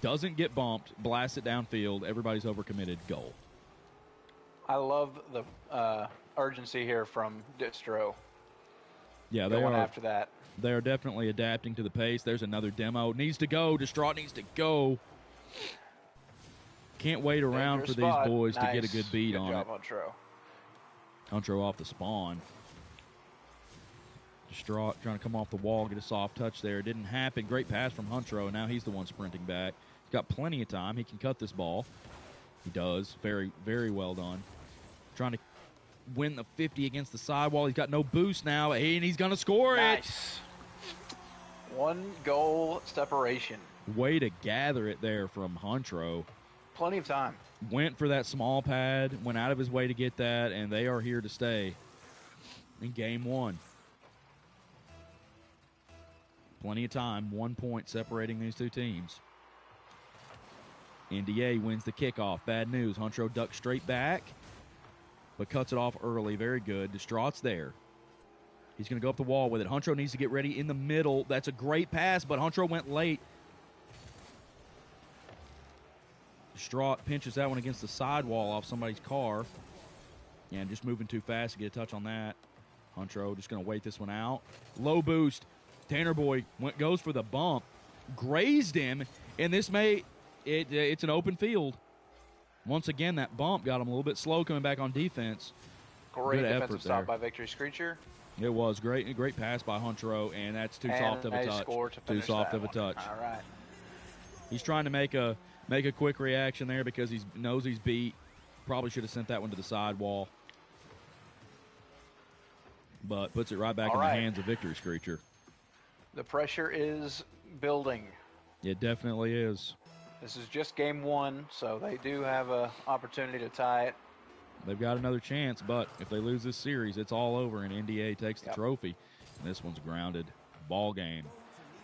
S1: doesn't get bumped, blasts it downfield. Everybody's overcommitted. Goal.
S2: I love the urgency here from Distro.
S1: Yeah, they
S2: going
S1: are
S2: after that.
S1: They are definitely adapting to the pace. There's another demo. Needs to go. Distraught needs to go. Can't wait around for these boys to get a good beat on it.
S2: Huntro.
S1: Huntro off the spawn. Distraught trying to come off the wall, get a soft touch there. Didn't happen. Great pass from Huntro, and now he's the one sprinting back. He's got plenty of time. He can cut this ball. He does. Very, very well done. Trying to win the 50 against the sidewall. He's got no boost now, and he's going to score
S2: Nice. 1 goal separation.
S1: Way to gather it there from Huntro.
S2: Plenty of time.
S1: Went for that small pad, went out of his way to get that, and they are here to stay in game 1. Plenty of time, 1 point separating these two teams. NDA wins the kickoff. Bad news. Huntro ducks straight back, but cuts it off early. Very good. Distraught's there. He's going to go up the wall with it. Huntro needs to get ready in the middle. That's a great pass, but Huntro went late. Distraught pinches that one against the sidewall off somebody's car. And just moving too fast to get a touch on that. Huntro just going to wait this one out. Low boost. Tanner Boy goes for the bump. Grazed him, and this it's an open field. Once again, that bump got him a little bit slow coming back on defense.
S2: Great defensive stop by Victory Screecher.
S1: It was great pass by Huntro, and that's too soft of a touch. Too soft of a touch.
S2: All right.
S1: He's trying to make a quick reaction there because he knows he's beat. Probably should have sent that one to the sidewall. But puts it right back in the hands of Victory Screecher.
S2: The pressure is building.
S1: It definitely is.
S2: This is just game 1, so they do have an opportunity to tie it.
S1: They've got another chance, but if they lose this series, it's all over, and NDA takes the trophy. And this one's grounded. Ball game.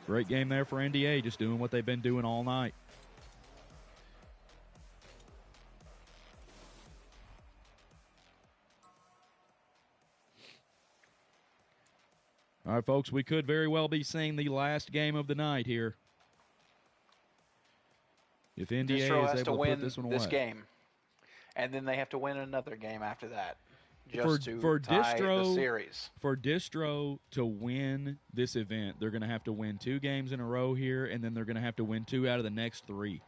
S1: Great game there for NDA, just doing what they've been doing all night. All right, folks, we could very well be seeing the last game of the night here. If NDA
S2: Distro
S1: is
S2: has to
S1: able to
S2: win
S1: put this one
S2: this
S1: away.
S2: game, and then they have to win another game after that, just to
S1: for
S2: tie
S1: Distro,
S2: the series.
S1: For Distro to win this event, they're going to have to win 2 games in a row here, and then they're going to have to win 2 out of the next 3.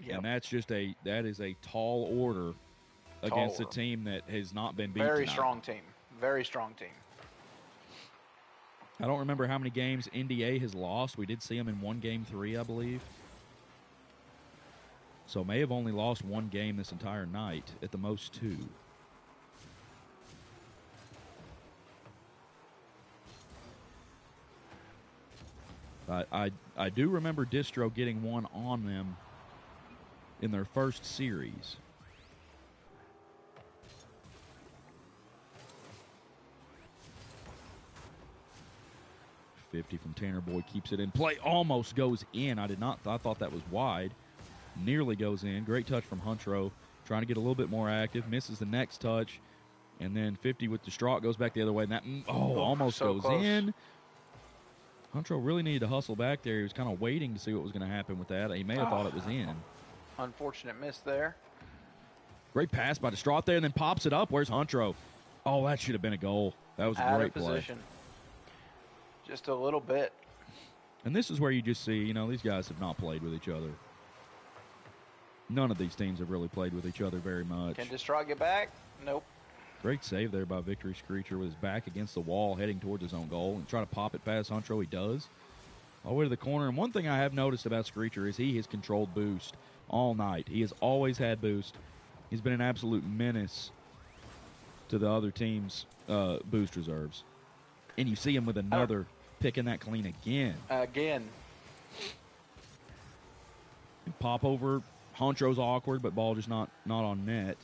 S1: Yep. And that is a tall order against a team that has not been beaten.
S2: Very strong team. Very strong team.
S1: I don't remember how many games NDA has lost. We did see them in 1 game 3, I believe. So may have only lost 1 game this entire night, at the most 2. I do remember Distro getting 1 on them in their first series. .50 from Tanner Boy keeps it in play. Almost goes in. I thought that was wide. Nearly goes in. Great touch from Huntro. Trying to get a little bit more active. Misses the next touch. And then 50 with Distraught goes back the other way. And that almost
S2: so
S1: goes
S2: close.
S1: in. Huntro really needed to hustle back there. He was kind of waiting to see what was going to happen with that. He may have thought it was in.
S2: Unfortunate miss there.
S1: Great pass by Distraught there, and then pops it up. Where's Huntro? Oh, that should have been a goal. That was a
S2: Out
S1: great
S2: of
S1: play.
S2: position. Just a little bit.
S1: And this is where you just see, these guys have not played with each other. None of these teams have really played with each other very much.
S2: Can Distraught get back? Nope.
S1: Great save there by Victory Screecher with his back against the wall, heading towards his own goal, and trying to pop it past Huntro. He does. All the way to the corner. And one thing I have noticed about Screecher is he has controlled boost all night. He has always had boost. He's been an absolute menace to the other team's boost reserves. And you see him with another picking that clean again.
S2: Again.
S1: And pop over. Huntro's awkward, but ball just not on net.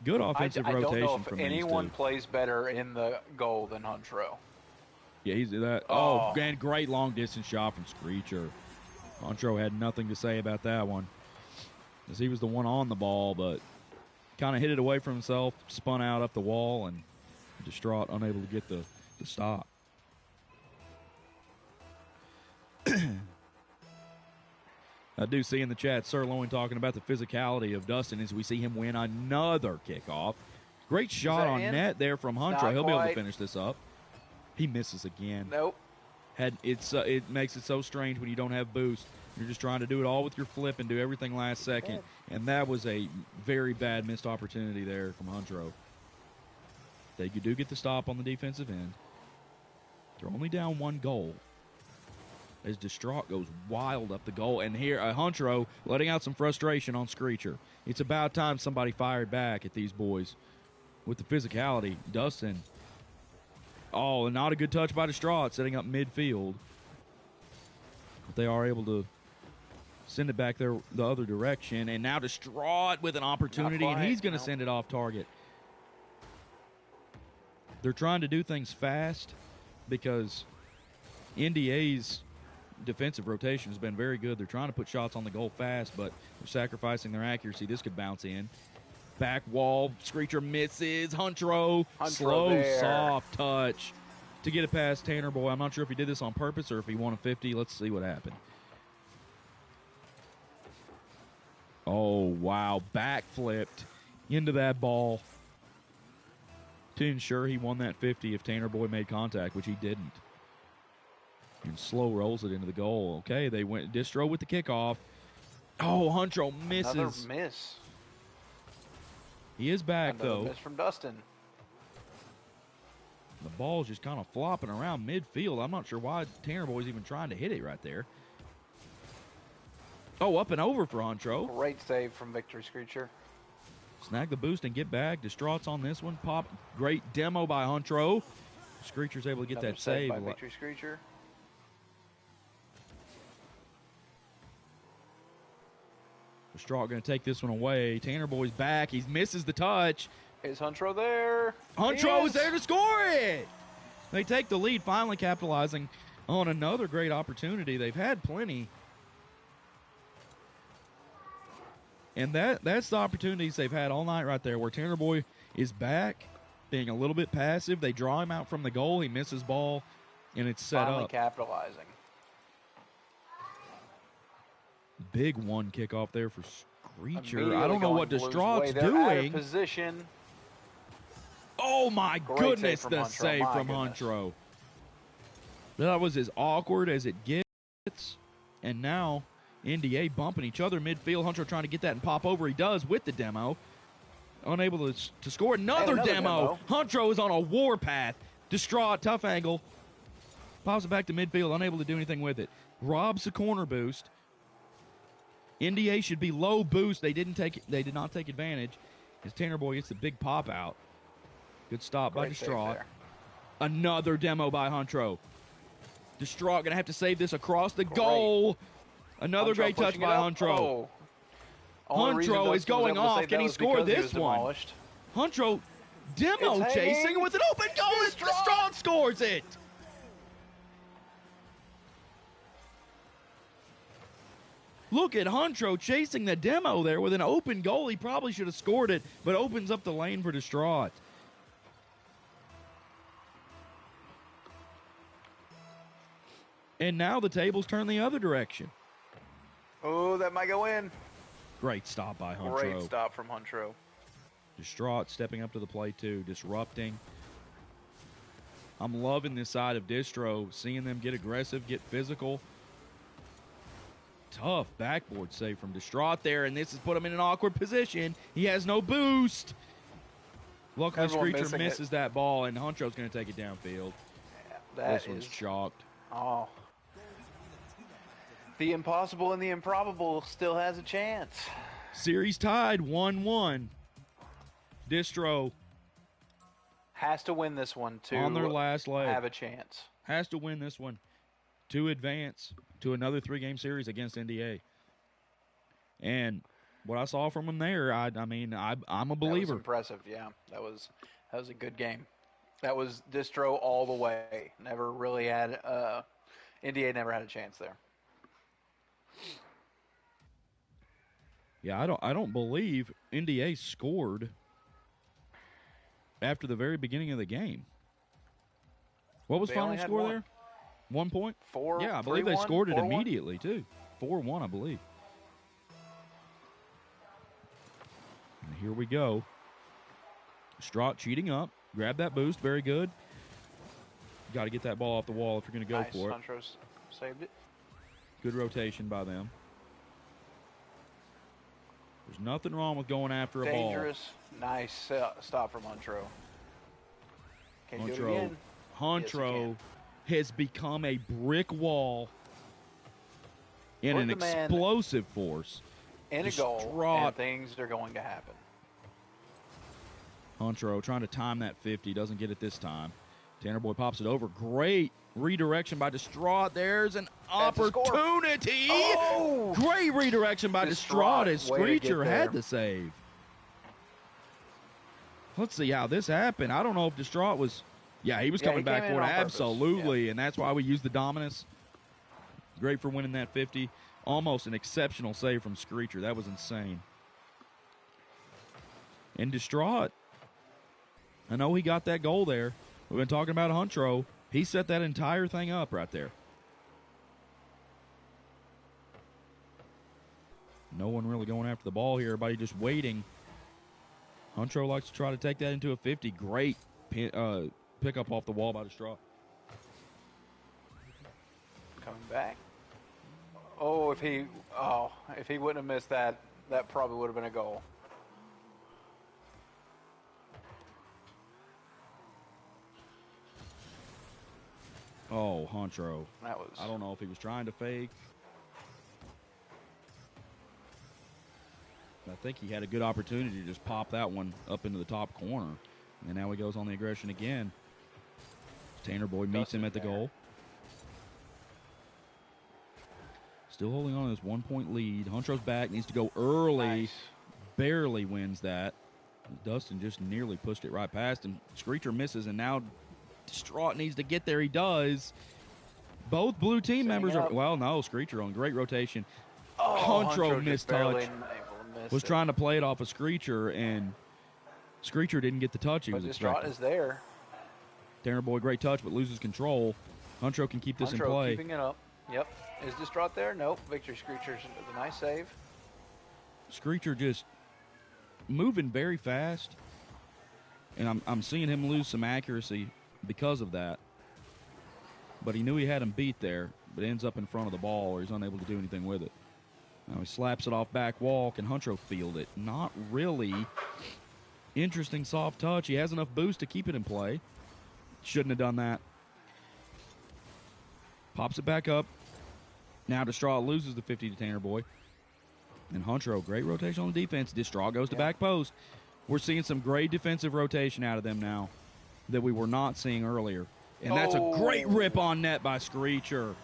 S1: Good
S2: I
S1: offensive
S2: don't
S1: rotation
S2: know if
S1: from
S2: anyone
S1: these two.
S2: plays better in the goal than Huntro.
S1: Yeah, he's that.
S2: Oh.
S1: And great long distance shot from Screecher. Contro had nothing to say about that one, as he was the one on the ball, but kind of hit it away from himself, spun out up the wall, and Distraught unable to get the stop. I do see in the chat Sirloin talking about the physicality of Dustin as we see him win another kickoff. Great shot on net there from Huntro.
S2: Not
S1: He'll be able to
S2: quite.
S1: finish this up. He misses again.
S2: Nope.
S1: It makes it so strange when you don't have boost. You're just trying to do it all with your flip and do everything last second. And that was a very bad missed opportunity there from Huntro. They do get the stop on the defensive end. They're only down 1 goal. As Distraught goes wild up the goal. And here, Huntro letting out some frustration on Screecher. It's about time somebody fired back at these boys with the physicality. Dustin. Oh, and not a good touch by Distraught, setting up midfield. But they are able to send it back the other direction. And now Distraught with an opportunity, and he's going to send it off target. They're trying to do things fast because NDA's defensive rotation has been very good. They're trying to put shots on the goal fast, but they're sacrificing their accuracy. This could bounce in. Back wall, Screecher misses. Huntro slow,
S2: there.
S1: soft touch to get it past Tanner Boy. I'm not sure if he did this on purpose or if he won a 50. Let's see what happened. Oh, wow. Backflipped into that ball to ensure he won that 50 if Tanner Boy made contact, which he didn't. And slow rolls it into the goal. Okay, they went Distro with the kickoff. Oh, Huntro misses.
S2: Another miss.
S1: He is back,
S2: Another
S1: though.
S2: miss from Dustin.
S1: The ball's just kind of flopping around midfield. I'm not sure why Tanner Boy's even trying to hit it right there. Oh, up and over for Huntro.
S2: Great save from Victory Screecher.
S1: Snag the boost and get back. Distraught's on this one. Pop. Great demo by Huntro. Screecher's able to get
S2: Another
S1: that save.
S2: by Victory Screecher.
S1: Distraught going to take this one away. Tanner Boy's back. He misses the touch.
S2: Is Huntro there?
S1: Huntro is there to score it. They take the lead, finally capitalizing on another great opportunity. They've had plenty. And that's the opportunities they've had all night right there, where Tanner Boy is back, being a little bit passive. They draw him out from the goal. He misses ball, and it's set
S2: Finally
S1: up.
S2: capitalizing.
S1: Big one kickoff there for Screecher.
S2: Immediately
S1: I don't know
S2: going
S1: what
S2: Blues'
S1: Distraught's
S2: way. They're out of
S1: doing.
S2: position.
S1: Oh, my
S2: Great
S1: goodness,
S2: save from
S1: the
S2: Huntro.
S1: save
S2: My
S1: from
S2: goodness.
S1: Huntro. That was as awkward as it gets. And now NDA bumping each other midfield. Huntro trying to get that and pop over. He does with the demo. Unable to score. Another demo. Huntro is on a warpath. Distraught, tough angle. Pops it back to midfield. Unable to do anything with it. Robs the corner boost. NDA should be low boost. They did not take advantage. As Tanner Boy gets the big pop out. Good stop by
S2: Great save
S1: Distraught.
S2: there.
S1: Another demo by Huntro. Distraught going to have to save this across the goal. Another
S2: Huntro
S1: great touch
S2: pushing it
S1: by
S2: up.
S1: Huntro.
S2: Oh. Only reason
S1: Huntro
S2: Dustin
S1: is
S2: was
S1: going
S2: able to
S1: off.
S2: save
S1: Can
S2: that
S1: he
S2: was
S1: score
S2: because he
S1: this
S2: was
S1: one?
S2: demolished.
S1: Huntro demo
S2: It's
S1: chasing
S2: hanging.
S1: with an open goal. And Distraught scores it. Look at Huntro chasing the demo there with an open goal. He probably should have scored it, but opens up the lane for Distraught. And now the tables turn the other direction.
S2: Oh, that might go in.
S1: Great stop by Huntro.
S2: Great stop from Huntro.
S1: Distraught stepping up to the plate too, disrupting. I'm loving this side of Distro, seeing them get aggressive, get physical. Tough backboard save from Distraught there, and this has put him in an awkward position. He has no boost. Luckily,
S2: Everyone
S1: Screecher
S2: missing
S1: misses that ball, and Huntro's going to take it downfield. This one's
S2: is
S1: chalked.
S2: Oh. The impossible and the improbable still has a chance.
S1: Series tied 1-1. Distro
S2: Has to win this one to
S1: on their last leg.
S2: have a chance.
S1: Has to win this one to advance to another 3-game series against NDA. And what I saw from him there, I mean, I'm a
S2: That was
S1: believer.
S2: impressive. Yeah, that was a good game. That was distro all the way. Never really had NDA never had a chance there.
S1: Yeah, I don't believe NDA scored after the very beginning of the game. What was
S2: They
S1: final
S2: only had
S1: score
S2: one.
S1: there? 1 point?
S2: 4.
S1: Yeah, I believe they
S2: 3-1,
S1: scored it
S2: 4-1?
S1: immediately, too. 4-1, I believe. And here we go. Straught cheating up. Grab that boost. Very good. Got to get that ball off the wall if you're going to go
S2: Nice.
S1: for it.
S2: Montrose saved it.
S1: Good rotation by them. There's nothing wrong with going after a
S2: Dangerous. Nice stop from Huntro. Can you do it
S1: Huntro.
S2: again?
S1: ball.
S2: Yes, you
S1: Huntro has become a brick wall and
S2: Put
S1: an
S2: the man
S1: explosive force.
S2: In a goal,
S1: Distraught.
S2: and things are going to happen.
S1: Huntro trying to time that 50. Doesn't get it this time. Tanner Boy pops it over. Great redirection by Distraught. There's an
S2: That's a score.
S1: opportunity.
S2: Oh!
S1: Great redirection by Distraught as
S2: Way to get
S1: Screecher
S2: there.
S1: had the save. Let's see how this happened. I don't know if Distraught was... Yeah, he was
S2: Yeah,
S1: coming
S2: he
S1: back
S2: came
S1: for
S2: in
S1: it.
S2: on purpose.
S1: Absolutely, and that's why we used the Dominus. Great for winning that 50. Almost an exceptional save from Screecher. That was insane. And Distraught, I know he got that goal there. We've been talking about Huntro. He set that entire thing up right there. No one really going after the ball here. Everybody just waiting. Huntro likes to try to take that into a 50. Great pick up off the wall by Distraught.
S2: Coming back. Oh, if he wouldn't have missed that, that probably would have been a goal.
S1: Oh, Huntro.
S2: That was.
S1: I don't know if he was trying to fake. I think he had a good opportunity to just pop that one up into the top corner. And now he goes on the aggression again. Tanner Boy meets him at the goal. Still holding on to this 1 point lead. Huntro's back, needs to go early.
S2: Nice.
S1: Barely wins that. Dustin just nearly pushed it right past him. Screecher misses, and now Distraught needs to get there. He does. Both blue team
S2: Setting
S1: members are...
S2: up.
S1: Well, no, Screecher on great rotation.
S2: Oh,
S1: Huntro
S2: just
S1: missed
S2: barely
S1: touch.
S2: able to miss
S1: Was
S2: it.
S1: trying to play it off of Screecher, and Screecher didn't get the touch he
S2: But
S1: was
S2: Distraught
S1: expecting.
S2: is there.
S1: Tanner Boy, great touch, but loses control. Huntro can keep this in
S2: Huntro
S1: play.
S2: keeping it up. Yep. Is Distraught there? Nope. Victor Screecher's a nice save.
S1: Screecher just moving very fast, and I'm seeing him lose some accuracy because of that. But he knew he had him beat there, but ends up in front of the ball, or he's unable to do anything with it. Now he slaps it off back wall. Can Huntro field it? Not really. Interesting soft touch. He has enough boost to keep it in play. Shouldn't have done that. Pops it back up. Now Distraught loses the 50 to Tanner Boy. And Huntro, great rotation on the defense. Distraught goes to back post. We're seeing some great defensive rotation out of them now that we were not seeing earlier. And that's a great rip on net by Screecher.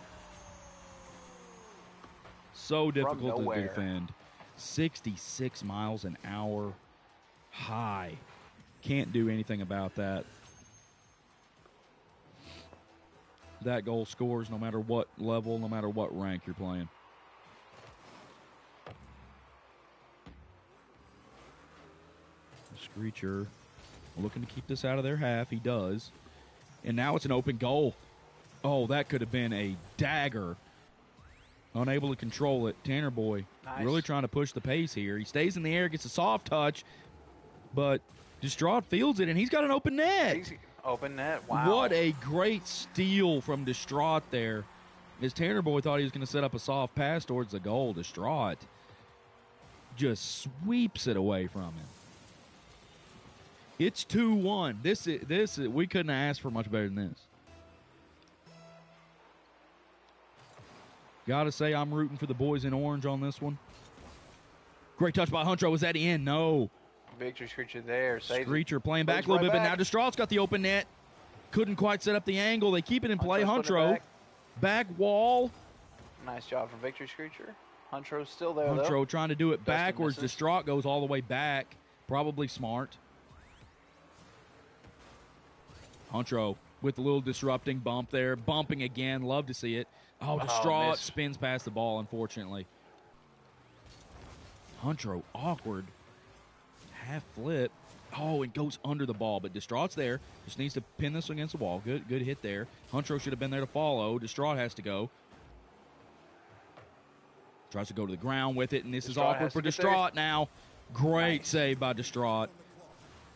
S1: So difficult to
S2: nowhere.
S1: defend. 66 miles an hour high. Can't do anything about that. That goal scores no matter what level, no matter what rank you're playing. Screecher looking to keep this out of their half. He does. And now it's an open goal. Oh, that could have been a dagger. Unable to control it. Tanner Boy
S2: Nice.
S1: really trying to push the pace here. He stays in the air, gets a soft touch, but Distraught fields it, and he's got an open net.
S2: Easy. Open net. Wow.
S1: What a great steal from Distraught there. As Tanner Boy thought he was going to set up a soft pass towards the goal, Distraught just sweeps it away from him. It's 2-1. This is we couldn't have asked for much better than this. Gotta say, I'm rooting for the boys in orange on this one. Great touch by Huntro. Was that in? No.
S2: Victor Screecher there. Saves it.
S1: Screecher playing back
S2: Plays
S1: a little
S2: right
S1: bit, but
S2: back.
S1: now Distraught's got the open net. Couldn't quite set up the angle. They keep it in play.
S2: Huntro's putting
S1: Huntro,
S2: it
S1: back wall.
S2: Nice job from Victor Screecher. Huntro's still there,
S1: Huntro
S2: though.
S1: trying to do it backwards.
S2: misses.
S1: Distraught goes all the way back. Probably smart. Huntro with a little disrupting bump there. Bumping again. Love to see it. Oh, Distraught
S2: miss.
S1: spins past the ball, unfortunately. Huntro, awkward. Half flip. Oh, it goes under the ball, but Distraught's there. Just needs to pin this against the wall. Good hit there. Huntro should have been there to follow. Distraught has to go. Tries to go to the ground with it, and this is
S2: Distraught
S1: awkward
S2: has
S1: for
S2: to get
S1: Distraught now. Great
S2: Nice.
S1: save by Distraught.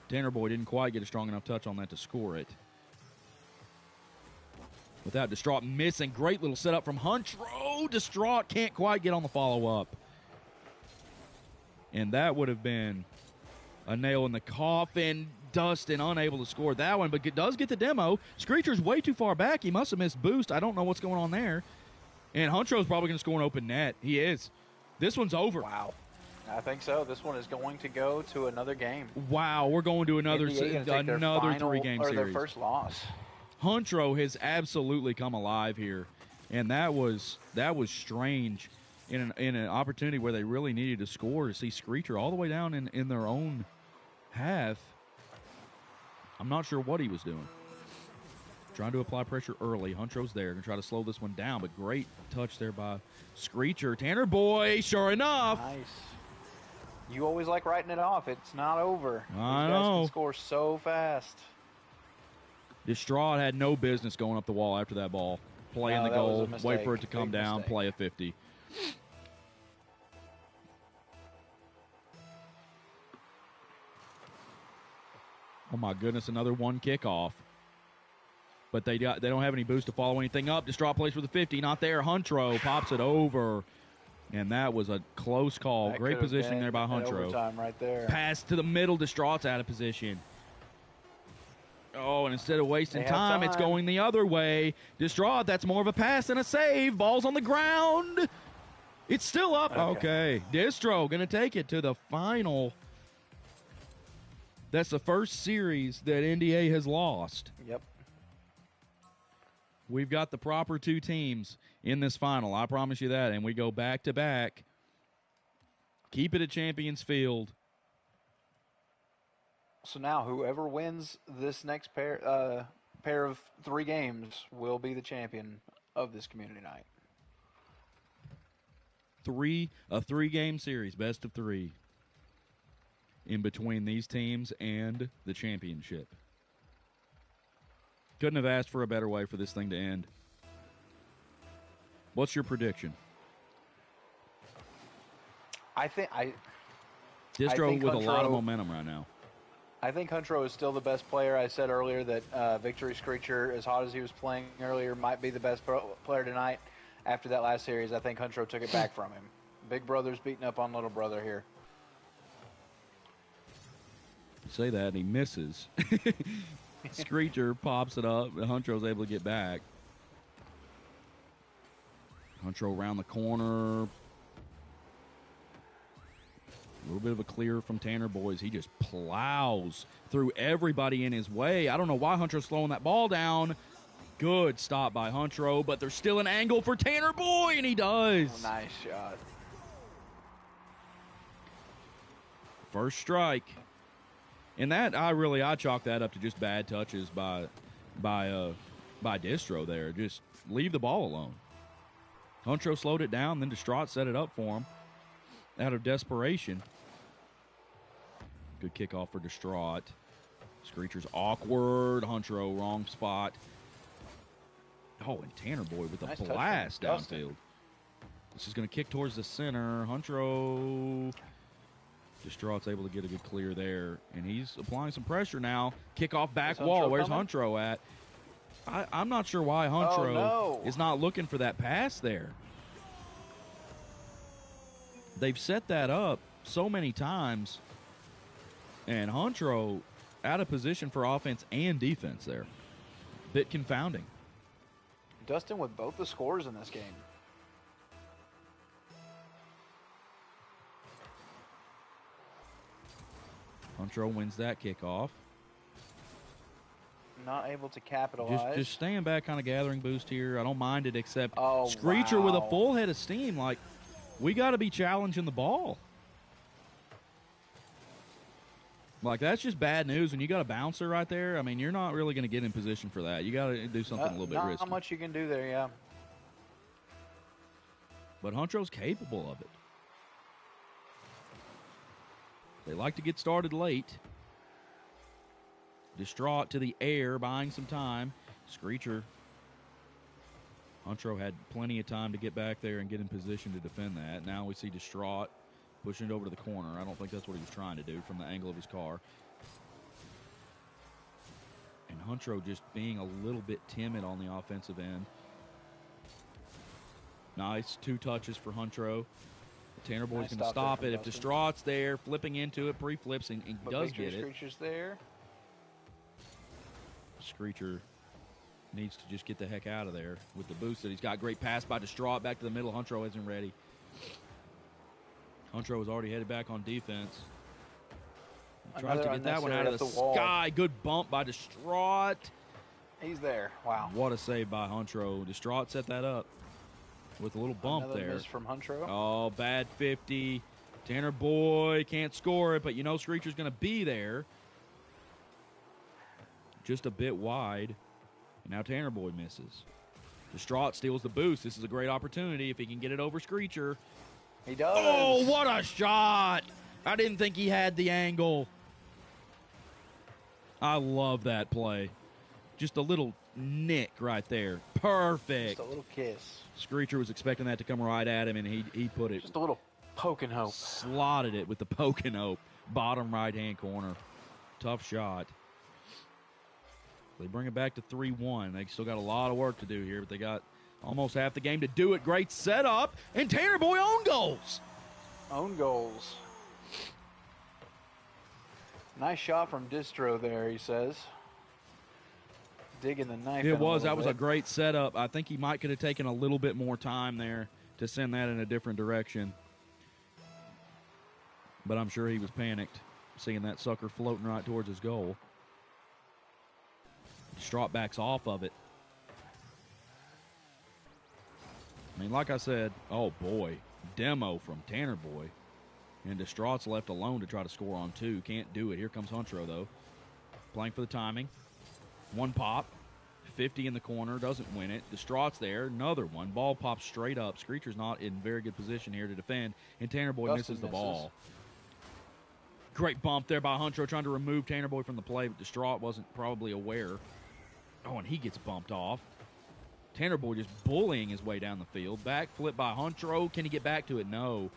S1: Tanner Boy didn't quite get a strong enough touch on that to score it. Without Distraught missing, great little setup from Huntro. Distraught can't quite get on the follow-up. And that would have been a nail in the coffin. Dustin unable to score that one, but it does get the demo. Screecher's way too far back. He must have missed boost. I don't know what's going on there. And Huntro's probably going to score an open net. He is. This one's over.
S2: Wow. I think so. This one is going to go to another game.
S1: Wow, we're going to another
S2: NBA gonna take their final-
S1: 3-game
S2: or
S1: series.
S2: their first loss.
S1: Huntro has absolutely come alive here, and that was strange in an opportunity where they really needed to score to see Screecher all the way down in their own half. I'm not sure what he was doing. Trying to apply pressure early. Huntro's there. Going to try to slow this one down, but great touch there by Screecher. Tanner Boy, sure enough.
S2: Nice. You always like writing it off. It's not over. These
S1: I
S2: guys
S1: know.
S2: can score so fast.
S1: Distraught had no business going up the wall after that ball. Play in
S2: No,
S1: the
S2: that was a
S1: goal,
S2: mistake.
S1: wait for it to come
S2: Big
S1: down,
S2: mistake.
S1: play a 50. Oh my goodness, another one kickoff. But they don't have any boost to follow anything up. Distraught plays for the 50, not there. Huntro pops it over. And that was a close call.
S2: That
S1: Great
S2: could have
S1: positioning there
S2: been
S1: by
S2: an
S1: Huntro.
S2: overtime right there.
S1: Pass to the middle. Distraught's out of position. Oh, and instead of wasting
S2: They have
S1: time, it's
S2: time.
S1: going the other way. Distraught, that's more of a pass than a save. Ball's on the ground. It's still up. Okay. Distro going to take it to the final. That's the first series that NDA has lost.
S2: Yep.
S1: We've got the proper two teams in this final. I promise you that. And we go back to back. Keep it at Champions Field.
S2: So now whoever wins this next pair of 3 games will be the champion of this community night.
S1: A 3-game series, best of 3, in between these teams and the championship. Couldn't have asked for a better way for this thing to end. What's your prediction?
S2: I think
S1: Distro with a lot of
S2: Huntro-
S1: momentum right now.
S2: I think Huntro is still the best player. I said earlier that Victory Screecher, as hot as he was playing earlier, might be the best player tonight. After that last series, I think Huntro took it back from him. Big brother's beating up on little brother here.
S1: You say that, and he misses. Screecher pops it up, and Huntro's able to get back. Huntro around the corner. A little bit of a clear from Tanner Boys. He just plows through everybody in his way. I don't know why Huntro's slowing that ball down. Good stop by Huntro, but there's still an angle for Tanner Boy, and he does.
S2: Nice shot.
S1: First strike. And that I chalk that up to just bad touches by Distro there. Just leave the ball alone. Huntro slowed it down, then Distraught set it up for him out of desperation. Good kickoff for Distraught. Screecher's awkward. Huntro, wrong spot. Oh, and Tanner Boy with a
S2: Nice touch
S1: blast
S2: from Dustin.
S1: downfield. This is going to kick towards the center. Huntro. Distraught's able to get a good clear there, and he's applying some pressure now. Kickoff back
S2: Is Huntro
S1: wall. Where's
S2: coming?
S1: Huntro at? I'm not sure why Huntro
S2: no.
S1: is not looking for that pass there. They've set that up so many times, and Huntro out of position for offense and defense there. Bit confounding.
S2: Dustin with both the scores in this game.
S1: Huntro wins that kickoff.
S2: Not able to capitalize.
S1: Just staying back, kind of gathering boost here. I don't mind it, except
S2: Oh,
S1: Screecher with a
S2: wow.
S1: full head of steam. Like, We got to be challenging the ball. Like, that's just bad news. When you got a bouncer right there, I mean, you're not really going to get in position for that. You got to do something a little bit risky.
S2: Not much you can do there, yeah.
S1: But Huntro's capable of it. They like to get started late. Distraught to the air, buying some time. Screecher. Huntro had plenty of time to get back there and get in position to defend that. Now we see Distraught pushing it over to the corner. I don't think that's what he was trying to do from the angle of his car. And Huntro just being a little bit timid on the offensive end. Nice 2 touches for Huntro. Tanner Boy's going to stop it. If Distraught's there, flipping into it, pre-flips, and does get it.
S2: Screecher's there.
S1: Screecher needs to just get the heck out of there with the boost that he's got. Great pass by Distraught back to the middle. Huntro isn't ready. Huntro was already headed back on defense. He tries to get that one out of the sky. Good bump by Distraught.
S2: He's there. Wow.
S1: What a save by Huntro. Distraught set that up with a little bump
S2: Another
S1: there.
S2: Miss from Huntro.
S1: Oh, bad 50. Tanner Boy can't score it, but you know Screecher's going to be there. Just a bit wide. And now Tanner Boy misses. Distraught steals the boost. This is a great opportunity if he can get it over Screecher.
S2: He does.
S1: Oh, what a shot! I didn't think he had the angle. I love that play. Just a little nick right there. Perfect.
S2: Just a little kiss.
S1: Screecher was expecting that to come right at him, and he put it.
S2: Just a little poke and hope.
S1: Slotted it with the poke and hope. Bottom right-hand corner. Tough shot. They bring it back to 3-1. They still got a lot of work to do here, but they got almost half the game to do it. Great setup, and Tanner Boy own goals.
S2: Own goals. Nice shot from Distro there, he says. Digging the knife.
S1: It was. That was a great setup. I think he might could have taken a little bit more time there to send that in a different direction. But I'm sure he was panicked seeing that sucker floating right towards his goal. Distraught backs off of it. I mean, like I said, oh boy, demo from Tanner Boy. And Distraught's left alone to try to score on 2. Can't do it. Here comes Huntro, though. Playing for the timing. 1 pop. 50 in the corner. Doesn't win it. Distraught's there. Another one. Ball pops straight up. Screecher's not in very good position here to defend. And Tanner Boy misses the ball. Great bump there by Huntro trying to remove Tanner Boy from the play, but Distraught wasn't probably aware. Oh, and he gets bumped off. Tanner Boy just bullying his way down the field. Back flip by Huntro. Can he get back to it? No.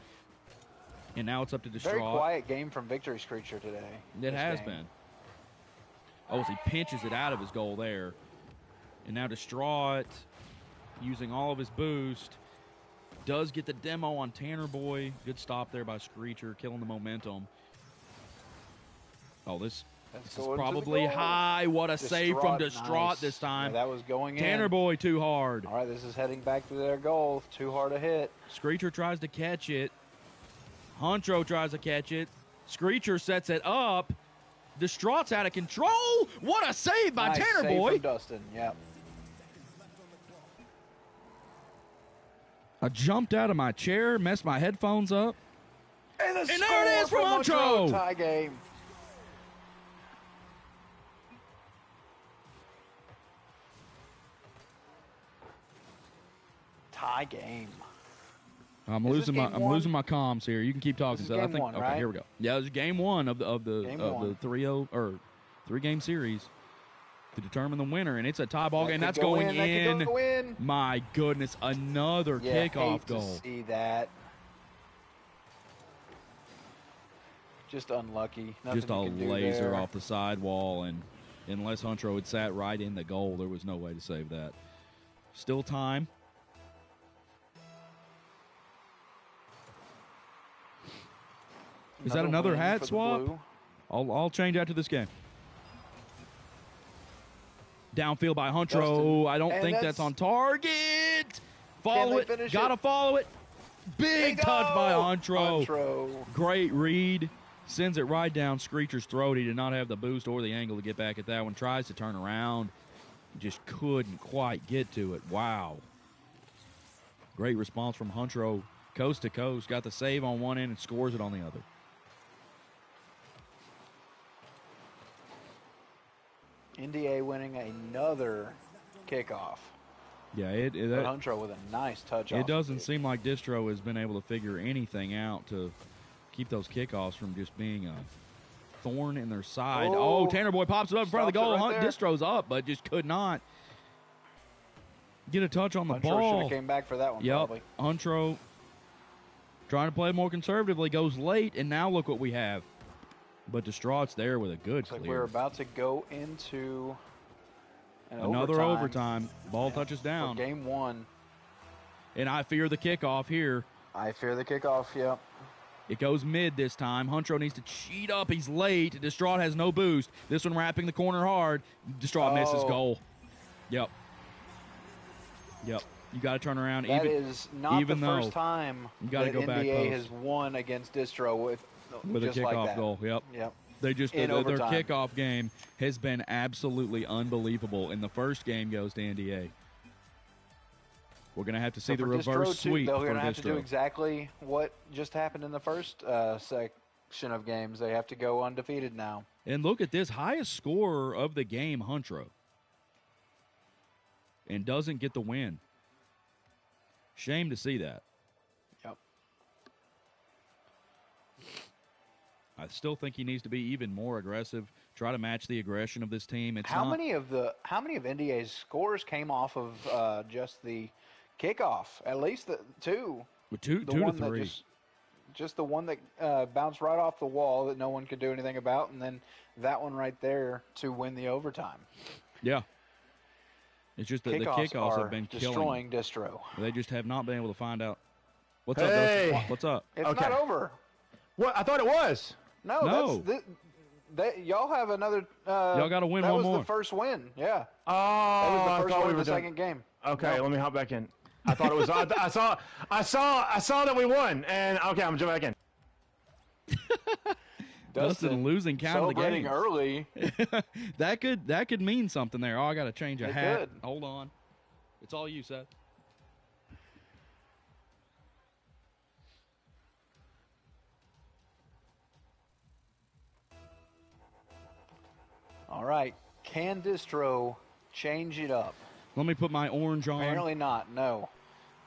S1: And now it's up to Distraught.
S2: Very quiet game from Victory Screecher today.
S1: It has been. Oh, as he pinches it out of his goal there. And now Distraught, using all of his boost, does get the demo on Tanner Boy. Good stop there by Screecher, killing the momentum. Oh, this is probably high. What a save from Distraught this time.
S2: Yeah, that was going in.
S1: Tanner Boy too hard.
S2: All right, this is heading back to their goal. Too hard to hit.
S1: Screecher tries to catch it. Huntro tries to catch it. Screecher sets it up. Distraught's out of control. What a save by Tanner Boy.
S2: From Dustin, yeah.
S1: I jumped out of my chair, messed my headphones up.
S2: And
S1: there it is from Huntro.
S2: Tie game. Tie game.
S1: I'm losing my comms here. You can keep talking.
S2: This is game
S1: I think
S2: one,
S1: okay,
S2: right?
S1: here we go. Yeah, it was game 1 of the 3-0 or 3-game series to determine the winner, and it's a tie ball game. That's going in.
S2: That could go in.
S1: My goodness, another kickoff goal.
S2: To see that. Just unlucky. Nothing
S1: Just a laser off the sidewall, and unless Huntro had sat right in the goal, there was no way to save that. Still time. Is that another hat swap? I'll change after this game. Downfield by Huntro. I don't think that's on target. Follow it. Gotta follow it. Big touch by Huntro. Great read. Sends it right down Screecher's throat. He did not have the boost or the angle to get back at that one. Tries to turn around. Just couldn't quite get to it. Wow. Great response from Huntro. coast to coast, got the save on one end and scores it on the other.
S2: NDA winning another kickoff.
S1: Yeah,
S2: But Huntro with a nice touch off.
S1: it doesn't seem like Distro has been able to figure anything out to keep those kickoffs from just being a thorn in their side. Oh, Tanner Boy pops it up in front of the goal.
S2: Right
S1: Distro's up, but just could not get a touch on the
S2: Huntro
S1: ball.
S2: should have came back for that one, probably.
S1: Huntro trying to play more conservatively, goes late, and now look what we have. But Distraught's there with a good
S2: Looks
S1: clear.
S2: like we're about to go into
S1: another overtime. Ball touches down.
S2: For game one.
S1: And I fear the kickoff here.
S2: I fear the kickoff, yep.
S1: It goes mid this time. Huntro needs to cheat up. He's late. Distraught has no boost. This one wrapping the corner hard. Distraught misses goal. Yep. You got to turn around.
S2: That is not the first time
S1: you got to go back
S2: NBA
S1: post.
S2: has won against Distro with
S1: a kickoff
S2: like
S1: goal. Yep. They just their kickoff game has been absolutely unbelievable. And the first game goes to NDA. We're going to have to see the reverse sweep.
S2: They're going to have to do exactly what just happened in the first section of games. They have to go undefeated now.
S1: And look at this, highest scorer of the game, Huntro, and doesn't get the win. Shame to see that.
S2: Yep.
S1: I still think he needs to be even more aggressive. Try to match the aggression of this team.
S2: How many of NDA's scores came off of just the kickoff? At least the two.
S1: Two to three.
S2: Just the one that bounced right off the wall that no one could do anything about, and then that one right there to win the overtime.
S1: Yeah. It's just that the kickoffs have been
S2: destroying Distro.
S1: They just have not been able to find out. What's
S3: up,
S1: Dustin? What's up?
S2: It's not over.
S3: What? I thought it was.
S2: No. Y'all have another.
S1: Y'all got to win one more.
S2: That was the first win. Yeah.
S3: Oh,
S2: that was the first win of the second game.
S3: Okay, let me hop back in. I thought it was. I saw that we won, and okay, I'm jumping back in.
S1: Dustin losing count of the game
S2: early.
S1: that could mean something there. Oh, I got to change a hat.
S2: Could.
S1: Hold on. It's all you, Seth.
S2: All right. Can Distro change it up?
S1: Let me put my orange on.
S2: Apparently not. No.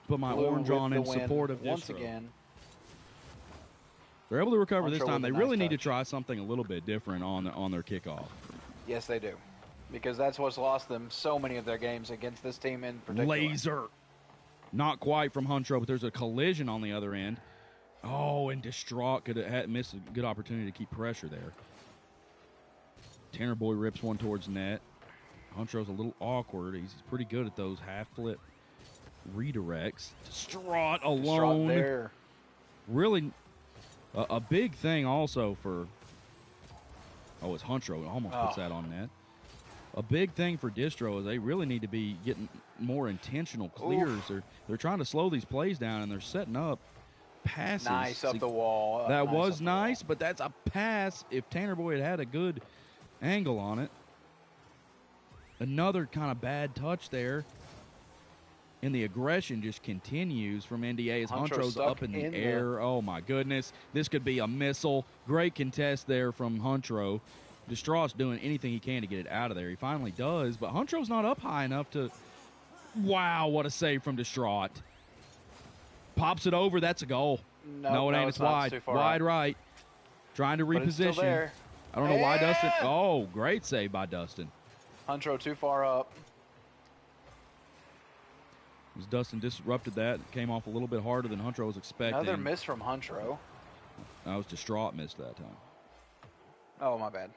S1: Put my orange on in support of Distro.
S2: Once again.
S1: They're able to recover this time. They really need to try something a little bit different on their kickoff.
S2: Yes, they do. Because that's what's lost them so many of their games against this team in particular.
S1: Laser. Not quite from Huntro, but there's a collision on the other end. Oh, and Distraught could have missed a good opportunity to keep pressure there. Tanner Boy rips one towards net. Huntro's a little awkward. He's pretty good at those half-flip redirects. Distraught alone.
S2: Distraught there.
S1: Really a big thing also for... Oh, it's Huntro. It almost puts that on net. A big thing for Distro is they really need to be getting more intentional clears. They're trying to slow these plays down, and they're setting up passes.
S2: Nice up the wall.
S1: That was nice, but that's a pass. If Tanner Boy had a good angle on it. Another kind of bad touch there. And the aggression just continues from NDA as Huntro's up in the air. Oh, my goodness. This could be a missile. Great contest there from Huntro. Distraught's doing anything he can to get it out of there. He finally does, but Huntro's not up high enough to... Wow, what a save from Distraught. Pops it over. That's a goal. No, it ain't. It's wide. Wide right. Trying to reposition.
S2: But it's still there.
S1: I don't know why Dustin... Oh, great save by Dustin.
S2: Huntro too far up.
S1: As Dustin disrupted that, it came off a little bit harder than Huntro was expecting.
S2: Another miss from Huntro.
S1: I was Distraught missed that time.
S2: Oh, my bad.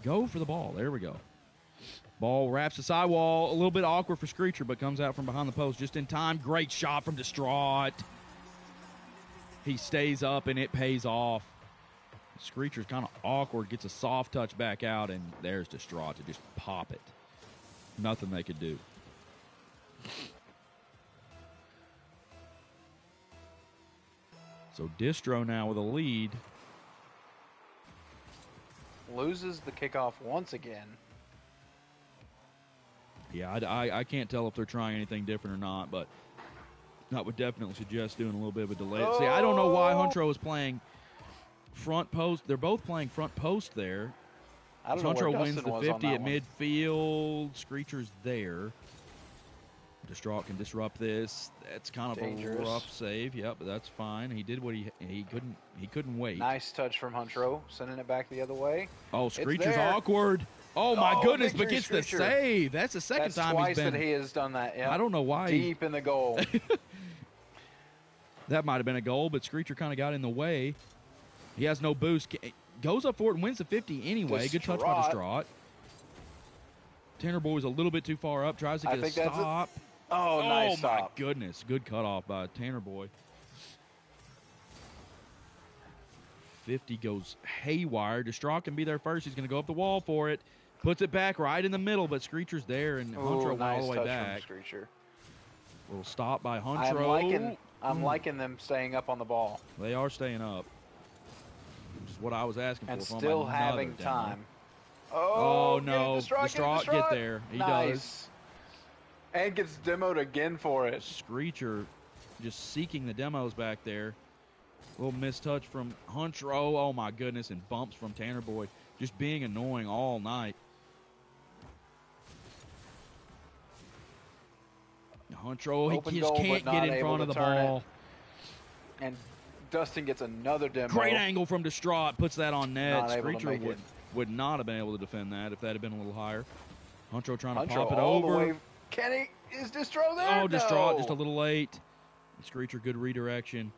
S1: Go for the ball. There we go. Ball wraps the sidewall. A little bit awkward for Screecher, but comes out from behind the post just in time. Great shot from Distraught. He stays up, and it pays off. Screecher's kind of awkward, gets a soft touch back out, and there's Distraught to just pop it. Nothing they could do. So Distro now with a lead.
S2: Loses the kickoff once again.
S1: Yeah, I can't tell if they're trying anything different or not, but I would definitely suggest doing a little bit of a delay. See, I don't know why Huntro is playing front post. They're both playing front post there.
S2: I don't know where
S1: Huntro wins
S2: Dustin
S1: the
S2: was on
S1: 50
S2: that
S1: at
S2: one.
S1: midfield. Screecher's there. Distraught can disrupt this. That's kind of
S2: Dangerous.
S1: a rough save. Yep, but that's fine. He did what he couldn't wait.
S2: Nice touch from Huntro, sending it back the other way.
S1: Oh, Screecher's
S2: there.
S1: awkward. Oh my
S2: Oh,
S1: goodness, but
S2: victory
S1: gets the
S2: Screecher.
S1: save. That's the second
S2: That's
S1: time
S2: twice
S1: he's been.
S2: that he has done that. Yep.
S1: I don't know why.
S2: Deep in the goal.
S1: That might have been a goal, but Screecher kind of got in the way. He has no boost. Goes up for it and wins the 50 anyway. Good touch by Distraught. Tanner Boy was a little bit too far up. Tries to get a stop.
S2: Oh, nice
S1: my
S2: stop.
S1: goodness. Good cutoff by Tanner Boy. 50 goes haywire. Distraught can be there first. He's going to go up the wall for it. Puts it back right in the middle, but Screecher's there, and Huntro went all the way back.
S2: From Screecher.
S1: Little stop by Huntro.
S2: I'm liking them staying up on the ball.
S1: They are staying up. Which is what I was asking
S2: And
S1: for.
S2: still
S1: from
S2: having
S1: another
S2: time.
S1: Oh, no.
S2: Distraught,
S1: Get there. He does.
S2: And gets demoed again for it.
S1: Screecher just seeking the demos back there. Little mistouch from Huntro. Oh, my goodness. And bumps from Tanner Boy. Just being annoying all night. Huntro, he just can't get in front of the ball.
S2: And Dustin gets another demo.
S1: Great angle from Distraught. Puts that on net.
S2: Not able to
S1: Screecher
S2: make it.
S1: would not have been able to defend that if that had been a little higher. Huntro trying to
S2: Huntro
S1: pop it
S2: all
S1: over.
S2: the way. Kenny, is Distro there?
S1: Oh, Distraught
S2: No.
S1: just a little late. Screecher, good redirection.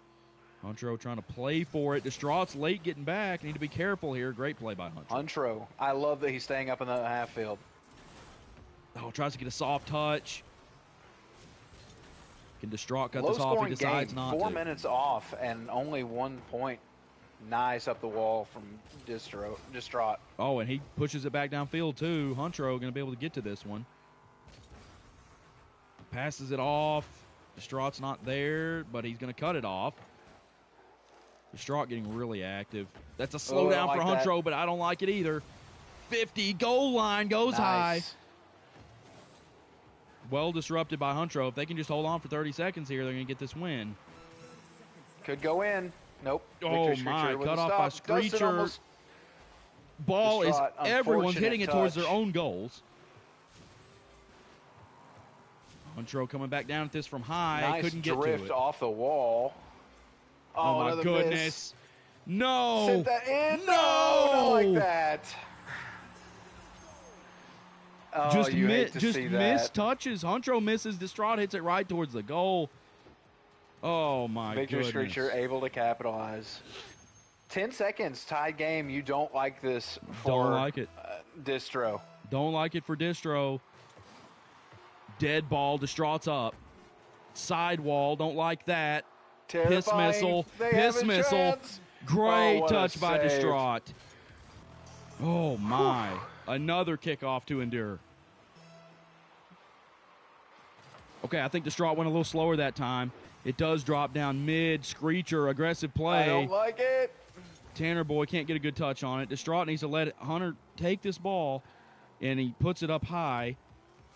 S1: Huntro trying to play for it. Distraught's late getting back. Need to be careful here. Great play by Huntro.
S2: Huntro. I love that he's staying up in the half field.
S1: Oh, tries to get a soft touch. Can Distraught cut
S2: Low
S1: this off? He
S2: scoring
S1: decides
S2: game.
S1: not
S2: 4
S1: to.
S2: minutes off and only 1 point. Nice up the wall from Distraught.
S1: Oh, and he pushes it back downfield too. Huntro going to be able to get to this one. Passes it off. Distraught's not there, but he's going to cut it off. Distraught getting really active. That's a slowdown for Huntro, but I don't like it either. 50, goal line, goes high. Well disrupted by Huntro. If they can just hold on for 30 seconds here, they're going to get this win.
S2: Could go in. Nope.
S1: Oh, my. Cut off by Screecher. Ball is, everyone's hitting it towards their own goals. Huntro coming back down at this from high.
S2: Nice
S1: Couldn't get to
S2: drift
S1: it.
S2: off the wall.
S1: Oh, my goodness. No.
S2: Sent that in.
S1: No.
S2: Not like that. Oh,
S1: Just
S2: you hate to see that.
S1: missed touches. Huntro misses. Distraught hits it right towards the goal. Oh, my
S2: Victor
S1: goodness.
S2: Screecher able to capitalize. 10 seconds, tied game. You don't like this for
S1: Don't like it.
S2: Distro.
S1: Don't like it for Distro. Dead ball. Distraught's up. Sidewall. Don't like that. Piss
S2: Terrifying.
S1: missile.
S2: They
S1: Piss
S2: have a
S1: missile.
S2: chance.
S1: Great
S2: what a
S1: touch by
S2: save.
S1: Distraught. Oh, my. Another kickoff to endure. Okay, I think Distraught went a little slower that time. It does drop down mid. Screecher, aggressive play.
S2: I don't like it.
S1: Tanner Boy can't get a good touch on it. Distraught needs to let Hunter take this ball, and he puts it up high.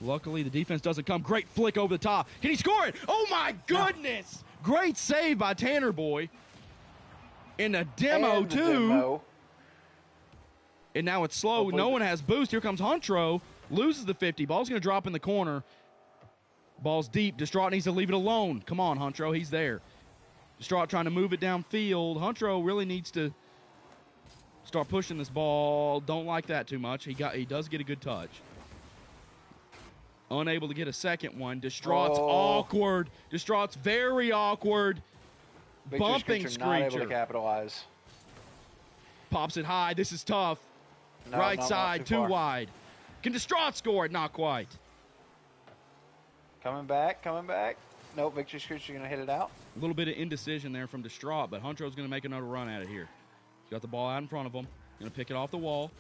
S1: Luckily, the defense doesn't come. Great flick over the top. Can he score it? Oh, my goodness. Great save by Tanner Boy. In a demo,
S2: And the
S1: too.
S2: demo.
S1: And now it's slow.
S2: Hopefully
S1: No one has boost. Here comes Huntro. Loses the 50. Ball's going to drop in the corner. Ball's deep. Distraught needs to leave it alone. Come on, Huntro. He's there. Distraught trying to move it downfield. Huntro really needs to start pushing this ball. Don't like that too much. He does get a good touch. Unable to get a second one. Distraught's awkward. Distraught's very awkward.
S2: Victor
S1: Bumping
S2: Screecher not able to
S1: Screecher.
S2: capitalize.
S1: Pops it high. This is tough.
S2: No,
S1: Right
S2: not
S1: side, too
S2: far.
S1: wide. Can Distraught score it? Not quite.
S2: Coming back. Nope, Victor Screecher going to hit it out.
S1: A little bit of indecision there from Distraught, but Huntro's going to make another run at it here. He's got the ball out in front of him. Going to pick it off the wall.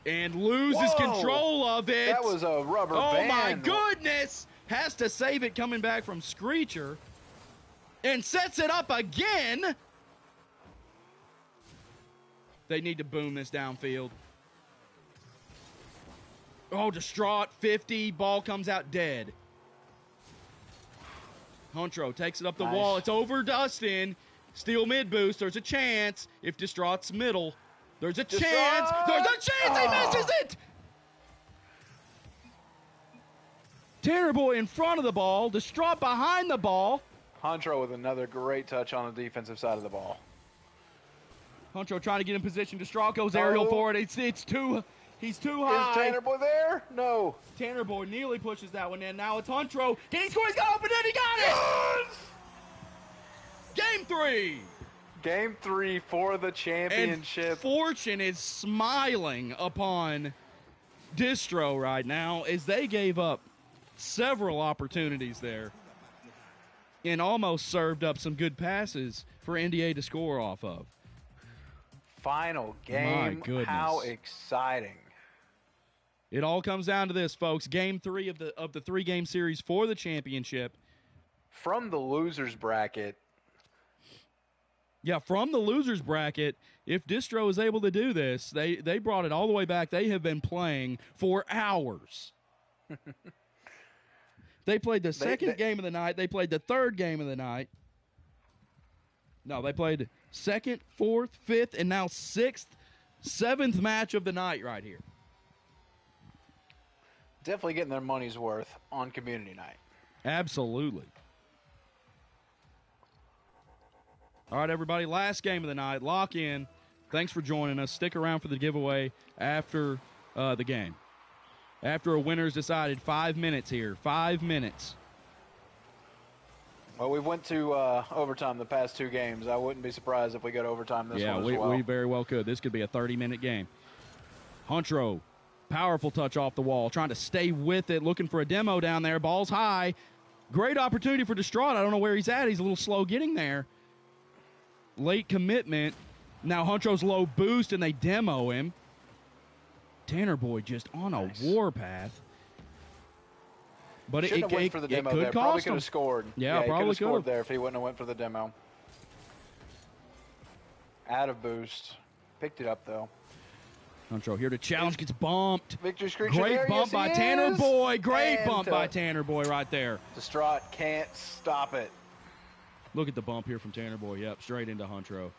S1: And loses control of it.
S2: That was a rubber band.
S1: Oh, my goodness. Has to save it coming back from Screecher. And sets it up again. They need to boom this downfield. Oh, Distraught, 50. Ball comes out dead. Huntro takes it up the
S2: Nice.
S1: wall. It's over Dustin. Steal mid boost. There's a chance. If Distraught's middle, there's a chance. There's a chance. He misses it. Tanner Boy in front of the ball. Distraught behind the ball.
S2: Huntro with another great touch on the defensive side of the ball.
S1: Huntro trying to get in position. Distraught goes aerial for it. It's too. He's too high.
S2: Is Tanner Boy there? No.
S1: Tanner Boy nearly pushes that one in. Now it's Huntro. Can he score? He's got open it. He got it. Game 3.
S2: Game 3 for the championship.
S1: And Fortune is smiling upon Distro right now as they gave up several opportunities there and almost served up some good passes for NDA to score off of.
S2: Final game.
S1: My goodness.
S2: How exciting.
S1: It all comes down to this, folks. Game 3 of the 3-game series for the championship.
S2: From the losers bracket.
S1: Yeah, from the losers bracket, if Distro is able to do this, they brought it all the way back. They have been playing for hours. They played the second game of the night. They played the third game of the night. No, they played second, fourth, fifth, and now sixth, seventh match of the night right here.
S2: Definitely getting their money's worth on community night.
S1: Absolutely. All right, everybody, last game of the night. Lock in. Thanks for joining us. Stick around for the giveaway after the game. After a winner's decided, 5 minutes here. 5 minutes.
S2: Well, we went to overtime the past 2 games. I wouldn't be surprised if we go to overtime this one as well.
S1: We very well could. This could be a 30-minute game. Huntro, powerful touch off the wall, trying to stay with it, looking for a demo down there. Ball's high. Great opportunity for Distraught. I don't know where he's at. He's a little slow getting there. Late commitment. Now Huntro's low boost, and they demo him. Tanner Boy just on a warpath. But
S2: Shouldn't have went for the demo
S1: could
S2: there.
S1: cost
S2: Probably could
S1: him.
S2: have scored.
S1: Yeah,
S2: he
S1: probably
S2: could have scored
S1: could've.
S2: there if he wouldn't have went for the demo. Out of boost. Picked it up, though.
S1: Huntro here to challenge, gets bumped.
S2: Victory Screecher
S1: Great
S2: there.
S1: bump
S2: Yes,
S1: by
S2: he
S1: Tanner
S2: is.
S1: Boy. Great
S2: And,
S1: bump by Tanner Boy right there.
S2: Distraught can't stop it.
S1: Look at the bump here from Tanner Boy. Yep, straight into Huntro.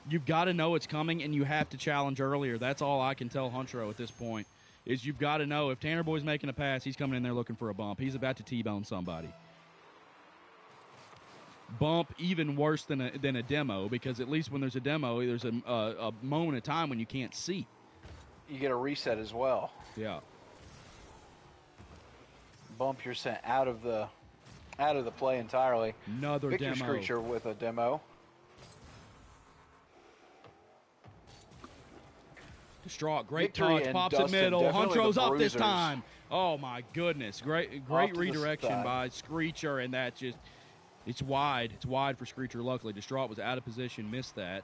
S1: You've got to know it's coming, and you have to challenge earlier. That's all I can tell Huntro at this point, is you've got to know if Tanner Boy's making a pass, he's coming in there looking for a bump. He's about to T-bone somebody. Bump even worse than a demo, because at least when there's a demo, there's a moment of time when you can't see.
S2: You get a reset as well.
S1: Yeah.
S2: Bump, you're sent out of the play entirely.
S1: Another
S2: Victor
S1: demo.
S2: Screecher with a demo.
S1: Distraught, great
S2: Victory
S1: touch,
S2: and
S1: pops
S2: Dustin,
S1: it middle.
S2: definitely
S1: Huntro's
S2: the
S1: up this
S2: bruisers.
S1: time. Oh my goodness, great
S2: Off to the
S1: redirection
S2: side.
S1: by Screecher, and that just it's wide. It's wide for Screecher. Luckily, Distraught was out of position, missed that.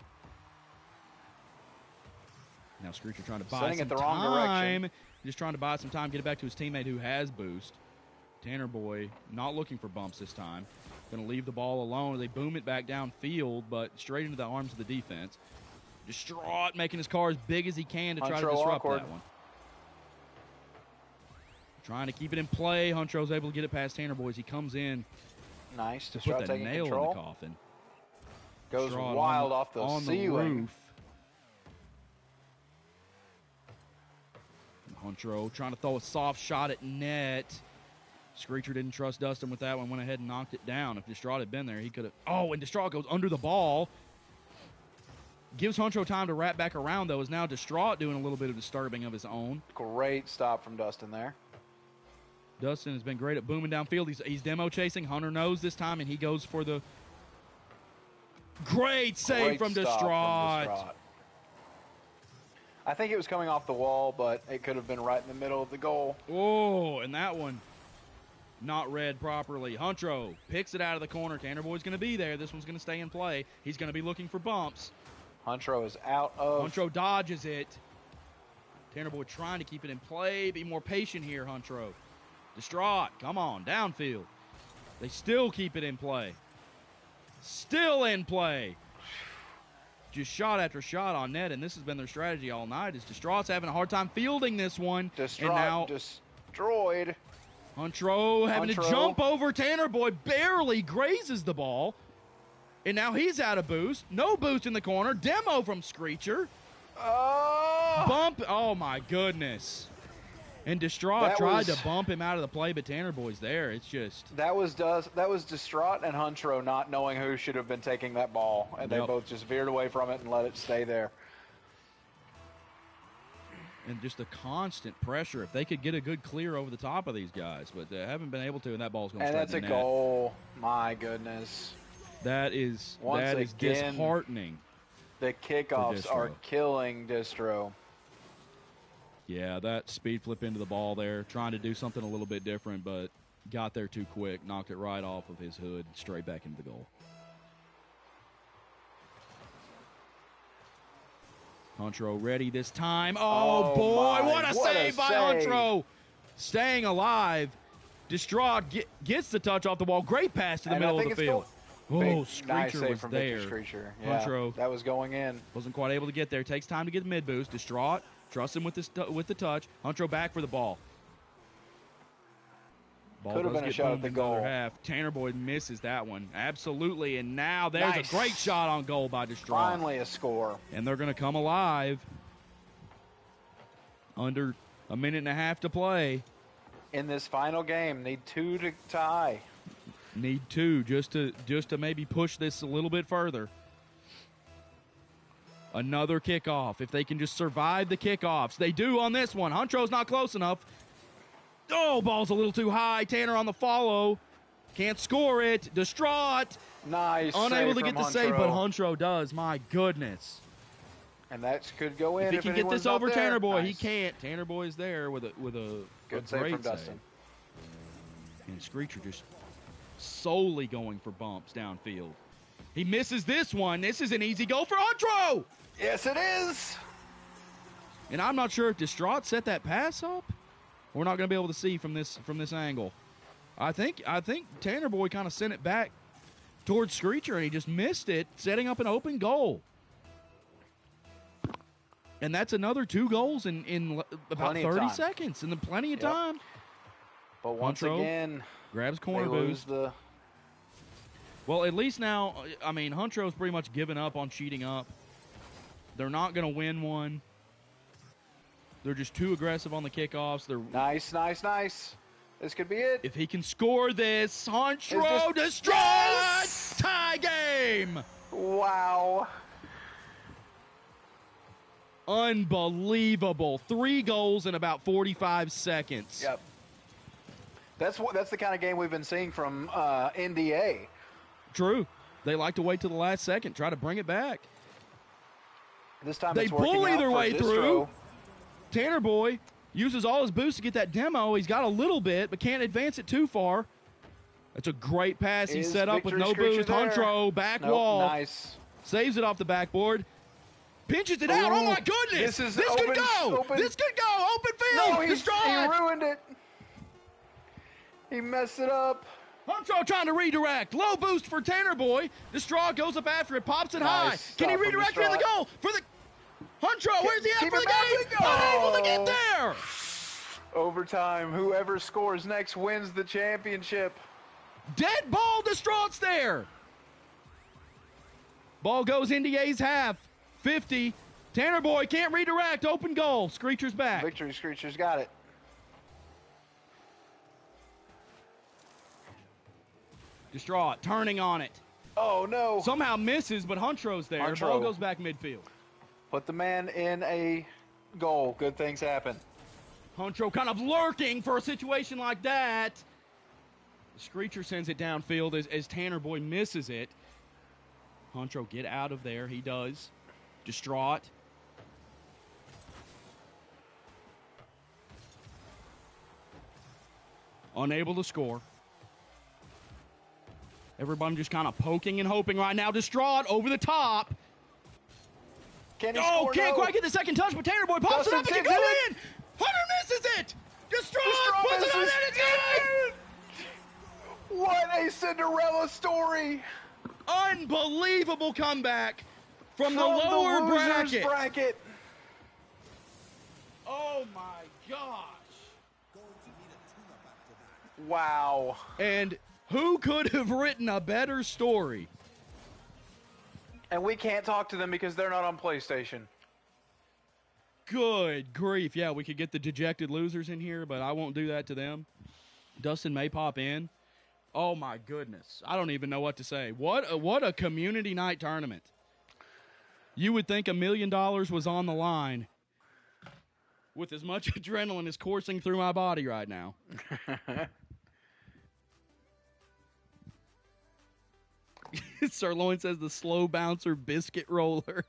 S1: Now Screecher trying to buy
S2: Setting
S1: some
S2: it the wrong
S1: time.
S2: direction.
S1: Just trying to buy some time, get it back to his teammate who has boost. Tanner Boy not looking for bumps this time. Going to leave the ball alone. They boom it back downfield, but straight into the arms of the defense. Distraught making his car as big as he can to try to
S2: Huntro
S1: disrupt
S2: awkward.
S1: that one. Trying to keep it in play. Huntro's able to get it past Tanner Boy as he comes in
S2: Nice.
S1: to
S2: Distraught
S1: put the
S2: taking
S1: nail
S2: control.
S1: in the coffin.
S2: Goes
S1: Distraught
S2: wild off the
S1: on
S2: ceiling.
S1: roof. Huntro trying to throw a soft shot at net. Screecher didn't trust Dustin with that one. Went ahead and knocked it down. If Distraught had been there, he could have. Oh, and Distraught goes under the ball. Gives Huntro time to wrap back around, though, is now Distraught doing a little bit of disturbing of his own.
S2: Great stop from Dustin there.
S1: Dustin has been great at booming downfield. He's demo chasing. Hunter knows this time, and he goes for the great save
S2: Great
S1: from
S2: stop
S1: Distraught.
S2: I think it was coming off the wall, but it could have been right in the middle of the goal.
S1: Oh, and that one not read properly. Huntro picks it out of the corner. Tanner Boy's going to be there. This one's going to stay in play. He's going to be looking for bumps.
S2: Huntro is out of.
S1: Huntro dodges it. Tanner Boy trying to keep it in play. Be more patient here, Huntro. Distraught, come on, downfield. They still keep it in play. Still in play. Just shot after shot on net, and this has been their strategy all night. Is Distraught's having a hard time fielding this one.
S2: Distraught
S1: and now
S2: destroyed.
S1: Huntro having to
S2: Huntro.
S1: jump over Tanner Boy, barely grazes the ball. And now he's out of boost. No boost in the corner. Demo from Screecher.
S2: Oh!
S1: Bump. Oh, my goodness. And Distraught
S2: That
S1: tried
S2: was-
S1: to bump him out of the play, but Tanner Boy's there. It's just...
S2: That was Distraught and Huntro not knowing who should have been taking that ball, and they
S1: Yep.
S2: both just veered away from it and let it stay there.
S1: And just the constant pressure. If they could get a good clear over the top of these guys, but they haven't been able to, and that ball's going to
S2: And
S1: straight
S2: that's a
S1: in the net.
S2: goal. My goodness.
S1: That is
S2: Once again,
S1: disheartening.
S2: The kickoffs
S1: Distro.
S2: are killing Distro.
S1: Yeah, that speed flip into the ball there, trying to do something a little bit different, but got there too quick, knocked it right off of his hood, straight back into the goal. Huntro ready this time. Oh, boy,
S2: my,
S1: what a save by Huntro. Staying alive. Distraught gets the touch off the wall. Great pass to the
S2: And I
S1: middle of
S2: think
S1: the
S2: it's
S1: field. Oh,
S2: Nice
S1: Screecher
S2: save
S1: was
S2: from
S1: there.
S2: Victor Screecher. Yeah,
S1: Huntro
S2: that was going in.
S1: wasn't quite able to get there. Takes time to get the mid boost. Distraught, trust him with the touch. Huntro back for the ball. Ball
S2: Could have
S1: does
S2: been a
S1: get
S2: shot at
S1: boomed
S2: the
S1: in the other
S2: goal.
S1: half. Tanner Boyd misses that one. Absolutely. And now there's
S2: Nice.
S1: a great shot on goal by Distraught.
S2: Finally a score.
S1: And they're going to come alive under a minute and a half to play.
S2: In this final game, need 2 to tie.
S1: Need 2 just to maybe push this a little bit further. Another kickoff. If they can just survive the kickoffs. They do on this one. Huntro's not close enough. Oh, ball's a little too high. Tanner on the follow. Can't score it. Distraught.
S2: Nice.
S1: Unable
S2: save
S1: to get
S2: from
S1: the save,
S2: Huntro.
S1: but Huntro does. My goodness.
S2: And that could go in
S1: If he can get
S2: anyone's
S1: this
S2: not
S1: over
S2: there.
S1: Tanner Boy,
S2: Nice.
S1: he can't. Tanner Boy's there with a
S2: Good
S1: a
S2: save
S1: great
S2: from Dustin.
S1: And Screecher just solely going for bumps downfield. He misses this one. This is an easy goal for Huntro.
S2: Yes, it is.
S1: And I'm not sure if Distraught set that pass up. We're not going to be able to see from this angle. I think Tanner Boy kind of sent it back towards Screecher, and he just missed it, setting up an open goal. And that's another 2 goals in about
S2: Plenty of
S1: 30
S2: time.
S1: seconds, and then plenty of
S2: Yep.
S1: time.
S2: But once
S1: Huntro
S2: again,
S1: Grabs
S2: they
S1: corner
S2: lose
S1: boost.
S2: the.
S1: Well, at least now, I mean, Huntro's pretty much given up on cheating up. They're not going to win one. They're just too aggressive on the kickoffs. They're
S2: Nice. This could be it.
S1: If he can score this, Huntro
S2: It's just-
S1: Distraught
S2: Yes!
S1: tie game.
S2: Wow.
S1: Unbelievable. 3 goals in about 45 seconds.
S2: Yep. That's the kind of game we've been seeing from NDA.
S1: True. They like to wait till the last second, try to bring it back.
S2: This time
S1: They
S2: it's working
S1: bully
S2: out
S1: their
S2: for
S1: way
S2: Distro.
S1: through. Tanner Boy uses all his boost to get that demo. He's got a little bit, but can't advance it too far. That's a great pass. He's
S2: Is
S1: set up with
S2: Victory
S1: no
S2: Screecher
S1: boost.
S2: there?
S1: Huntro, back
S2: Nope,
S1: wall.
S2: Nice.
S1: Saves it off the backboard. Pinches it out. Oh,
S2: Ooh,
S1: my goodness.
S2: this is
S1: could
S2: open-
S1: go.
S2: open-
S1: This could go. Open field.
S2: No, he
S1: Distraught.
S2: ruined it. He messed it up.
S1: Huntro trying to redirect. Low boost for Tanner Boy. Distraught goes up after it. Pops it
S2: Nice
S1: high. Can he
S2: stop from
S1: redirect it in the
S2: Distraught.
S1: goal? For the Huntro, where's he at
S2: keep
S1: for
S2: it
S1: the game?
S2: bouncing.
S1: Unable to get
S2: Oh.
S1: there.
S2: Overtime. Whoever scores next wins the championship.
S1: Dead ball. Distraught's there. Ball goes NDA's half. 50. Tanner Boy can't redirect. Open goal. Screecher's back.
S2: Victory Screecher's got it.
S1: Distraught turning on it.
S2: Oh, no.
S1: Somehow misses, but Huntro's there.
S2: Huntro.
S1: Ball goes back midfield.
S2: Put the man in a goal. Good things happen.
S1: Huntro kind of lurking for a situation like that. Screecher sends it downfield as Tanner Boy misses it. Huntro, get out of there. He does. Distraught. Unable to score. Everybody just kind of poking and hoping right now. Distraught over the top.
S2: Can he
S1: Oh,
S2: score?
S1: can't
S2: No.
S1: quite get the second touch, but Tanner Boy pops
S2: Dustin
S1: it up and can
S2: Sims
S1: go
S2: did
S1: in. Hunter misses it. Distraught
S2: Distraught
S1: puts it on
S2: misses.
S1: there. It's in.
S2: What a Cinderella story.
S1: Unbelievable comeback from the
S2: From
S1: lower
S2: losers
S1: bracket. Oh my gosh.
S2: Wow.
S1: And who could have written a better story?
S2: And we can't talk to them because they're not on PlayStation.
S1: Good grief. Yeah, we could get the dejected losers in here, but I won't do that to them. Dustin may pop in. Oh, my goodness. I don't even know what to say. What a community night tournament. You would think $1 million was on the line with as much adrenaline as coursing through my body right now. Sirloin says the slow bouncer biscuit roller.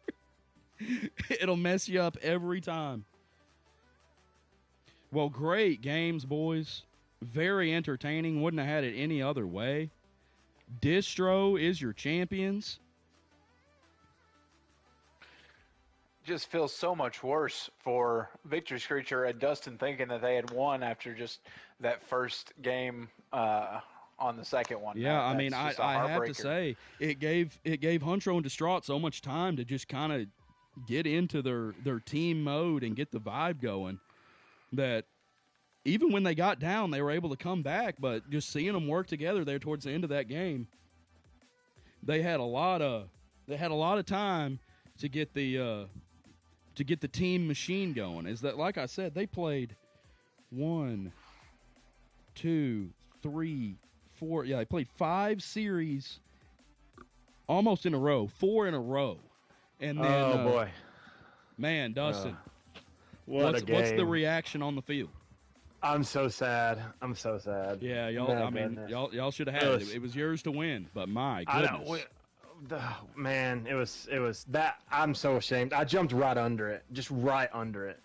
S1: It'll mess you up every time. Well, great games, boys. Very entertaining. Wouldn't have had it any other way. Distro is your champions.
S2: Just feels so much worse for Victor Screecher and Dustin thinking that they had won after just that first game on the second one.
S1: Yeah, I mean,
S2: That's just
S1: I
S2: a
S1: have to
S2: heartbreaker.
S1: say, it gave Huncho and Distraught so much time to just kind of get into their team mode and get the vibe going that even when they got down, they were able to come back. But just seeing them work together there towards the end of that game, they had a lot of time to get the team machine going. Is that, like I said, they played 1, 2, 3, 4. Yeah, they played 5 series almost in a row, 4 in a row. And then,
S3: boy.
S1: Man, Dustin,
S3: What a game.
S1: what's the reaction on the field?
S3: I'm so sad. I'm so sad.
S1: Yeah, y'all.
S3: No,
S1: I mean,
S3: goodness.
S1: y'all should have had it. It was yours to win, but my goodness.
S3: Man, it was that. I'm so ashamed. I jumped right under it, just right under it.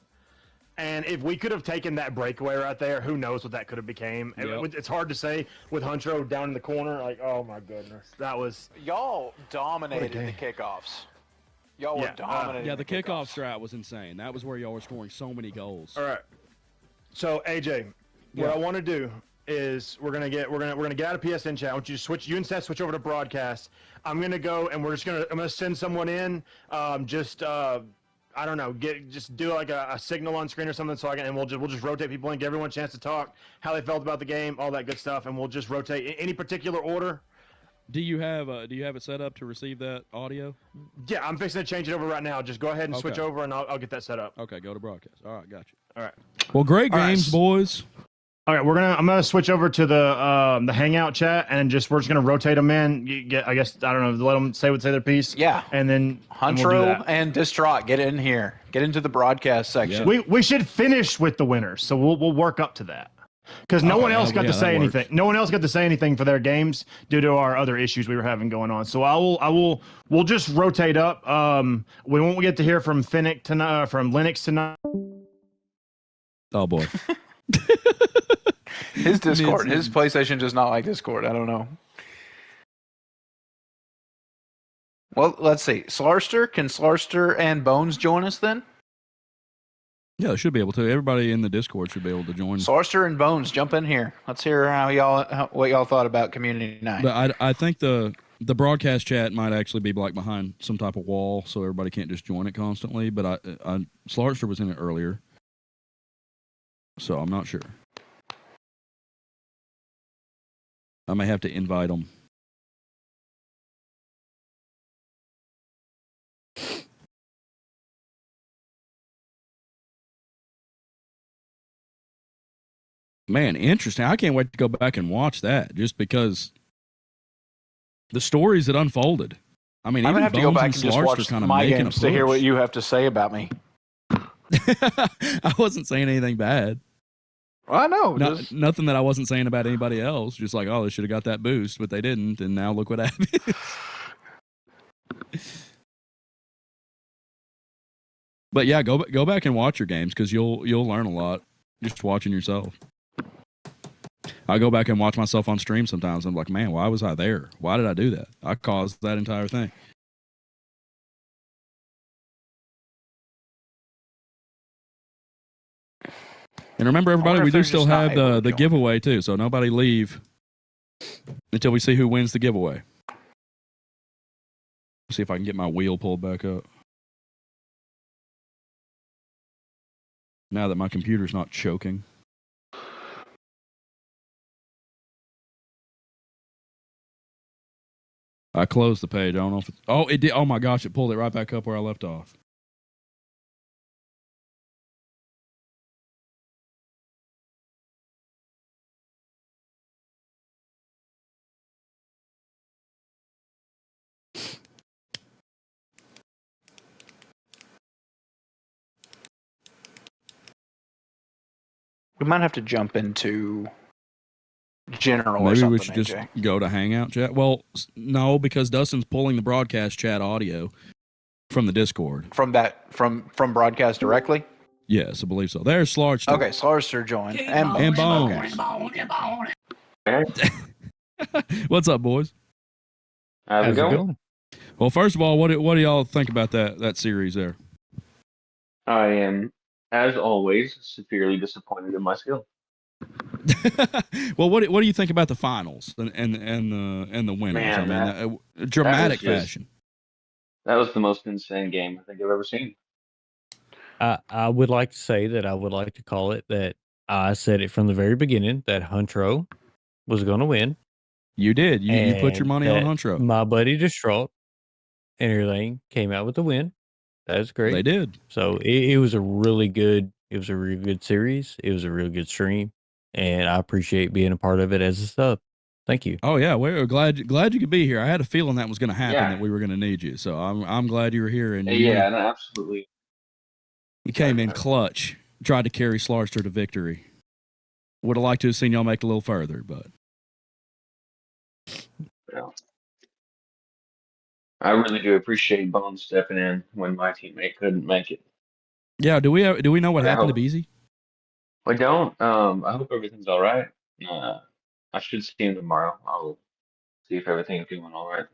S3: And if we could have taken that breakaway right there, who knows what that could have became.
S1: Yep.
S3: It's hard to say with Huncho down in the corner. Like, oh my goodness, that was.
S2: Y'all dominated
S3: What a
S2: the
S3: game.
S2: killkickoffs. Y'all were
S3: Yeah,
S2: dominating.
S1: Yeah, the kickoff
S2: kickoffs.
S1: strat was insane. That was where y'all were scoring so many goals.
S3: All right. So AJ, what
S1: Yeah.
S3: I want to do is we're gonna get out of PSN chat. I want you to switch. You and Seth switch over to broadcast. I'm gonna go and I'm gonna send someone in. I don't know. Just do like a signal on screen or something so and we'll just rotate people in, give everyone a chance to talk, how they felt about the game, all that good stuff, and we'll just rotate in any particular order.
S1: Do you have it set up to receive that audio?
S3: Yeah, I'm fixing to change it over right now. Just go ahead and switch
S1: Okay.
S3: over, and I'll get that set up.
S1: Okay, go to broadcast. All right, got you.
S3: All right.
S1: Well, great
S3: All right.
S1: games, boys.
S3: All right, I'm gonna switch over to the Hangout chat, and we're just gonna rotate them in. I guess I don't know. Let them say their piece.
S2: Yeah.
S3: And then we'll do
S2: Huntro
S3: that.
S2: and Distraught, get in here. Get into the broadcast section.
S3: We should finish with the winners, so we'll work up to that. Because no one else got to say anything. No one else got to say anything for their games due to our other issues we were having going on. So we'll just rotate up. We won't get to hear from Finnick tonight, from Linux tonight.
S1: Oh boy.
S2: His Discord, his PlayStation does not like Discord. I don't know. Well, let's see. Slarster, can Slarster and Bones join us then?
S1: Yeah, they should be able to. Everybody in the Discord should be able to join.
S2: Slarster and Bones, jump in here. Let's hear what y'all thought about community night.
S1: But I think the broadcast chat might actually be like behind some type of wall, so everybody can't just join it constantly. But Slarster was in it earlier, so I'm not sure. I may have to invite them. Man, interesting. I can't wait to go back and watch that just because the stories that unfolded. I mean,
S2: I'm
S1: even
S2: gonna have to go
S1: Bones
S2: back
S1: and
S2: and just
S1: Slarster
S2: watch
S1: kind of
S2: my
S1: making
S2: games
S1: a
S2: to hear
S1: push.
S2: what you have to say about me.
S1: I wasn't saying anything bad.
S2: Well, I know. just-
S1: Nothing that I wasn't saying about anybody else. Just like, oh, they should have got that boost, but they didn't, and now look what happened. But yeah, go back and watch your games because you'll learn a lot just watching yourself. I go back and watch myself on stream sometimes. I'm like, man, why was I there? Why did I do that? I caused that entire thing. And remember, everybody,
S2: wonder
S1: we
S2: if
S1: do
S2: they're
S1: still
S2: just not
S1: have
S2: able to
S1: the
S2: join.
S1: giveaway too. So nobody leave until we see who wins the giveaway. See if I can get my wheel pulled back up. Now that my computer's not choking. I closed the page. I don't know if it's. Oh, it did. Oh my gosh! It pulled it right back up where I left off.
S2: We might have to jump into general or
S1: Maybe
S2: something.
S1: we should just
S2: AJ.
S1: go to Hangout chat. Well, no, because Dustin's pulling the broadcast chat audio from the Discord.
S2: From broadcast directly.
S1: Yes, I believe so. There's Slarster.
S2: Okay, Slarster joined and
S1: Bones.
S2: Okay.
S1: What's up, boys?
S6: How's it going?
S1: Well, first of all, what do y'all think about that series there?
S6: I am, as always, severely disappointed in my skill.
S1: Well, what do you think about the finals and the winners?
S6: Man,
S1: I mean, dramatic fashion.
S6: That was the most insane game I think I've ever seen.
S7: I would like to say that I would like to call it that I said it from the very beginning that Huntro was going to win.
S1: You did. You put your money on
S7: that
S1: Huntro.
S7: My buddy Distraught and everything came out with the win. That was great.
S1: They did.
S7: So it was a really good series. It was a really good stream, and I appreciate being a part of it as a sub. Thank you.
S1: Oh yeah, we're glad you could be here. I had a feeling that was going to happen, that we were going to need you. So I'm glad you were here. And
S6: no, absolutely.
S1: You came in clutch, tried to carry Slarster to victory. Would have liked to have seen y'all make it a little further, but
S6: Well, I really do appreciate Bones stepping in when my teammate couldn't make it.
S1: yeah. Do we know what happened to Beezy?
S6: I don't. I hope everything's all right. I should see him tomorrow. I'll see if everything's going all right.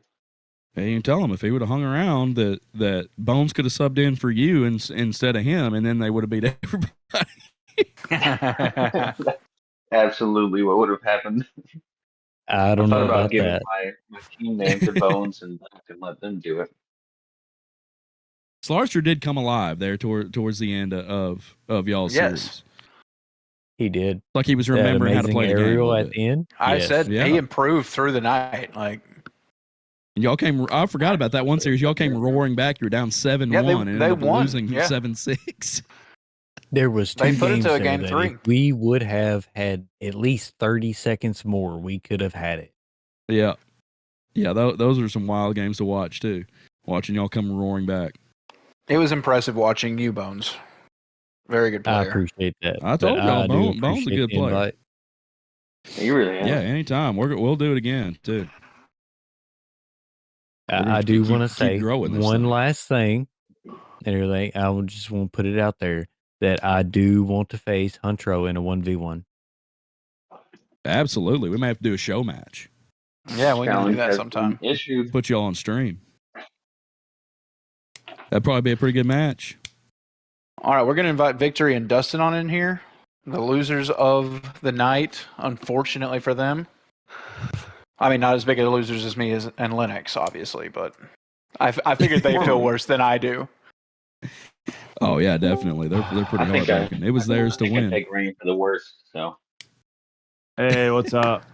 S1: Hey, you can tell him if he would have hung around that Bones could have subbed in for you instead of him, and then they would have beat everybody.
S6: Absolutely, what would have happened?
S7: I don't know
S6: thought
S7: about
S6: giving
S7: that.
S6: my team name to Bones and let them do it.
S1: Slarster did come alive there towards the end of y'all's series.
S7: He did.
S1: Like he was remembering how to play the game.
S7: Aerial at the end.
S2: I said he improved through the night. Like
S1: y'all came. I forgot about that one series. Y'all came roaring back. You're down 7-1 and ended up
S2: won.
S1: losing 7-6.
S7: There was two
S2: they put
S7: games
S2: it to a
S7: there
S2: game
S7: that
S2: 3.
S7: if we would have had at least 30 seconds more, we could have had it.
S1: Yeah. Those are some wild games to watch too. Watching y'all come roaring back.
S2: It was impressive watching you, Bones. Very good player.
S7: I appreciate that.
S1: I told y'all, Bones a good player.
S7: Invite.
S6: You really am.
S1: Yeah, anytime. We'll do it again too.
S7: I do want to say one
S1: thing.
S7: last thing and everything. I would just want to put it out there that I do want to face Huntro in a 1v1.
S1: Absolutely. We may have to do a show match.
S2: Yeah, we can do that sometime.
S6: Issued.
S1: Put y'all on stream. That'd probably be a pretty good match.
S2: All right, we're going to invite Victory and Dustin on in here. The losers of the night, unfortunately for them. I mean, not as big of losers as me and Linux, obviously, but I figured they feel worse than I do.
S1: Oh yeah, definitely. They're pretty heartbroken. It was theirs to win.
S6: I take rain for the worst. So.
S3: Hey, what's up?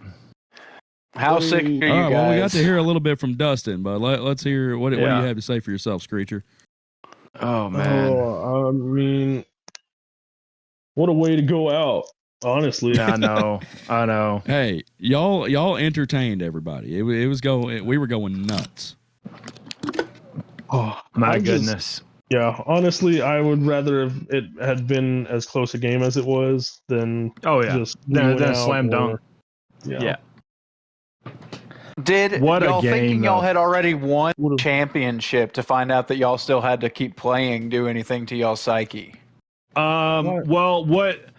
S2: How sick are you guys?
S1: Well, we got to hear a little bit from Dustin, but let's hear what do you have to say for yourself, Screecher?
S3: Oh man.
S4: Oh, I mean, what a way to go out. Honestly,
S3: I know.
S1: Hey, y'all entertained everybody. It was going. We were going nuts.
S3: Oh my goodness.
S4: Yeah, honestly, I would rather have it had been as close a game as it was than just
S3: then a slam dunk.
S4: Yeah.
S2: Did
S3: what
S2: y'all
S3: a game,
S2: thinking
S3: though.
S2: y'all had already won championship to find out that y'all still had to keep playing do anything to y'all's psyche?
S3: Well, what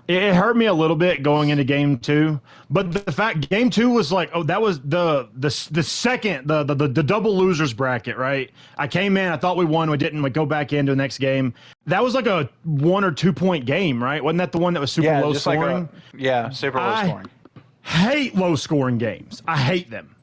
S3: it hurt me a little bit going into game 2, but the fact game 2 was like, that was the second the double losers bracket, right? I came in, I thought we won, we didn't. We go back into the next game. That was like a 1 or 2 point game, right? Wasn't that the one that was super low scoring?
S2: Super low scoring.
S3: Hate low scoring games. I hate them.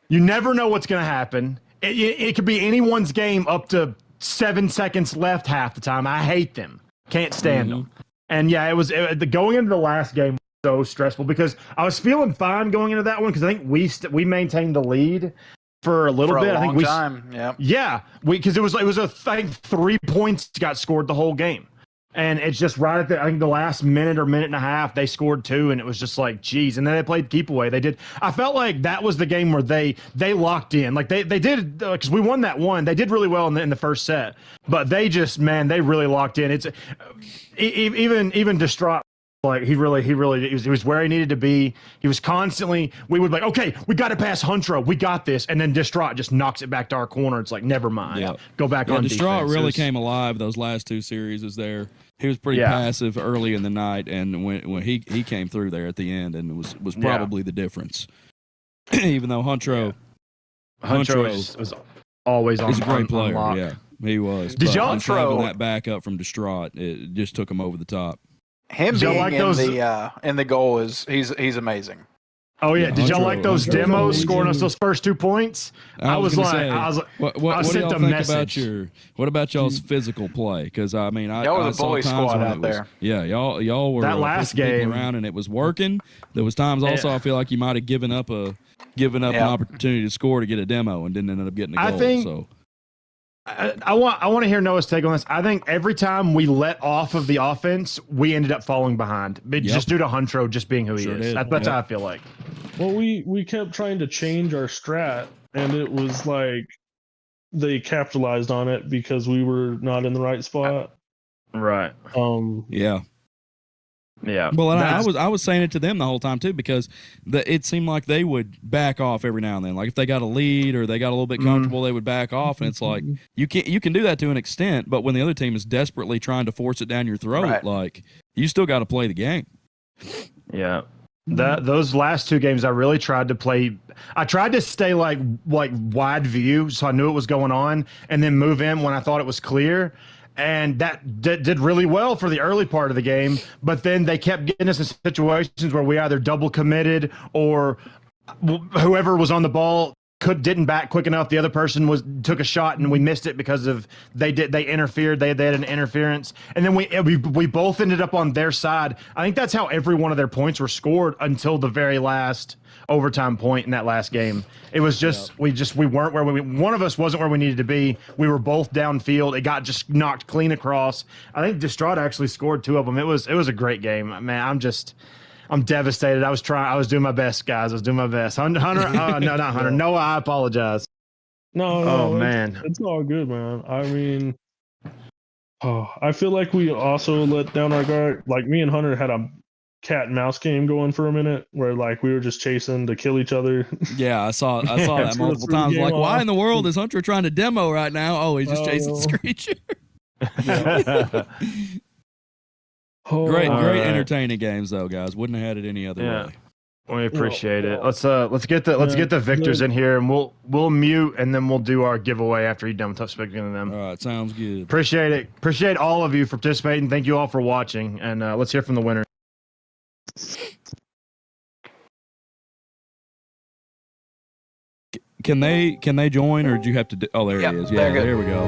S3: You never know what's going to happen. It could be anyone's game up to 7 seconds left half the time. I hate them. Can't stand them. And yeah, it was going into the last game. so stressful because I was feeling fine going into that one because I think we maintained the lead for a little bit.
S2: A
S3: I think
S2: long time. Yeah.
S3: yeah, because it was I think 3 points got scored the whole game. And it's just right at I think the last minute or minute and a half, they scored 2, and it was just like, geez. And then they played keep away. They did. I felt like that was the game where they locked in. Like they did because we won that one. They did really well in the first set, but they just they really locked in. It's even distraught. Like he was where he needed to be. He was constantly. We would like, okay, we got to pass Huntro. We got this, and then Distraught just knocks it back to our corner. It's like, never mind.
S1: Yeah.
S3: Go back on
S1: Distraught
S3: defense.
S1: really came alive those last 2 series. Is there? He was pretty passive early in the night, and when he came through there at the end, and was probably the difference. Even though Huntro
S3: was always on.
S1: He's a great player.
S3: On
S1: Yeah, he was.
S3: Did y'all
S1: having that backup from Distraught? It just took him over the top.
S2: Him being like in the goal he's amazing.
S3: Oh yeah, did y'all like those demos scoring us those first 2 points? I was like,
S1: what do y'all think about what about y'all's physical play? Because I mean,
S2: y'all were the bully squad out there.
S1: Yeah, y'all were
S3: that last game
S1: around, and it was working. There was times also I feel like you might have given up an opportunity to score to get a demo and didn't end up getting a goal.
S3: I think,
S1: so.
S3: I want to hear Noah's take on this. I think every time we let off of the offense, we ended up falling behind, just due to Huntro just being who he is. That's how I feel like.
S4: Well, we kept trying to change our strat, and it was like they capitalized on it because we were not in the right spot.
S3: Right.
S1: Yeah.
S3: Yeah.
S1: Well, I was saying it to them the whole time too, because it seemed like they would back off every now and then. Like if they got a lead or they got a little bit comfortable, they would back off, and it's like you can do that to an extent, but when the other team is desperately trying to force it down your throat, like you still got to play the game.
S3: Yeah. Those last 2 games, I really tried to play. I tried to stay like wide view, so I knew what was going on, and then move in when I thought it was clear. And that did really well for the early part of the game, but then they kept getting us in situations where we either double committed or whoever was on the ball didn't back quick enough. The other person took a shot and we missed it because of they interfered. They had an interference, and then we both ended up on their side. I think that's how every one of their points were scored until the very last overtime point in that last game. It was just we weren't where one of us wasn't where we needed to be. We were both downfield. It got just knocked clean across. I think Distraught actually scored 2 of them. It was a great game, man. I'm devastated. I was doing my best, guys. I was doing my best. Hunter, no, not Hunter. Noah, I apologize.
S4: No,
S3: man,
S4: it's all good, man. I mean, I feel like we also let down our guard. Like me and Hunter had a cat and mouse game going for a minute where like we were just chasing to kill each other.
S1: Yeah, I saw that multiple times. Like, why in the world is Hunter trying to demo right now? Oh, he's just chasing Screecher. Great entertaining games though, guys. Wouldn't have had it any other way.
S3: We appreciate it. Let's get the victors in here, and we'll mute, and then we'll do our giveaway after you're done with speaking to them.
S1: All right, sounds good.
S3: Appreciate it. Appreciate all of you for participating. Thank you all for watching, and let's hear from the winner.
S1: Can they join, or do you have to? Oh, there it is. Yeah, there we go.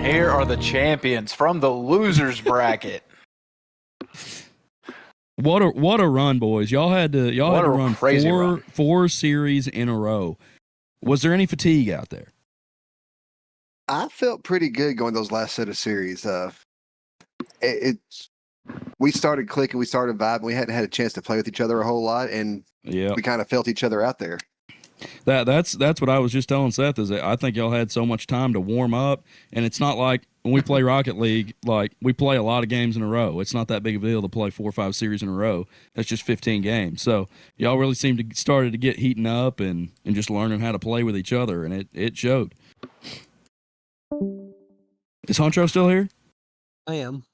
S2: Here are the champions from the losers bracket.
S1: What a run, boys! Y'all had to run four series in a row. Was there any fatigue out there?
S8: I felt pretty good going those last set of series. We started clicking, we started vibing. We hadn't had a chance to play with each other a whole lot, and we kind of felt each other out there.
S1: That's what I was just telling Seth, is that I think y'all had so much time to warm up, and it's not like when we play Rocket League, like we play a lot of games in a row. It's not that big of a deal to play 4 or 5 series in a row. That's just 15 games. So y'all really seemed to started to get heating up and just learning how to play with each other, and it showed. Is Huntro still here?
S9: I am.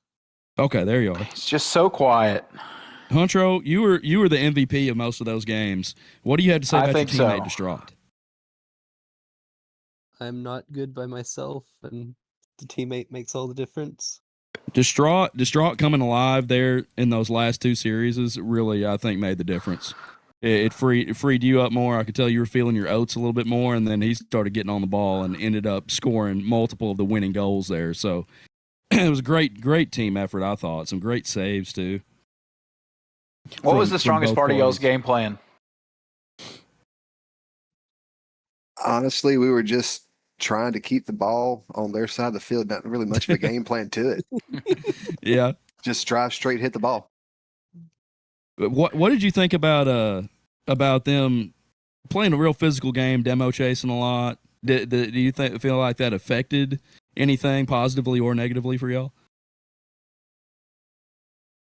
S1: Okay, there you are.
S2: It's just so quiet.
S1: Huntro, you were the MVP of most of those games. What do you have to say about your teammate Distraught?
S9: I'm not good by myself, and the teammate makes all the difference.
S1: Distraught coming alive there in those last 2 series is really, I think, made the difference. It freed you up more. I could tell you were feeling your oats a little bit more, and then he started getting on the ball and ended up scoring multiple of the winning goals there. So it was a great team effort, I thought. Some great saves, too.
S2: What was the
S1: from
S2: strongest
S1: both
S2: part of y'all's
S1: parties.
S2: game plan?
S8: Honestly, we were just trying to keep the ball on their side of the field. Not really much of a game plan to it.
S1: Yeah.
S8: Just drive straight, hit the ball.
S1: But what did you think about them playing a real physical game, demo chasing a lot? Do you feel like that affected anything positively or negatively for y'all?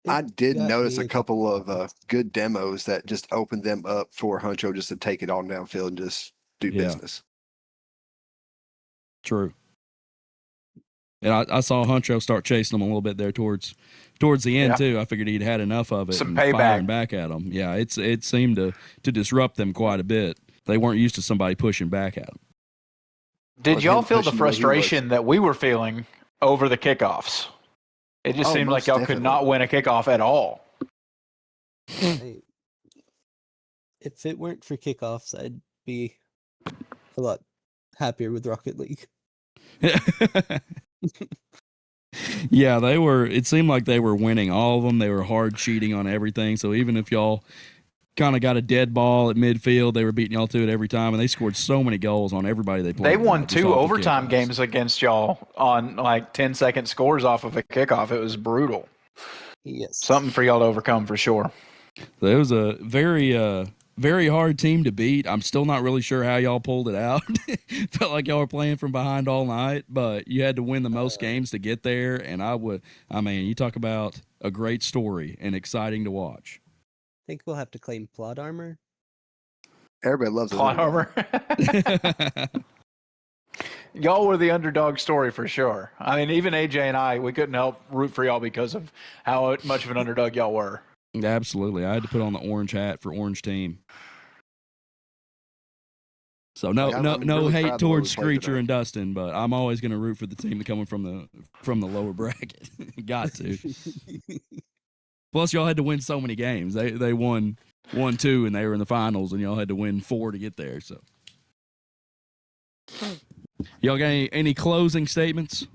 S8: I did
S9: got
S8: notice
S9: me
S8: a couple of good demos that just opened them up for Huncho just to take it on downfield and just do business.
S1: True. And I saw Huncho start chasing them a little bit there towards the end too. I figured he'd had enough of it
S2: Some
S1: and
S2: payback.
S1: firing back at them. Yeah, it seemed to disrupt them quite a bit. They weren't used to somebody pushing back at them.
S2: Did
S8: Well,
S2: y'all
S8: him
S2: feel the
S8: pushing the way he was.
S2: frustration that we were feeling over the kickoffs? It just
S8: Oh,
S2: seemed like
S8: most
S2: y'all could
S8: definitely.
S2: not win a kickoff at all.
S9: I- if it weren't for kickoffs, I'd be a lot happier with Rocket League.
S1: Yeah, they were. It seemed like they were winning all of them. They were hard cheating on everything. So even if y'all kind of got a dead ball at midfield, they were beating y'all to it every time, and they scored so many goals on everybody they played.
S2: They won
S1: tonight, just
S2: 2
S1: off the
S2: overtime
S1: kickoffs.
S2: games against y'all on like 10-second scores off of a kickoff. It was brutal.
S9: Yes.
S2: Something for y'all to overcome for sure.
S1: So it was a very hard team to beat. I'm still not really sure how y'all pulled it out. Felt like y'all were playing from behind all night, but you had to win the most games to get there. And you talk about a great story and exciting to watch.
S9: I think we'll have to claim plot armor.
S8: Everybody loves it.
S2: Plot armor. Y'all were the underdog story for sure. I mean, even AJ and I, we couldn't help root for y'all because of how much of an underdog y'all were.
S1: Absolutely. I had to put on the orange hat for Orange Team. So no
S8: really
S1: hate
S8: proud of the way we
S1: towards
S8: played
S1: Screecher
S8: today.
S1: and Dustin, but I'm always going to root for the team coming from the lower bracket. Got to. Plus, y'all had to win so many games. They won 2 and they were in the finals, and y'all had to win 4 to get there. So, y'all got any closing statements?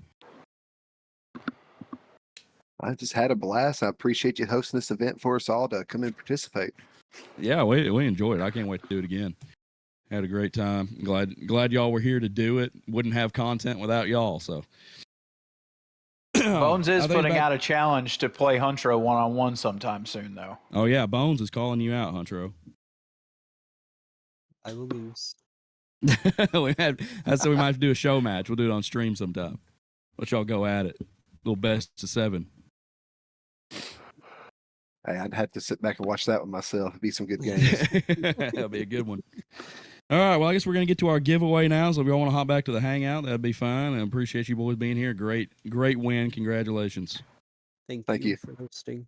S8: I just had a blast. I appreciate you hosting this event for us all to come and participate.
S1: Yeah, we enjoyed it. I can't wait to do it again. Had a great time. Glad y'all were here to do it. Wouldn't have content without y'all. So
S2: Bones is
S1: I think
S2: putting
S1: back-
S2: out a challenge to play Huntro one-on-one sometime soon, though.
S1: Oh yeah, Bones is calling you out, Huntro.
S9: I will lose.
S1: I said we might have to do a show match. We'll do it on stream sometime. Let y'all go at it. Little best of 7.
S8: Hey, I'd have to sit back and watch that one myself. It'd be some good games.
S1: That'll be a good one. All right, well, I guess we're going to get to our giveaway now. So if y'all want to hop back to the hangout, that'd be fine. I appreciate you boys being here. Great win. Congratulations.
S9: Thank
S8: Thank you.
S9: for hosting.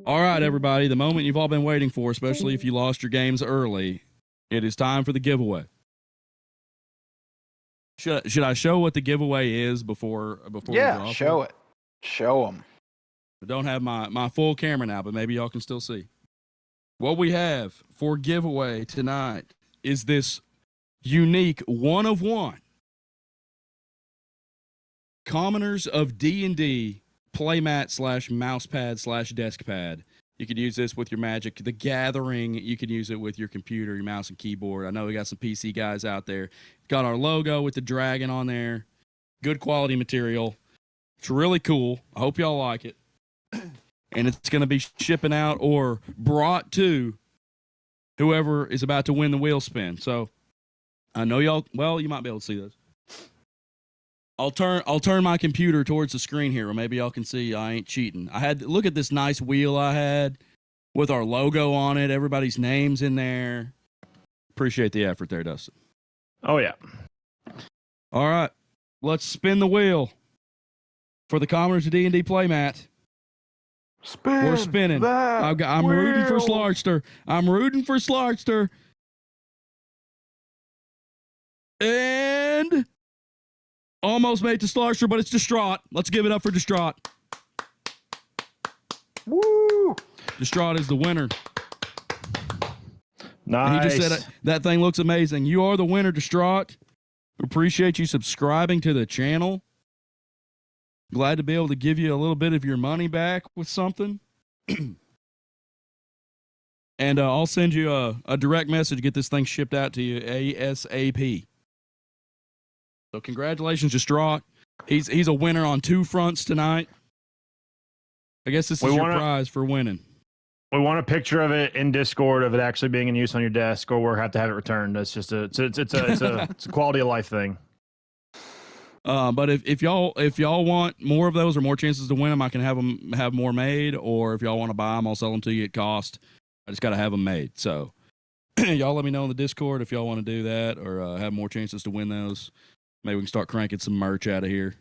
S1: All right, everybody, the moment you've all been waiting for, especially if you lost your games early, it is time for the giveaway. Should I show what the giveaway is before we draw
S2: show it. Show them.
S1: I don't have my full camera now, but maybe y'all can still see. What we have for giveaway tonight is this unique 1-of-1 Commoners of D&D playmat / mousepad / desk pad. You could use this with your Magic the Gathering. You could use it with your computer, your mouse and keyboard. I know we got some PC guys out there. Got our logo with the dragon on there. Good quality material. It's really cool. I hope y'all like it. And it's going to be shipping out or brought to whoever is about to win the wheel spin. So I know y'all, well, you might be able to see this. I'll turn my computer towards the screen here, or maybe y'all can see I ain't cheating. Look at this nice wheel I had with our logo on it. Everybody's names in there. Appreciate the effort there, Dustin.
S3: Oh yeah.
S1: All right, let's spin the wheel for the Commoners of D&D playmat. We're spinning. I'm rooting for Slarkster. I'm rooting for Slarkster. And almost made to Slarkster, but it's Distraught. Let's give it up for Distraught.
S2: Woo!
S1: Distraught is the winner.
S3: Nice.
S1: And he just said that thing looks amazing. You are the winner, Distraught. Appreciate you subscribing to the channel. Glad to be able to give you a little bit of your money back with something. And I'll send you a direct message to get this thing shipped out to you ASAP. So congratulations, Distraught. He's a winner on 2 fronts tonight. I guess this is your prize for winning.
S3: We want a picture of it in Discord of it actually being in use on your desk, or we'll have to have it returned. That's just it's a quality of life thing.
S1: But if y'all want more of those or more chances to win them, I can have more made. Or if y'all want to buy them, I'll sell them to you at cost. I just got to have them made. So y'all let me know in the Discord if y'all want to do that or have more chances to win those. Maybe we can start cranking some merch out of here.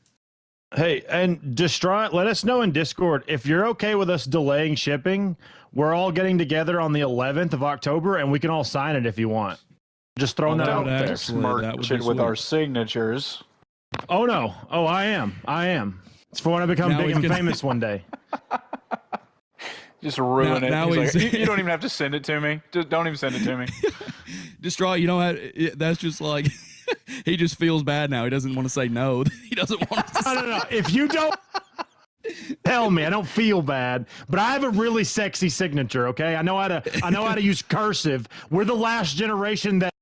S3: Hey, and Distraught, let us know in Discord if you're okay with us delaying shipping. We're all getting together on the 11th of October, and we can all sign it if you want. Just throwing that out there.
S2: Merch it with our signatures.
S3: Oh no! Oh, I am. It's for when I become big and famous one day.
S2: Just ruin it. He's like, you don't even have to send it to me. Just don't even send it to me.
S1: Distraught, you know, that's just like he just feels bad now. He doesn't want to say no. He doesn't want to.
S3: No. If you don't tell me, I don't feel bad. But I have a really sexy signature. Okay, I know how to use cursive. We're the last generation that.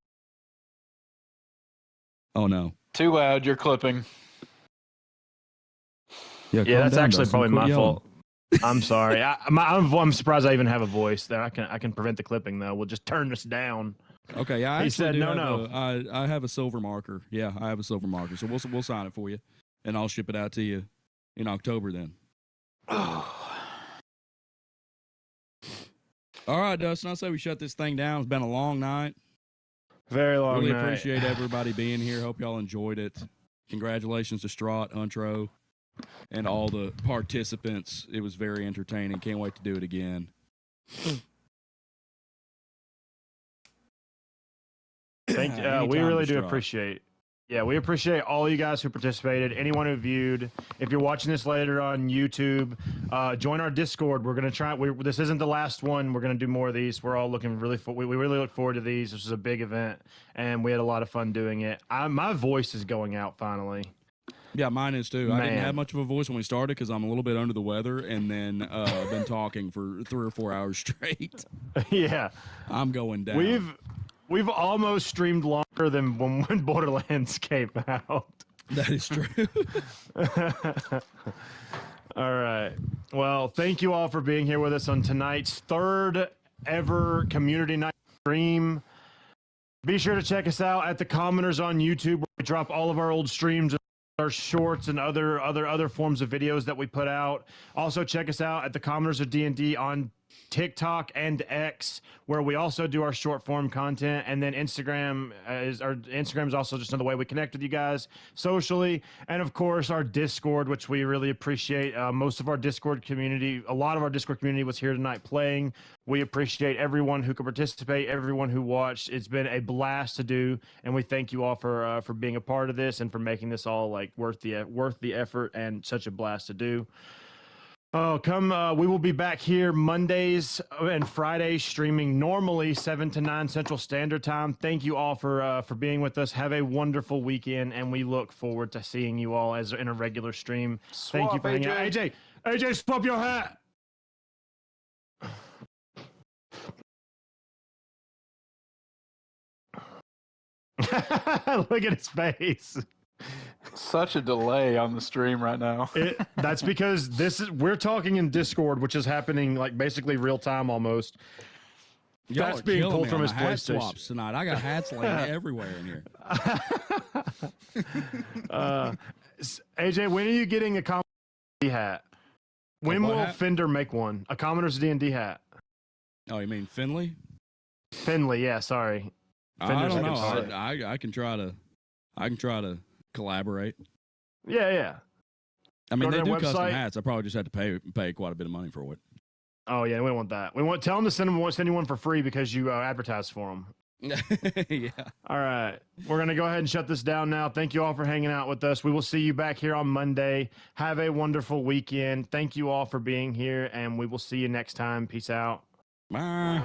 S1: Oh no!
S2: Too loud. You're clipping.
S3: Yeah, that's actually probably my fault. I'm sorry. I'm surprised I even have a voice there. I can prevent the clipping though. We'll just turn this down.
S1: Okay. Yeah.
S3: He said no.
S1: I have a silver marker. Yeah, I have a silver marker. So we'll sign it for you, and I'll ship it out to you in October then. All right, Dustin. I say we shut this thing down. It's been a long night.
S3: Very long
S1: Really
S3: night.
S1: appreciate everybody being here. Hope y'all enjoyed it. Congratulations to Distraught, Untro, and all the participants. It was very entertaining. Can't wait to do it again.
S3: Thank you. We really do appreciate. Yeah, we appreciate all you guys who participated. Anyone who viewed. If you're watching this later on YouTube, join our Discord. We're gonna try. This isn't the last one. We're gonna do more of these. We're all looking we really look forward to these. This is a big event, and we had a lot of fun doing it. My voice is going out finally.
S1: Yeah, mine is too. Man. I didn't have much of a voice when we started because I'm a little bit under the weather, and then I've been talking for 3 or 4 hours straight.
S3: Yeah,
S1: I'm going down.
S3: We've almost streamed longer than when Borderlands came out.
S1: That is true.
S3: All right. Well, thank you all for being here with us on tonight's 3rd ever community night stream. Be sure to check us out at the Commoners on YouTube, where we drop all of our old streams, our shorts, and other forms of videos that we put out. Also, check us out at the Commoners of D&D on TikTok and X, where we also do our short form content. And then Instagram is also just another way we connect with you guys socially. And of course, our Discord, which we really appreciate. Most of our Discord community, a lot of our Discord community was here tonight playing. We appreciate everyone who could participate, everyone who watched. It's been a blast to do, and we thank you all for being a part of this and for making this all like worth the effort and such a blast to do. We will be back here Mondays and Fridays streaming normally 7 to 9 Central Standard Time. Thank you all for being with us. Have a wonderful weekend, and we look forward to seeing you all in a regular stream. Thank you for hanging out. AJ, swap your hat. Look at his face.
S2: Such a delay on the stream right now.
S3: That's because we're talking in Discord, which is happening like basically real time almost.
S1: That's being pulled from his PlayStation swaps tonight. I got hats laying everywhere in here.
S3: AJ, when are you getting a Commoners D&D hat? When will Fender make one? A Commoners D&D hat?
S1: Oh, you mean Finley?
S3: Finley, yeah. Sorry.
S1: Fender's I don't know. I can try to collaborate.
S3: Yeah.
S1: I mean, they do custom hats. I probably just have to pay quite a bit of money for it.
S3: Oh yeah, we don't want that. Tell them to send you one for free because you advertise for them.
S1: Yeah.
S3: All right, we're gonna go ahead and shut this down now. Thank you all for hanging out with us. We will see you back here on Monday. Have a wonderful weekend. Thank you all for being here, and we will see you next time. Peace out.
S1: Bye.